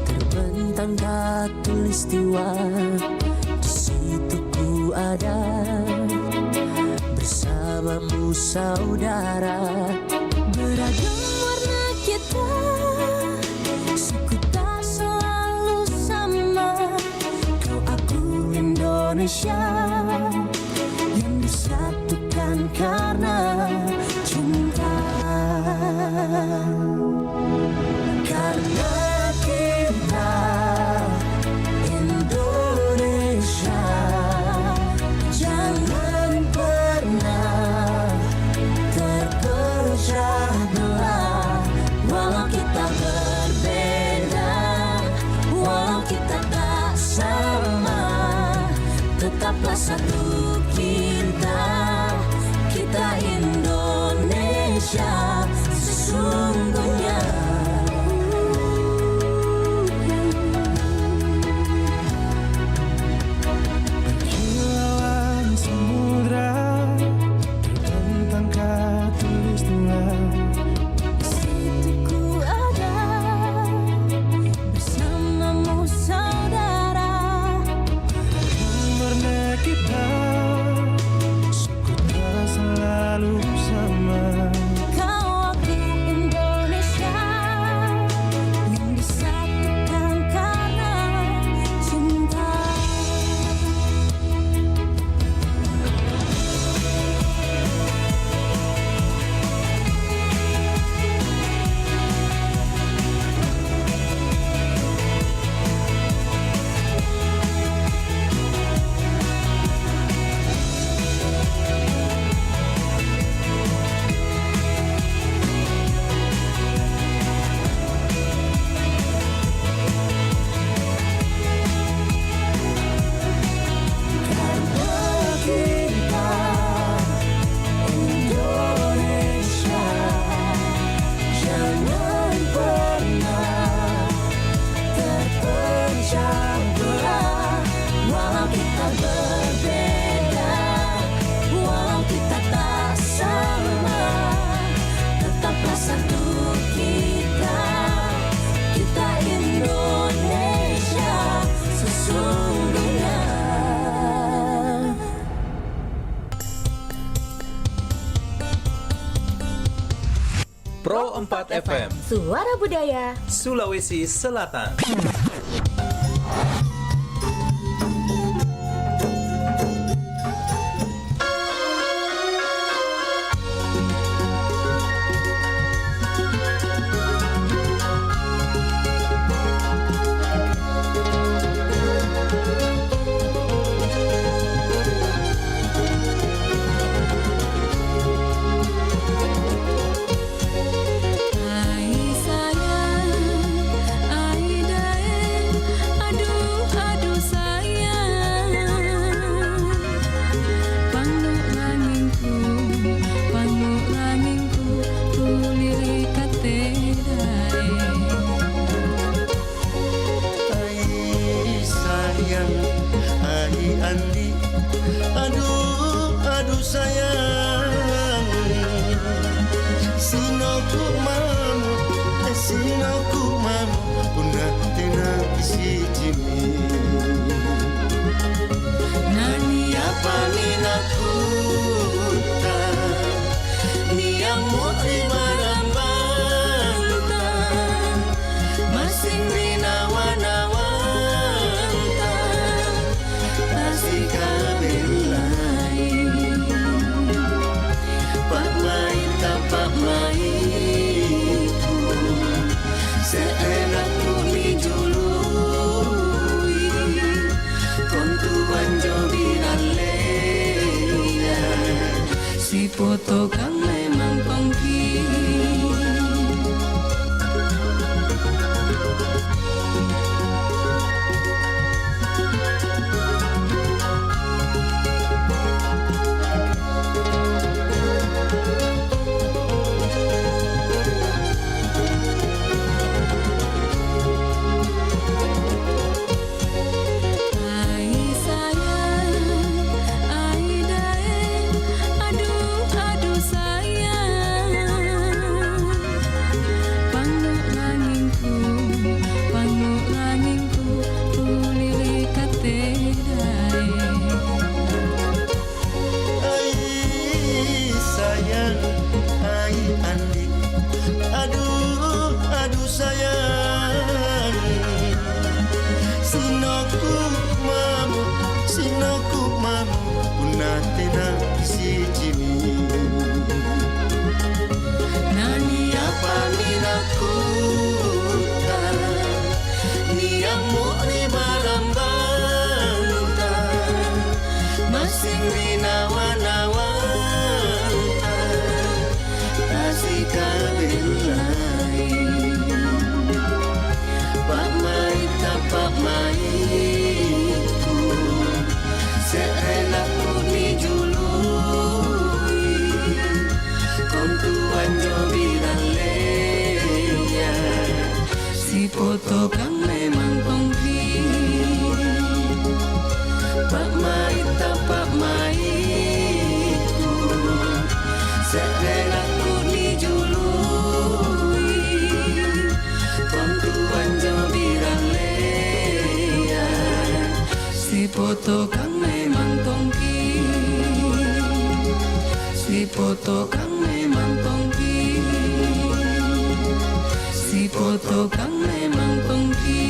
[SPEAKER 11] terbentang khatulistiwa, di situ ku ada bersamamu saudara.
[SPEAKER 21] Beragam warna kita, suku tak selalu sama.
[SPEAKER 11] Kau aku Indonesia yang disatukan karena cinta. Karena kita Indonesia, jangan pernah terpecah belah. Walau kita berbeda, walau kita tak sama, tetaplah satu kita, kita Indonesia sesungguhnya. Kilauan samudra terbentang khatulistiwa,
[SPEAKER 21] Di situ ku ada bersamamu saudara.
[SPEAKER 11] warna kita, suku tak selalu sama.
[SPEAKER 21] Kau aku Indonesia yang disatukan karena cinta.
[SPEAKER 11] Indonesia, jangan pernah terpecah belah. Walau kita berbeda, walau kita tak sama, tetaplah satu kita, kita Indonesia sesungguhnya.
[SPEAKER 12] Pro 4 FM
[SPEAKER 21] Suara Budaya
[SPEAKER 12] Sulawesi Selatan.
[SPEAKER 21] Hai sayang, hai daeng, aduh aduh sayang. Pangu langingku, kuliri kate daeng.
[SPEAKER 20] Hai sayang, hai Andi, aduh sayang. Sinoku mamu, punah tena isi jimi. Nani apa minakuta, niamu ribaran bantan, masing rinawan-awanta, masih kabelai. Pak maiku, seenakku dijului, kontuan jobiran leya, si foto kan memang kongki.
[SPEAKER 21] Hai sayang, hai daeng, aduh aduh sayang.
[SPEAKER 20] si foto kan memang tongki. Pak Mait tapak maitku, seleraku dijului. Kontuan jobiran lea, si foto kan memang tongki. Si foto kan memang tongki. Si foto kan memang tongki.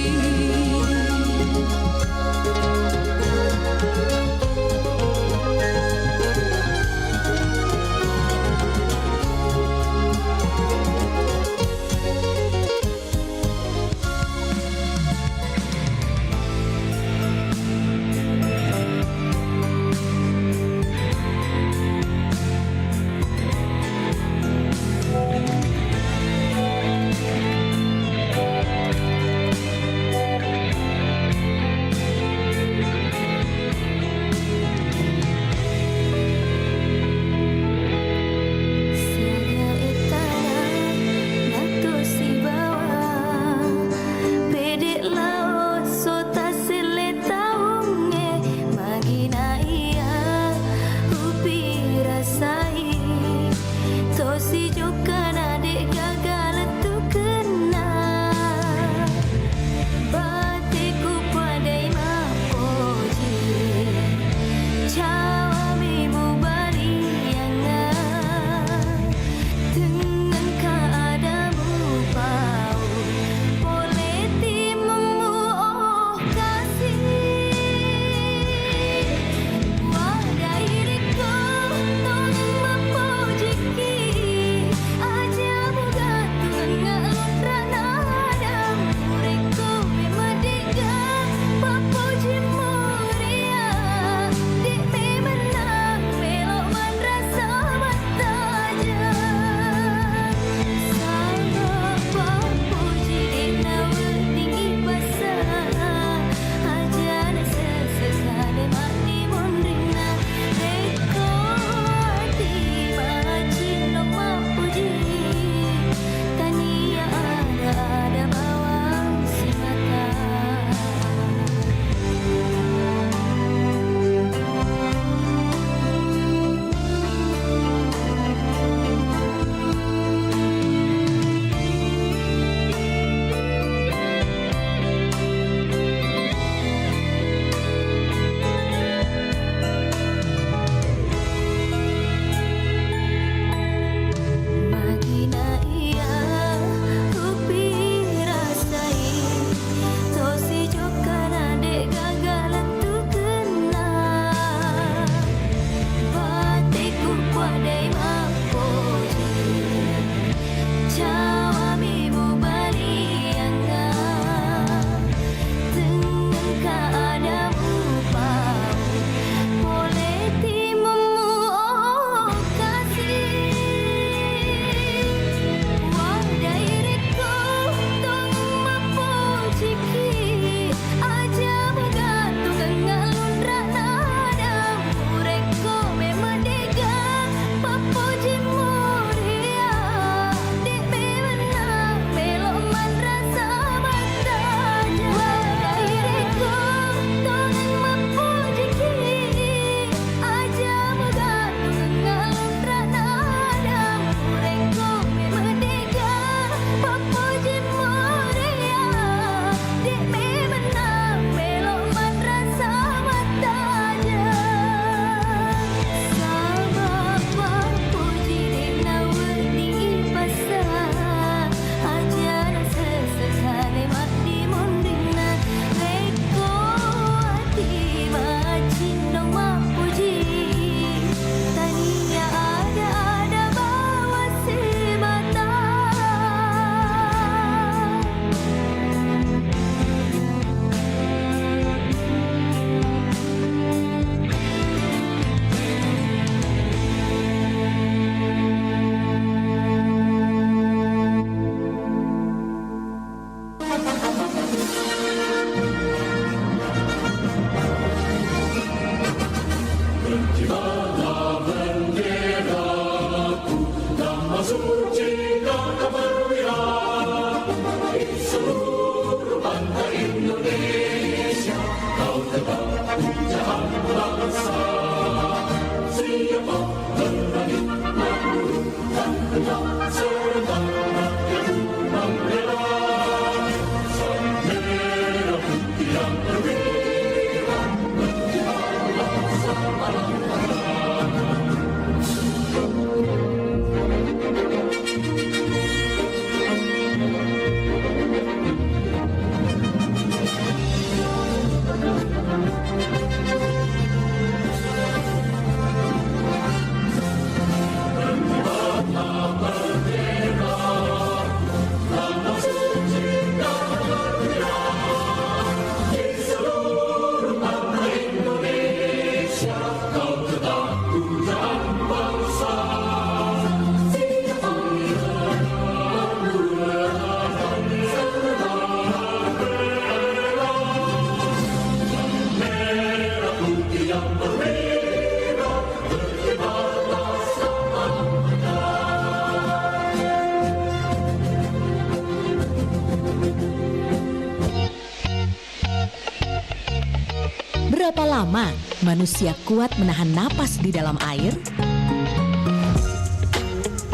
[SPEAKER 21] lama manusia kuat menahan napas di dalam air?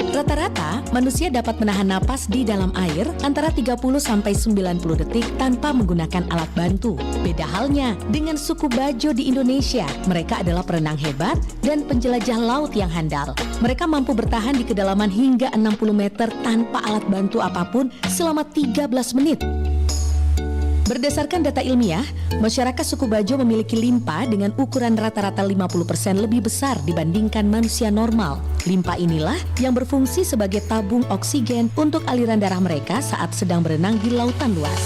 [SPEAKER 21] Rata-rata, manusia dapat menahan napas di dalam air antara 30 sampai 90 detik tanpa menggunakan alat bantu. Beda halnya dengan suku Bajo di Indonesia. Mereka adalah perenang hebat dan penjelajah laut yang handal. Mereka mampu bertahan di kedalaman hingga 60 meter tanpa alat bantu apapun selama 13 menit. Berdasarkan data ilmiah, masyarakat suku Bajo memiliki limpa dengan ukuran rata-rata 50% lebih besar dibandingkan manusia normal. Limpa inilah yang berfungsi sebagai tabung oksigen untuk aliran darah mereka saat sedang berenang di lautan luas.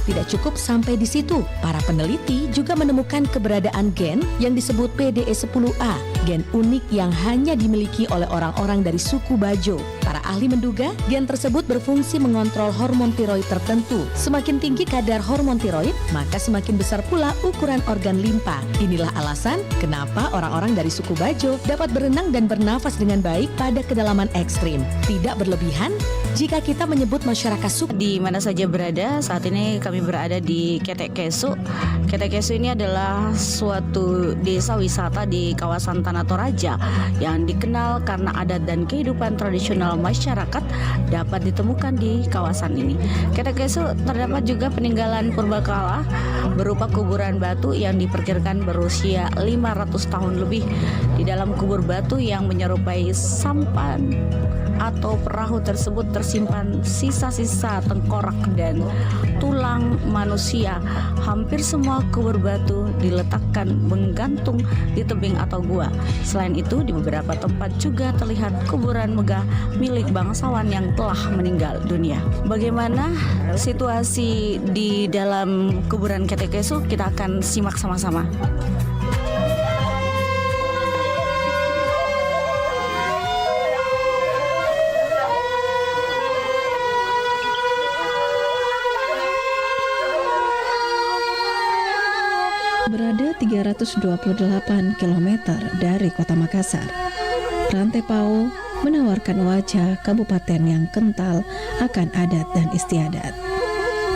[SPEAKER 21] Tidak cukup sampai di situ, para peneliti juga menemukan keberadaan gen yang disebut PDE10A, gen unik yang hanya dimiliki oleh orang-orang dari suku Bajo. Para ahli menduga gen tersebut berfungsi mengontrol hormon tiroid tertentu. Semakin tinggi kadar hormon tiroid, maka semakin besar pula ukuran organ limpa. Inilah alasan kenapa orang-orang dari suku Bajo dapat berenang dan bernafas dengan baik pada kedalaman ekstrim. Tidak berlebihan jika kita menyebut masyarakat suku.
[SPEAKER 13] Di mana saja berada, saat ini kami berada di Ketek Kesu. Ketek Kesu ini adalah suatu desa wisata di kawasan Tanah Toraja yang dikenal karena adat dan kehidupan tradisional masyarakat dapat ditemukan di kawasan ini. Ketek Kesu terdapat juga peninggalan purbakala berupa kuburan batu yang diperkirakan berusia 500 tahun lebih. Di dalam kubur batu yang menyerupai sampan atau perahu tersebut tersimpan sisa-sisa tengkorak dan tulang manusia. Hampir semua kubur batu diletakkan menggantung di tebing atau gua. Selain itu, di beberapa tempat juga terlihat kuburan megah milik bangsawan yang telah meninggal dunia. Bagaimana situasi di dalam kuburan Ketek Kesu? Kita akan simak sama-sama.
[SPEAKER 14] Berada 328 km dari kota Makassar, Rantai Pao menawarkan wajah kabupaten yang kental akan adat dan istiadat.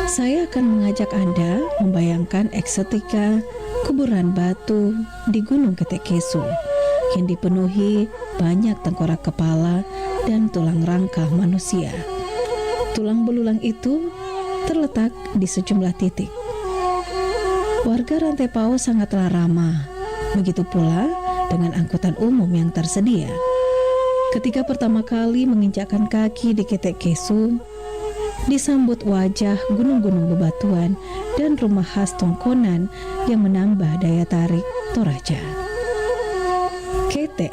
[SPEAKER 14] Saya akan mengajak Anda membayangkan eksotika kuburan batu di Gunung Ketek Kesu yang dipenuhi banyak tengkorak kepala dan tulang rangka manusia. Tulang belulang itu terletak di sejumlah titik. Warga Rantai Pao sangatlah ramah, begitu pula dengan angkutan umum yang tersedia. Ketika pertama kali menginjakkan kaki di Ketek Kesu, disambut wajah gunung-gunung bebatuan dan rumah khas Tongkonan yang menambah daya tarik Toraja. Ketek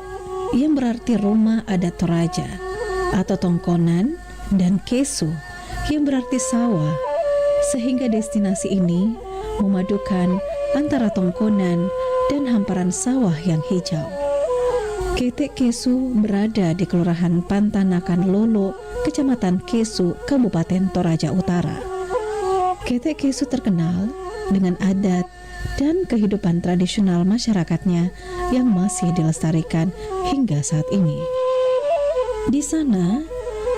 [SPEAKER 14] yang berarti rumah adat Toraja atau Tongkonan, dan Kesu yang berarti sawah, sehingga destinasi ini memadukan antara Tongkonan dan hamparan sawah yang hijau. Ketek Kesu berada di Kelurahan Pantanakan Lolo, Kecamatan Kesu, Kabupaten Toraja Utara. Ketek Kesu terkenal dengan adat dan kehidupan tradisional masyarakatnya yang masih dilestarikan hingga saat ini. Di sana,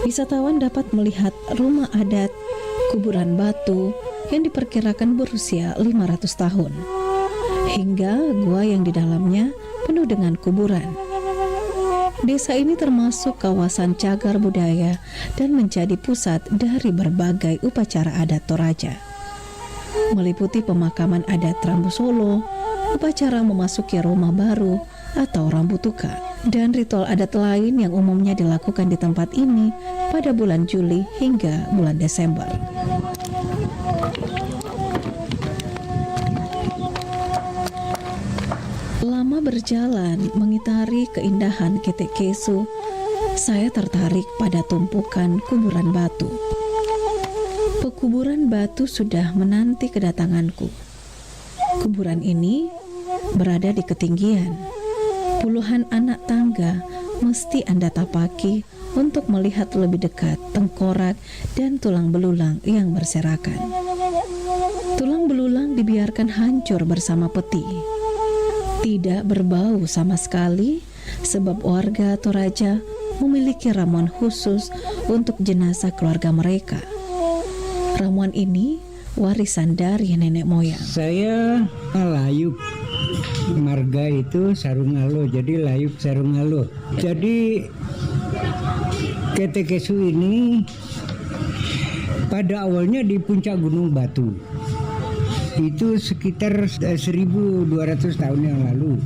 [SPEAKER 14] wisatawan dapat melihat rumah adat, kuburan batu yang diperkirakan berusia 500 tahun, hingga gua yang di dalamnya penuh dengan kuburan. Desa ini termasuk kawasan cagar budaya dan menjadi pusat dari berbagai upacara adat Toraja, meliputi pemakaman adat Rambu Solo, upacara memasuki rumah baru atau Rambutuka, dan ritual adat lain yang umumnya dilakukan di tempat ini pada bulan Juli hingga bulan Desember. Lama berjalan mengitari keindahan Ketek Kesu, saya tertarik pada tumpukan kuburan batu. Pekuburan batu sudah menanti kedatanganku. Kuburan ini berada di ketinggian. Puluhan anak tangga mesti Anda tapaki untuk melihat lebih dekat tengkorak dan tulang belulang yang berserakan. Tulang belulang dibiarkan hancur bersama peti. Tidak berbau sama sekali, sebab warga Toraja memiliki ramuan khusus untuk jenazah keluarga mereka. Ramuan ini warisan dari nenek moyang.
[SPEAKER 3] Saya layuk, marga itu Sarungalo, jadi layuk Sarungalo. Jadi Ketekesu ini pada awalnya di puncak Gunung Batu. Itu sekitar 1200 tahun yang lalu.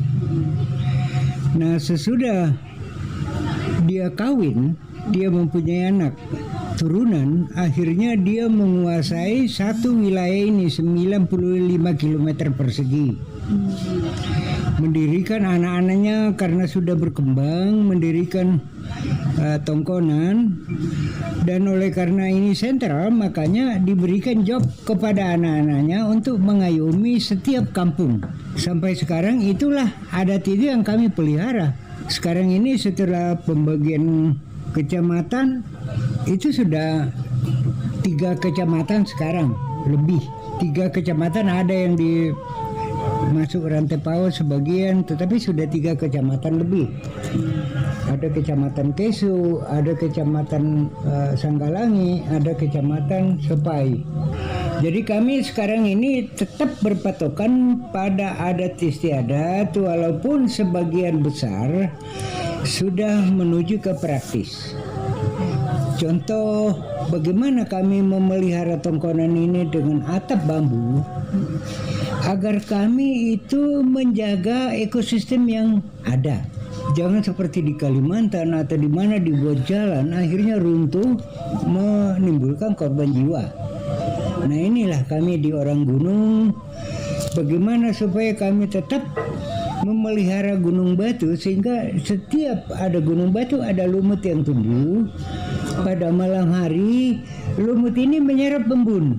[SPEAKER 3] Nah, sesudah dia kawin, dia mempunyai anak turunan, akhirnya dia menguasai satu wilayah ini 95 km persegi. Mendirikan anak-anaknya karena sudah berkembang, mendirikan tongkonan, dan oleh karena ini sentral, makanya diberikan job kepada anak-anaknya untuk mengayomi setiap kampung. Sampai sekarang itulah adat itu yang kami pelihara. Sekarang ini setelah pembagian kecamatan, itu sudah 3 kecamatan sekarang, lebih 3 kecamatan, ada yang di masuk Rantai Pao sebagian, tetapi sudah 3 kecamatan lebih. Ada kecamatan Kesu, ada kecamatan Sanggalangi, ada kecamatan Sepai. Jadi kami sekarang ini tetap berpatokan pada adat istiadat, walaupun sebagian besar sudah menuju ke praktis. Contoh bagaimana kami memelihara tongkonan ini dengan atap bambu, agar kami itu menjaga ekosistem yang ada. Jangan seperti di Kalimantan atau di mana dibuat jalan akhirnya runtuh, menimbulkan korban jiwa. Nah, inilah kami di orang gunung, bagaimana supaya kami tetap memelihara gunung batu, sehingga setiap ada gunung batu ada lumut yang tumbuh. Pada malam hari lumut ini menyerap embun,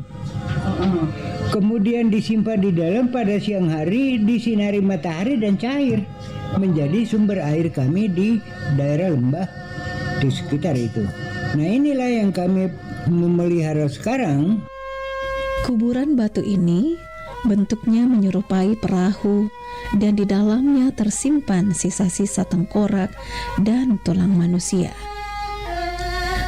[SPEAKER 3] kemudian disimpan di dalam, pada siang hari disinari matahari dan cair menjadi sumber air kami di daerah lembah di sekitar itu. Nah, inilah yang kami memelihara sekarang.
[SPEAKER 14] Kuburan batu ini bentuknya menyerupai perahu, dan di dalamnya tersimpan sisa-sisa tengkorak dan tulang manusia.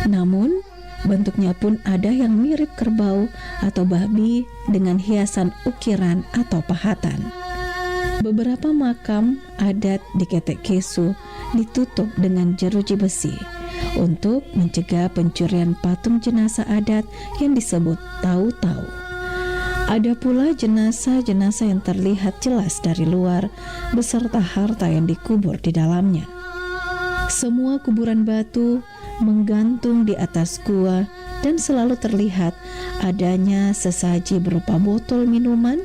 [SPEAKER 14] Namun bentuknya pun ada yang mirip kerbau atau babi dengan hiasan ukiran atau pahatan. Beberapa makam adat di Ketekesu ditutup dengan jeruji besi untuk mencegah pencurian patung jenazah adat yang disebut tau-tau. Ada pula jenazah-jenazah yang terlihat jelas dari luar beserta harta yang dikubur di dalamnya. Semua kuburan batu menggantung di atas gua dan selalu terlihat adanya sesaji berupa botol minuman,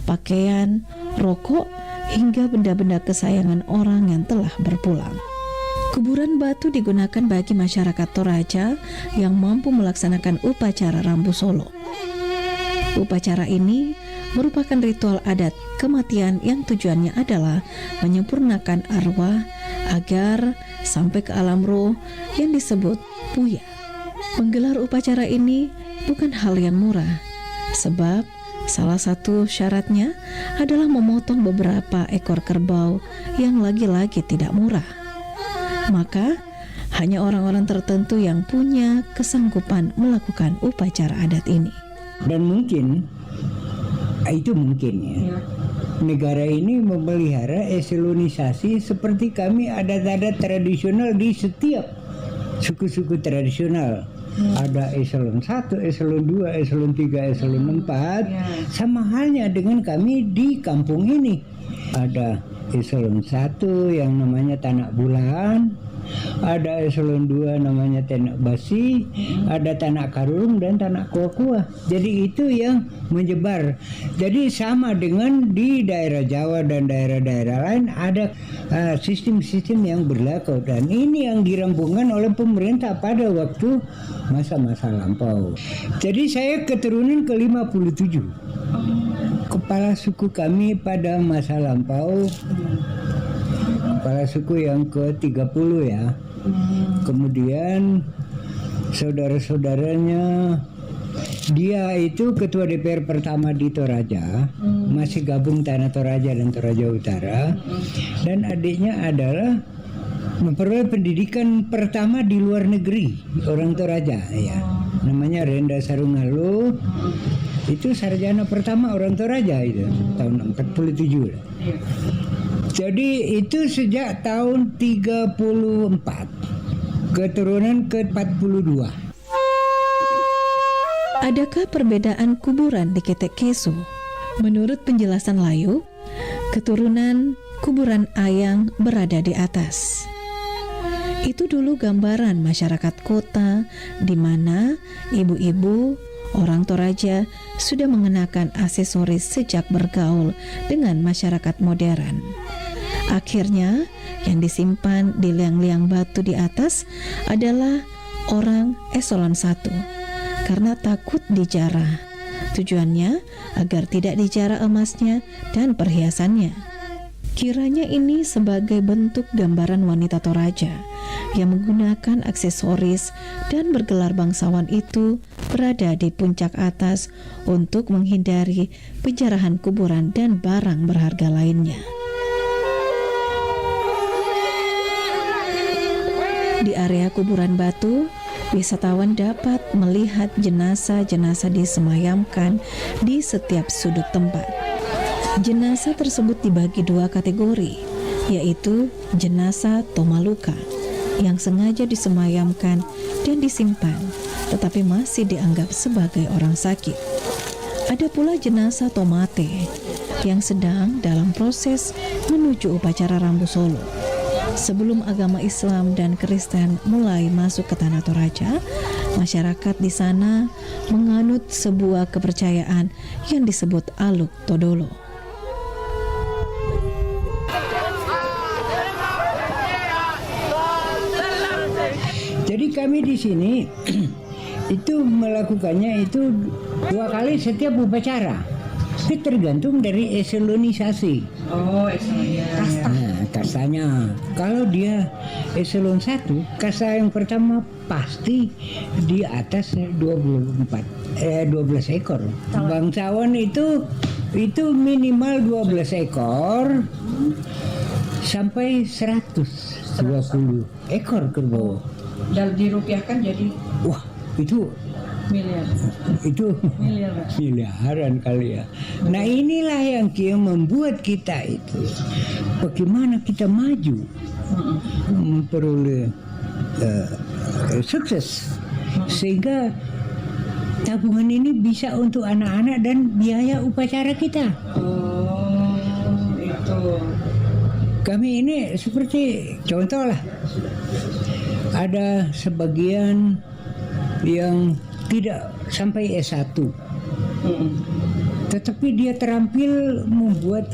[SPEAKER 14] pakaian, rokok, hingga benda-benda kesayangan orang yang telah berpulang. Kuburan batu digunakan bagi masyarakat Toraja yang mampu melaksanakan upacara Rambu Solo. Upacara ini merupakan ritual adat kematian yang tujuannya adalah menyempurnakan arwah agar sampai ke alam roh yang disebut puya. Menggelar upacara ini bukan hal yang murah, sebab salah satu syaratnya adalah memotong beberapa ekor kerbau yang lagi-lagi tidak murah. Maka hanya orang-orang tertentu yang punya kesanggupan melakukan upacara adat ini.
[SPEAKER 3] Dan mungkin itu mungkin ya. Negara ini memelihara eselonisasi seperti kami adat-adat tradisional di setiap suku-suku tradisional. Ada eselon 1, eselon 2, eselon 3, eselon 4. Sama halnya dengan kami di kampung ini. Ada eselon 1 yang namanya Tanak Bulan, ada eselon 2 namanya Tanak Basi, ada Tanak Karurung dan Tanak Kuah-Kuah. Jadi itu yang menyebar. Jadi sama dengan di daerah Jawa dan daerah-daerah lain ada sistem-sistem yang berlaku, dan ini yang dirampungkan oleh pemerintah pada waktu masa-masa lampau. Jadi saya keturunan ke-57. Kepala suku kami pada masa lampau, kepala suku yang ke-30 ya. Kemudian saudara-saudaranya, dia itu ketua DPR pertama di Toraja, masih gabung Tanah Toraja dan Toraja Utara, dan adiknya adalah memperoleh pendidikan pertama di luar negeri, orang Toraja ya. Namanya Renda Sarungalo. Itu sarjana pertama orang Toraja itu tahun 47. Jadi itu sejak tahun 34 keturunan ke-42.
[SPEAKER 14] Adakah perbedaan kuburan di Ketek Kesu? Menurut penjelasan Layu, keturunan kuburan Ayang berada di atas. Itu dulu gambaran masyarakat kota di mana ibu-ibu orang Toraja sudah mengenakan aksesoris sejak bergaul dengan masyarakat modern. Akhirnya, yang disimpan di liang-liang batu di atas adalah orang eselon 1 karena takut dijarah. Tujuannya agar tidak dijarah emasnya dan perhiasannya. Kiranya ini sebagai bentuk gambaran wanita Toraja yang menggunakan aksesoris dan bergelar bangsawan itu berada di puncak atas untuk menghindari penjarahan kuburan dan barang berharga lainnya. Di area kuburan batu, wisatawan dapat melihat jenazah-jenazah disemayamkan di setiap sudut tempat. Jenazah tersebut dibagi dua kategori, yaitu jenazah Tomaluka yang sengaja disemayamkan dan disimpan, tetapi masih dianggap sebagai orang sakit. Ada pula jenazah Tomate yang sedang dalam proses menuju upacara Rambu Solo. Sebelum agama Islam dan Kristen mulai masuk ke tanah Toraja, masyarakat di sana menganut sebuah kepercayaan yang disebut Aluk Todolo.
[SPEAKER 3] Jadi kami di sini itu melakukannya itu 2 kali setiap upacara. Itu tergantung dari eselonisasi.
[SPEAKER 2] Oh, eselonnya.
[SPEAKER 3] Nah, kastanya. Kalau dia eselon 1, kasta yang pertama pasti di atas 12 ekor. Bangsawan itu minimal 12 ekor sampai 120 ekor kerbau.
[SPEAKER 2] Dan dirupiahkan jadi
[SPEAKER 3] itu
[SPEAKER 2] miliar.
[SPEAKER 3] Itu miliaran kali ya. Nah inilah yang membuat kita itu bagaimana kita maju memperoleh sukses sehingga tabungan ini bisa untuk anak-anak dan biaya upacara kita.
[SPEAKER 2] Itu.
[SPEAKER 3] Kami ini seperti contoh lah, ada sebagian yang tidak sampai S1, tetapi dia terampil membuat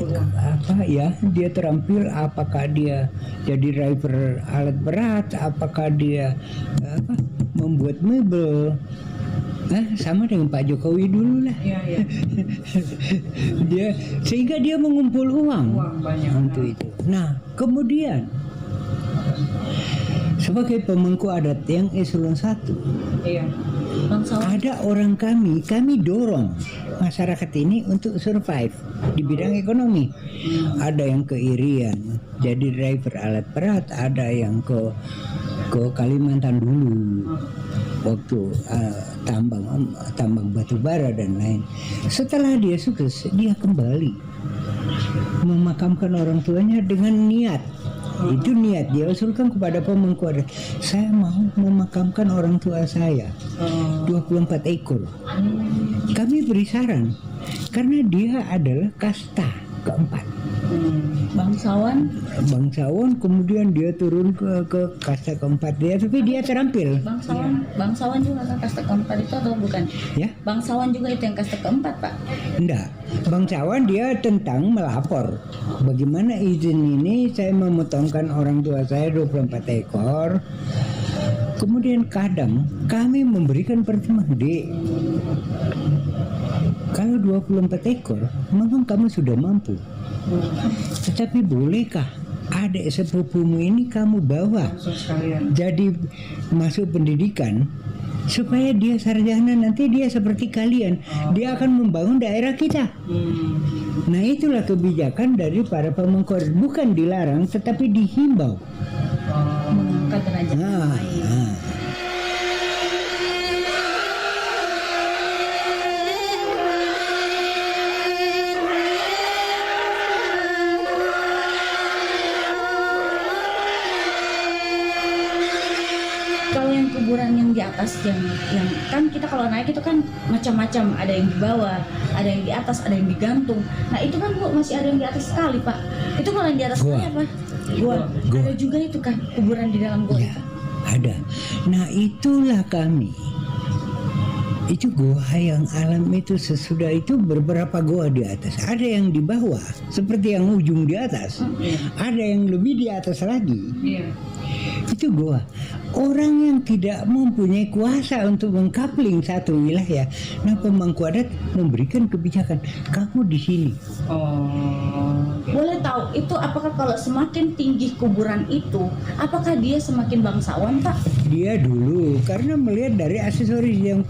[SPEAKER 3] dia terampil apakah dia jadi driver alat berat, apakah dia membuat mebel. Sama dengan Pak Jokowi dulu lah. Sehingga dia mengumpul uang untuk itu. Nah, kemudian sebagai pemangku adat yang eselon 1, ada orang kami dorong masyarakat ini untuk survive di bidang ekonomi. Ada yang ke Irian jadi driver alat berat, ada yang ke Kalimantan dulu waktu tambang batu bara dan lain. Setelah dia sukses, dia kembali memakamkan orang tuanya dengan niat. Itu niat dia usulkan kepada pemangku adat, saya mau memakamkan orang tua saya 24 ekor. Kami beri saran karena dia adalah kasta keempat. Bangsawan kemudian dia turun ke kasta keempat dia, tapi dia terampil.
[SPEAKER 13] Bangsawan juga kan kasta keempat itu atau bukan?
[SPEAKER 3] Ya.
[SPEAKER 13] Bangsawan juga itu yang kasta keempat, Pak?
[SPEAKER 3] Enggak. Bangsawan dia tentang melapor. Bagaimana izin ini saya memotongkan orang tua saya 24 ekor. Kemudian kadang kami memberikan pertimbangan, Dek. Kalau 24 ekor, memang kamu sudah mampu. Tetapi bolehkah adik sepupumu ini kamu bawa jadi masuk pendidikan supaya dia sarjana, nanti dia seperti kalian, dia akan membangun daerah kita. Nah itulah kebijakan dari para pemangku adat, bukan dilarang tetapi dihimbau.
[SPEAKER 13] Mengangkat derajat.
[SPEAKER 16] atas yang kan kita kalau naik itu kan macam-macam, ada yang di bawah, ada yang di atas, ada yang digantung. Nah itu kan Bu masih ada yang di atas sekali Pak. Itu kalau yang di atas sekali apa? Gua. Ada juga itu kan kuburan di dalam gua.
[SPEAKER 3] Ya, ada. Nah itulah kami. Itu goa yang alam itu sesudah itu beberapa goa di atas. Ada yang di bawah, seperti yang ujung di atas. Ada yang lebih di atas lagi. Itu goa. Orang yang tidak mempunyai kuasa untuk mengkapling satu wilayah, nah pemangku adat memberikan kebijakan, kamu di sini.
[SPEAKER 16] Boleh tahu itu apakah kalau semakin tinggi kuburan itu, apakah dia semakin bangsawan Pak?
[SPEAKER 3] Dia dulu karena melihat dari aksesoris yang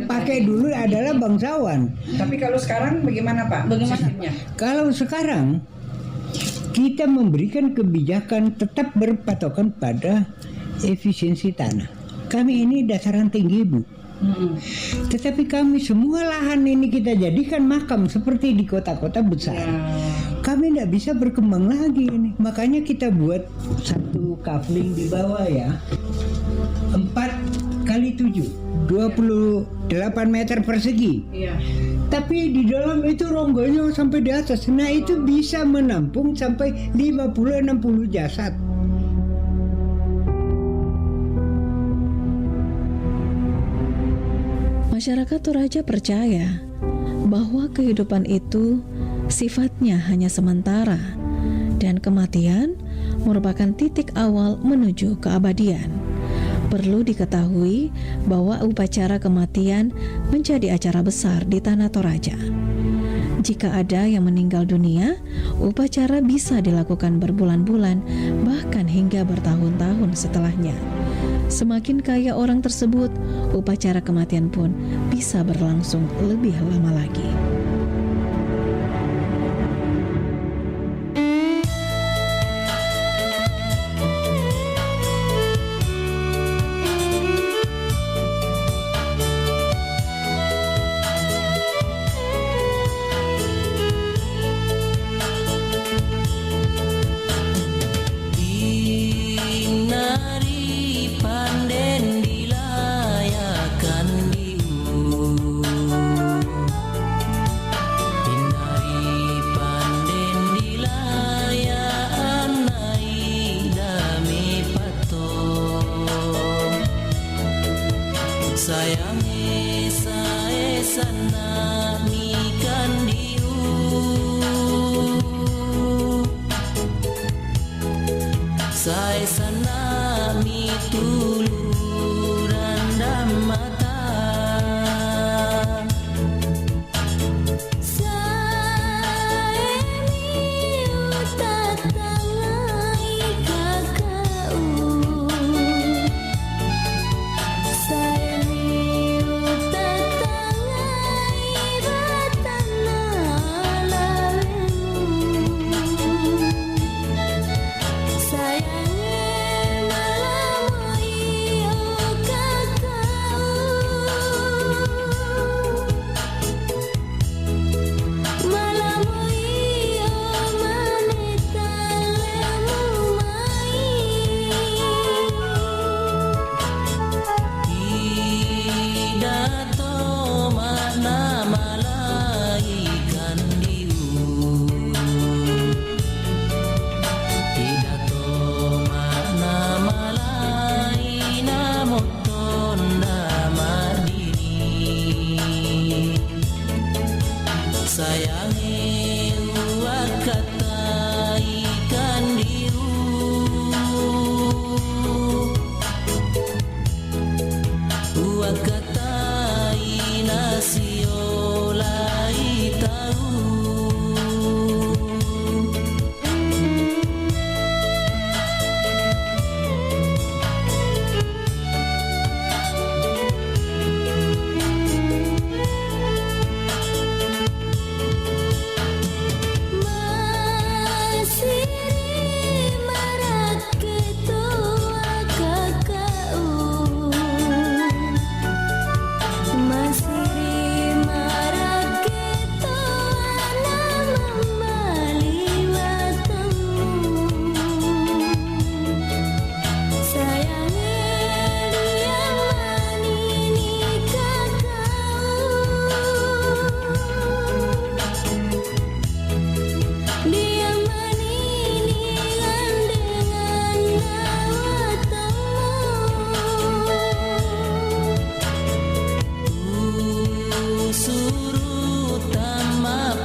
[SPEAKER 3] pakai dulu adalah bangsawan.
[SPEAKER 2] Tapi kalau sekarang bagaimana Pak? Sistemnya?
[SPEAKER 3] Kalau sekarang kita memberikan kebijakan tetap berpatokan pada efisiensi tanah. Kami ini dataran tinggi Bu. Tetapi kami semua lahan ini kita jadikan makam seperti di kota-kota besar. Kami tidak bisa berkembang lagi ini. Makanya kita buat satu kafling di bawah ya, 4x7, 28 meter persegi. Tapi di dalam itu ronggonya sampai di atas. Nah itu bisa menampung sampai 50-60 jasad.
[SPEAKER 14] Masyarakat Toraja percaya bahwa kehidupan itu sifatnya hanya sementara dan kematian merupakan titik awal menuju keabadian. Perlu diketahui bahwa upacara kematian menjadi acara besar di Tanah Toraja. Jika ada yang meninggal dunia, upacara bisa dilakukan berbulan-bulan, bahkan hingga bertahun-tahun setelahnya. Semakin kaya orang tersebut, upacara kematian pun bisa berlangsung lebih lama lagi.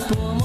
[SPEAKER 20] Pomo